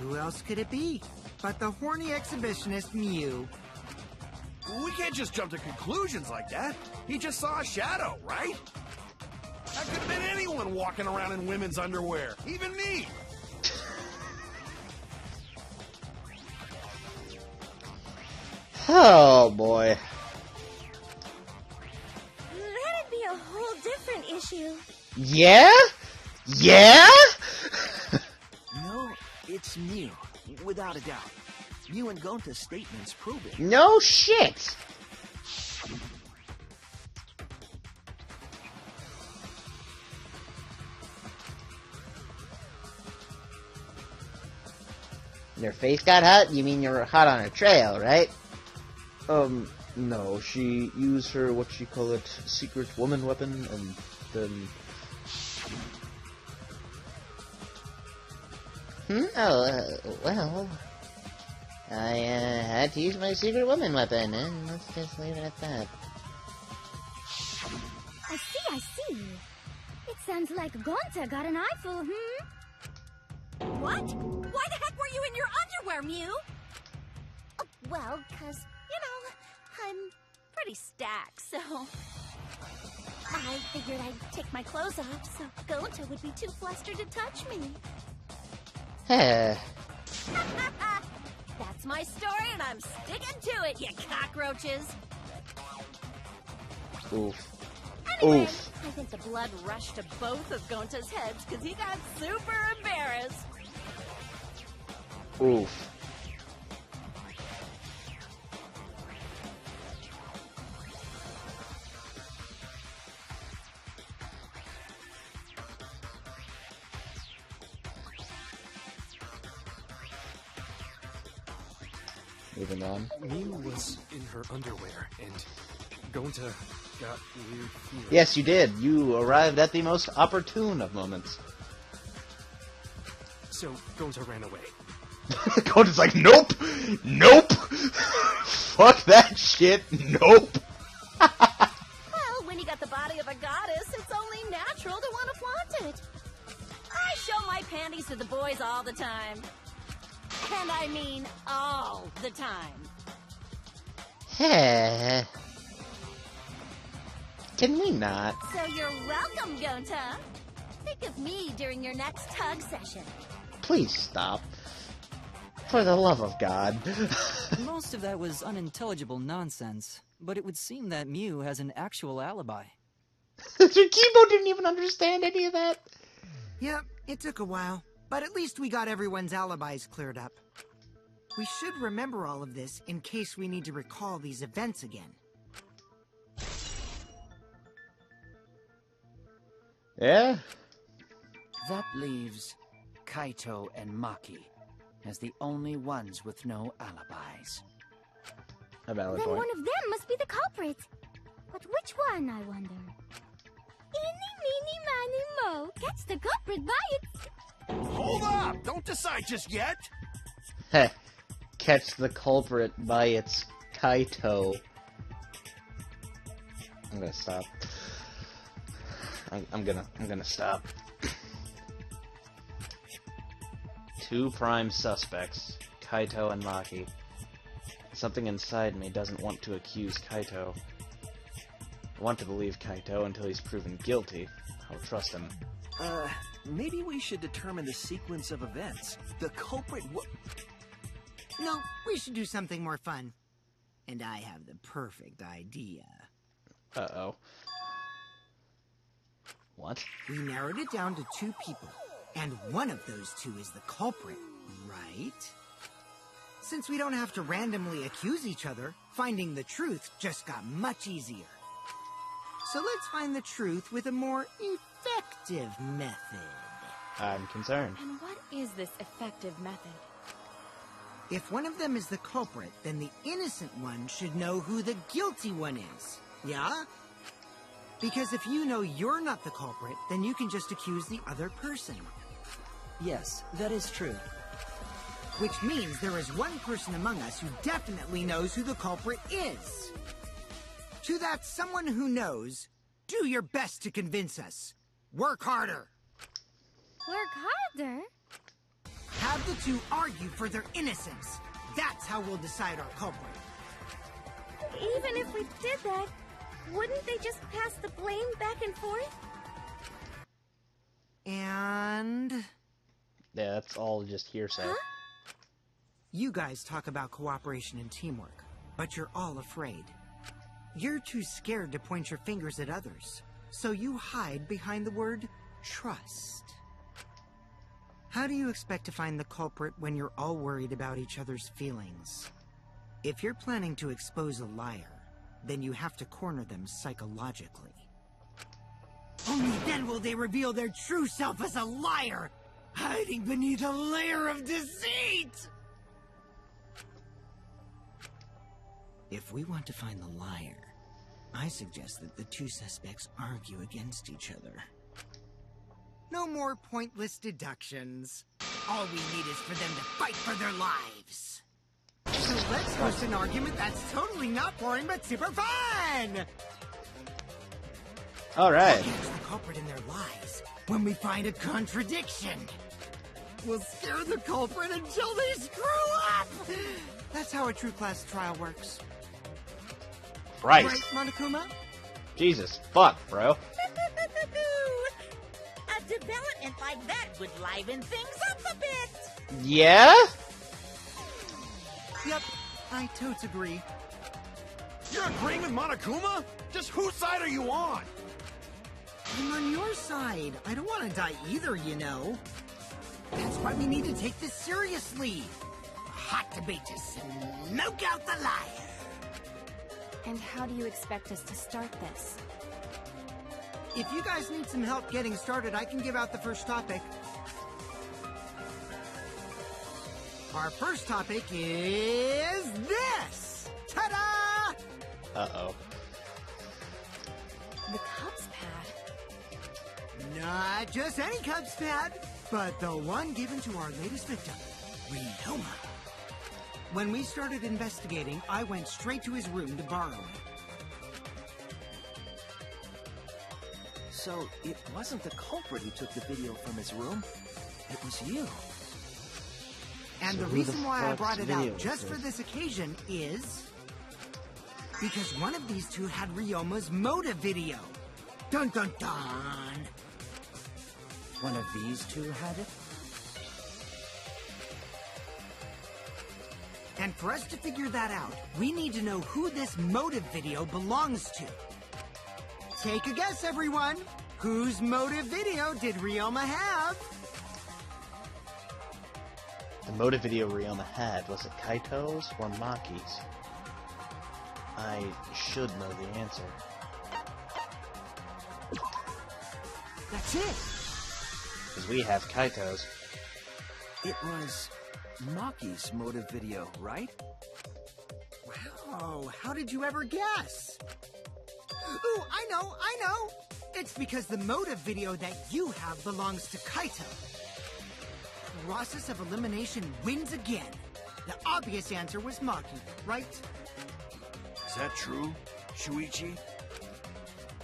Who else could it be but the horny exhibitionist Mew? We can't just jump to conclusions like that. He just saw a shadow, right? That could have been anyone walking around in women's underwear. Even me. Oh boy. That'd be a whole different issue. Yeah? Yeah? No, it's Mew, without a doubt. Mew and Gonta's statements prove it. No shit! Your face got hot? You mean you're hot on her trail, right? No, she used her, what she call it, secret woman weapon, and then... Well... I, had to use my secret woman weapon, and let's just leave it at that. I see. It sounds like Gonta got an eyeful, What? Why the heck were you in your underwear, Mew? Well, 'cause, I'm pretty stacked, so... I figured I'd take my clothes off so Gonta would be too flustered to touch me. That's my story, and I'm sticking to it, you cockroaches! Oof. Anyway, Oof. I think the blood rushed to both of Gonta's heads because he got super embarrassed. Oof. Moving on. Mew was in her underwear, and Gonta got weird feelings. Yes, you did. You arrived at the most opportune of moments. So Gonta ran away. Gonta's like, nope! Nope! Fuck that shit! Nope! Well, when you got the body of a goddess, it's only natural to want to flaunt it. I show my panties to the boys all the time. And I mean all the time. Heh. Can we not? So you're welcome, Gonta. Think of me during your next tug session. Please stop. For the love of God. Most of that was unintelligible nonsense, but it would seem that Mew has an actual alibi. Kibo didn't even understand any of that. Yep, it took a while, but at least we got everyone's alibis cleared up. We should remember all of this in case we need to recall these events again. Yeah? That leaves Kaito and Maki as the only ones with no alibis. A valid Then point. one of them must be the culprit. But which one, I wonder? Eeny, meeny, miny, mo. Catch the culprit by its... Hold up! Don't decide just yet! Heh. Catch the culprit by its Kaito. I'm gonna stop. I'm gonna stop. Two prime suspects, Kaito and Maki. Something inside me doesn't want to accuse Kaito. I want to believe Kaito until he's proven guilty. I'll trust him. Maybe we should determine the sequence of events. The culprit No, we should do something more fun. And I have the perfect idea. Uh-oh. What? We narrowed it down to 2 people, and one of those 2 is the culprit, right? Since we don't have to randomly accuse each other, finding the truth just got much easier. So let's find the truth with a more effective method. I'm concerned. And what is this effective method? If one of them is the culprit, then the innocent one should know who the guilty one is. Yeah? Because if you know you're not the culprit, then you can just accuse the other person. Yes, that is true. Which means there is one person among us who definitely knows who the culprit is. To that someone who knows, do your best to convince us. Work harder. Work harder? Have the 2 argue for their innocence. That's how we'll decide our culprit. Even if we did that, wouldn't they just pass the blame back and forth? And... Yeah, that's all just hearsay. Huh? You guys talk about cooperation and teamwork, but you're all afraid. You're too scared to point your fingers at others, so you hide behind the word trust. How do you expect to find the culprit when you're all worried about each other's feelings? If you're planning to expose a liar, then you have to corner them psychologically. Only then will they reveal their true self as a liar, hiding beneath a layer of deceit! If we want to find the liar, I suggest that the 2 suspects argue against each other. No more pointless deductions. All we need is for them to fight for their lives. So let's host an argument that's totally not boring but super fun! Alright. We'll catch the culprit in their lies when we find a contradiction. We'll scare the culprit until they screw up! That's how a true class trial works. Right. Right, Monokuma? Jesus, fuck, bro. A development like that would liven things up a bit. Yeah? Yep, I totes agree. You're agreeing with Monokuma? Just whose side are you on? I'm on your side. I don't want to die either, you know. That's why we need to take this seriously. hot debate to smoke out the liar. And how do you expect us to start this? If you guys need some help getting started, I can give out the first topic. Our first topic is this! Ta-da! Uh-oh. The Cubs pad. Not just any Cubs pad, but the one given to our latest victim, Ryoma. When we started investigating, I went straight to his room to borrow it. So, it wasn't the culprit who took the video from his room. It was you. And So the who reason the why I fuck's brought it video out is just for this occasion is... because one of these two had Ryoma's motive video. Dun dun dun! One of these two had it? And for us to figure that out, we need to know who this motive video belongs to. Take a guess, everyone! Whose motive video did Ryoma have? The motive video Ryoma had, was it Kaito's or Maki's? I should know the answer. That's it! Because we have Kaito's. It was Maki's motive video, right? Wow, how did you ever guess? Ooh, I know! It's because the motive video that you have belongs to Kaito. Process of elimination wins again. The obvious answer was Maki, right? Is that true, Shuichi?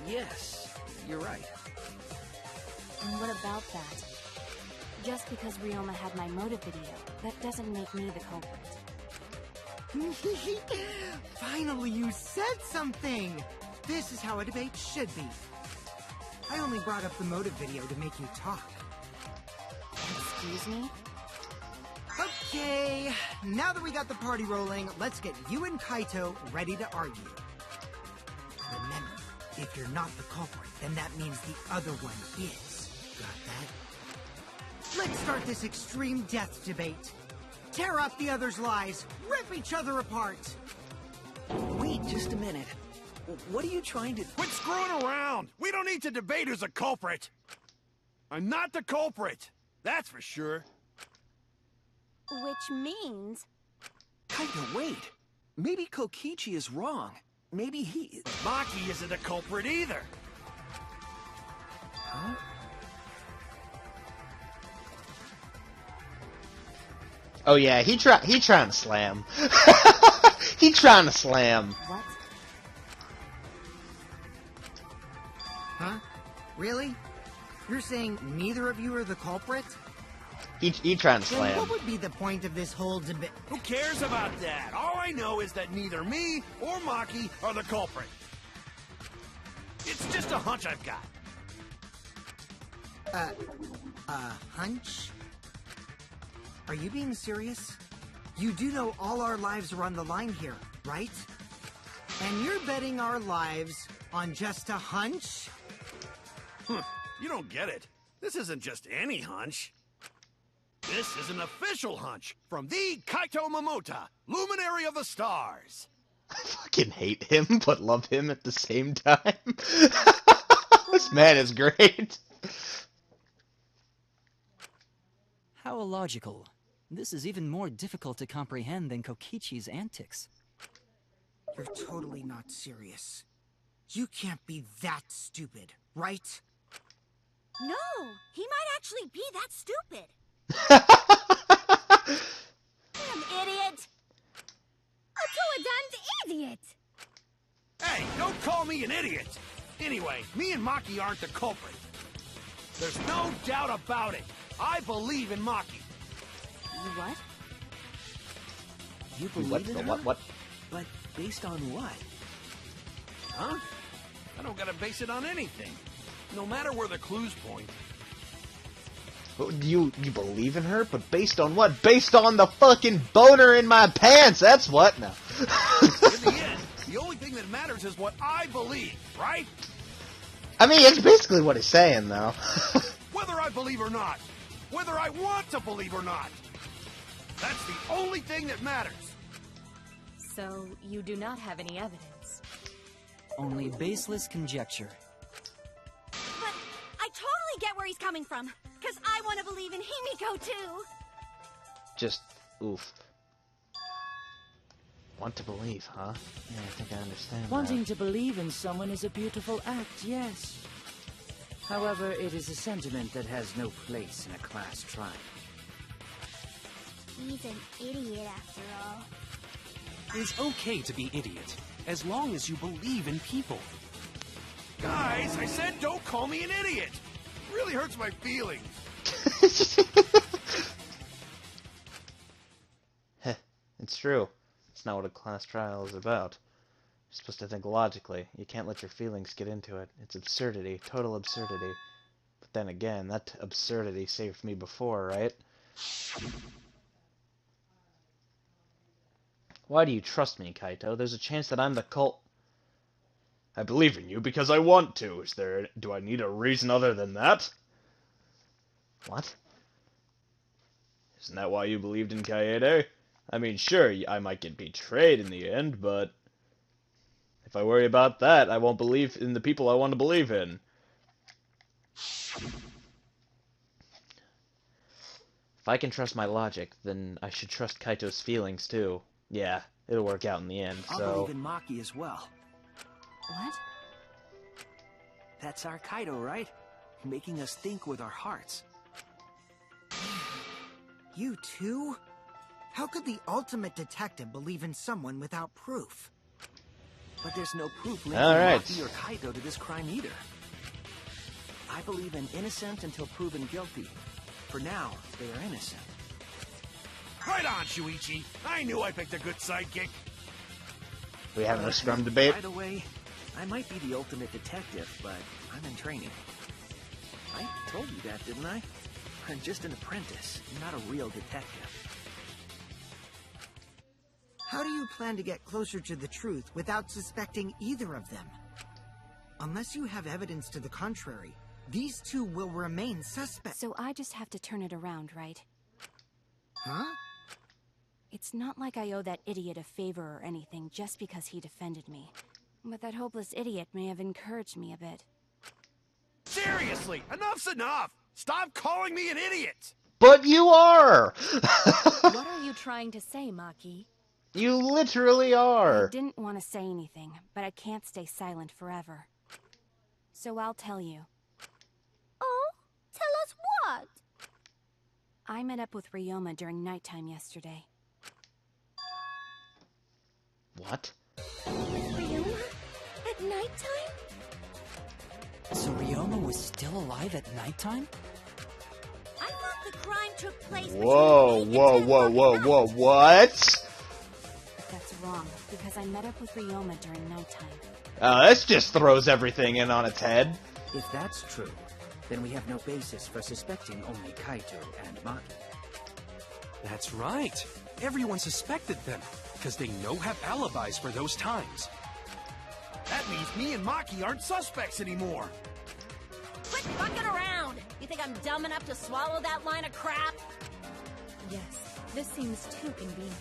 Yes, you're right. And what about that? Just because Ryoma had my motive video, that doesn't make me the culprit. Finally, you said something! This is how a debate should be. I only brought up the motive video to make you talk. Excuse me? Okay, now that we got the party rolling, let's get you and Kaito ready to argue. Remember, if you're not the culprit, then that means the other one is. Got that? Let's start this extreme death debate. Tear up the other's lies, rip each other apart. Wait just a minute. What are you trying to... Quit screwing around! We don't need to debate who's a culprit! I'm not the culprit! That's for sure. Which means... Kaito, wait. Maybe Kokichi is wrong. Maybe he... Maki isn't a culprit either! Huh? Oh yeah, he trying to slam. He trying to slam. What? Huh? Really? You're saying neither of you are the culprit? He trying to Then slam. what would be the point of this whole debate? Who cares about that? All I know is that neither me or Maki are the culprit. It's just a hunch I've got. Hunch? Are you being serious? You do know all our lives are on the line here, right? And you're betting our lives on just a hunch? You don't get it. This isn't just any hunch. This is an official hunch from the Kaito Momota, Luminary of the Stars. I fucking hate him, but love him at the same time. This man is great. How illogical. This is even more difficult to comprehend than Kokichi's antics. You're totally not serious. You can't be that stupid, right? No, he might actually be that stupid. Damn idiot! A two-a-duns idiot! Hey, don't call me an idiot! Anyway, me and Maki aren't the culprit. There's no doubt about it. I believe in Maki. You what? You believe in her? What? But based on what? Huh? I don't gotta base it on anything. No matter where the clues point. You believe in her, but based on what? Based on the fucking boner in my pants. That's what now. In the end, the only thing that matters is what I believe, right? I mean, it's basically what he's saying, though. Whether I believe or not. Whether I want to believe or not. That's the only thing that matters. So, you do not have any evidence. Only baseless conjecture. But I totally get where he's coming from. Because I want to believe in Himiko, too. Just, oof. Want to believe, huh? Yeah, I think I understand Wanting that. to believe in someone is a beautiful act, yes. However, it is a sentiment that has no place in a class trial. He's an idiot after all. It's okay to be idiot, as long as you believe in people. Guys, I said don't call me an idiot. It really hurts my feelings. Heh, it's true. It's not what a class trial is about. You're supposed to think logically. You can't let your feelings get into it. It's absurdity, total absurdity. But then again, that absurdity saved me before, right? Why do you trust me, Kaito? There's a chance that I'm the cult... I believe in you because I want to. Do I need a reason other than that? What? Isn't that why you believed in Kaede? I mean, sure, I might get betrayed in the end, but if I worry about that, I won't believe in the people I want to believe in. If I can trust my logic, then I should trust Kaito's feelings, too. Yeah, it'll work out in the end, I'll so... believe in Maki as well. What? That's our Kaido, right? Making us think with our hearts. You too? How could the ultimate detective believe in someone without proof? But there's no proof linking Alright. Maki or Kaido to this crime either. I believe in innocent until proven guilty. For now, they are innocent. Right on, Shuichi. I knew I picked a good sidekick. We having a scrum debate? By the way, I might be the ultimate detective, but I'm in training. I told you that, didn't I? I'm just an apprentice, not a real detective. How do you plan to get closer to the truth without suspecting either of them? Unless you have evidence to the contrary, these two will remain suspects. So I just have to turn it around, right? Huh? It's not like I owe that idiot a favor or anything just because he defended me. But that hopeless idiot may have encouraged me a bit. Seriously, enough's enough. Stop calling me an idiot. But you are! What are you trying to say, Maki? You literally are! I didn't want to say anything, but I can't stay silent forever. So I'll tell you. Oh? Tell us what? I met up with Ryoma during nighttime yesterday. What? Ryoma? At nighttime? So Ryoma was still alive at nighttime? I thought the crime took place Whoa, whoa, whoa, whoa, whoa, what? That's wrong, because I met up with Ryoma during nighttime. This just throws everything in on its head. If that's true, then we have no basis for suspecting only Kaito and Maki. That's right. Everyone suspected them, because they have alibis for those times. That means me and Maki aren't suspects anymore. Quit fucking around! You think I'm dumb enough to swallow that line of crap? Yes, this seems too convenient.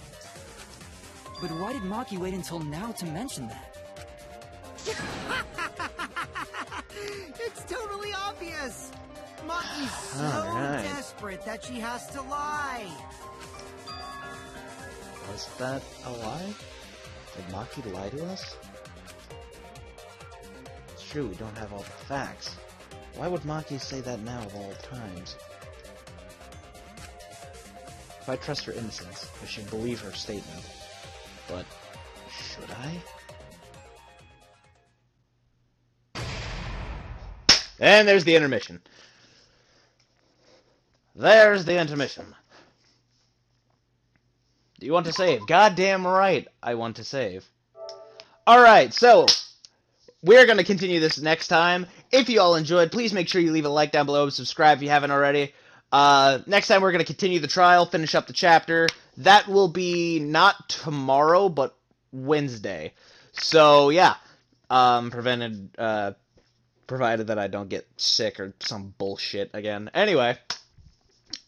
But why did Maki wait until now to mention that? It's totally obvious! Maki's so Alright. desperate that she has to lie. Was that a lie? Did Maki lie to us? It's true, we don't have all the facts. Why would Maki say that now of all times? If I trust her innocence, I should believe her statement. But, should I? And there's the intermission. There's the intermission. Do you want to save? Goddamn right, I want to save. Alright, so we're going to continue this next time. If you all enjoyed, please make sure you leave a like down below and subscribe if you haven't already. Next time we're going to continue the trial, finish up the chapter. That will be not tomorrow, but Wednesday. So, yeah. Provided that I don't get sick or some bullshit again. Anyway,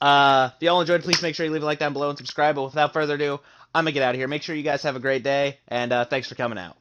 If y'all enjoyed, please make sure you leave a like down below and subscribe. But without further ado, I'm going to get out of here. Make sure you guys have a great day, and thanks for coming out.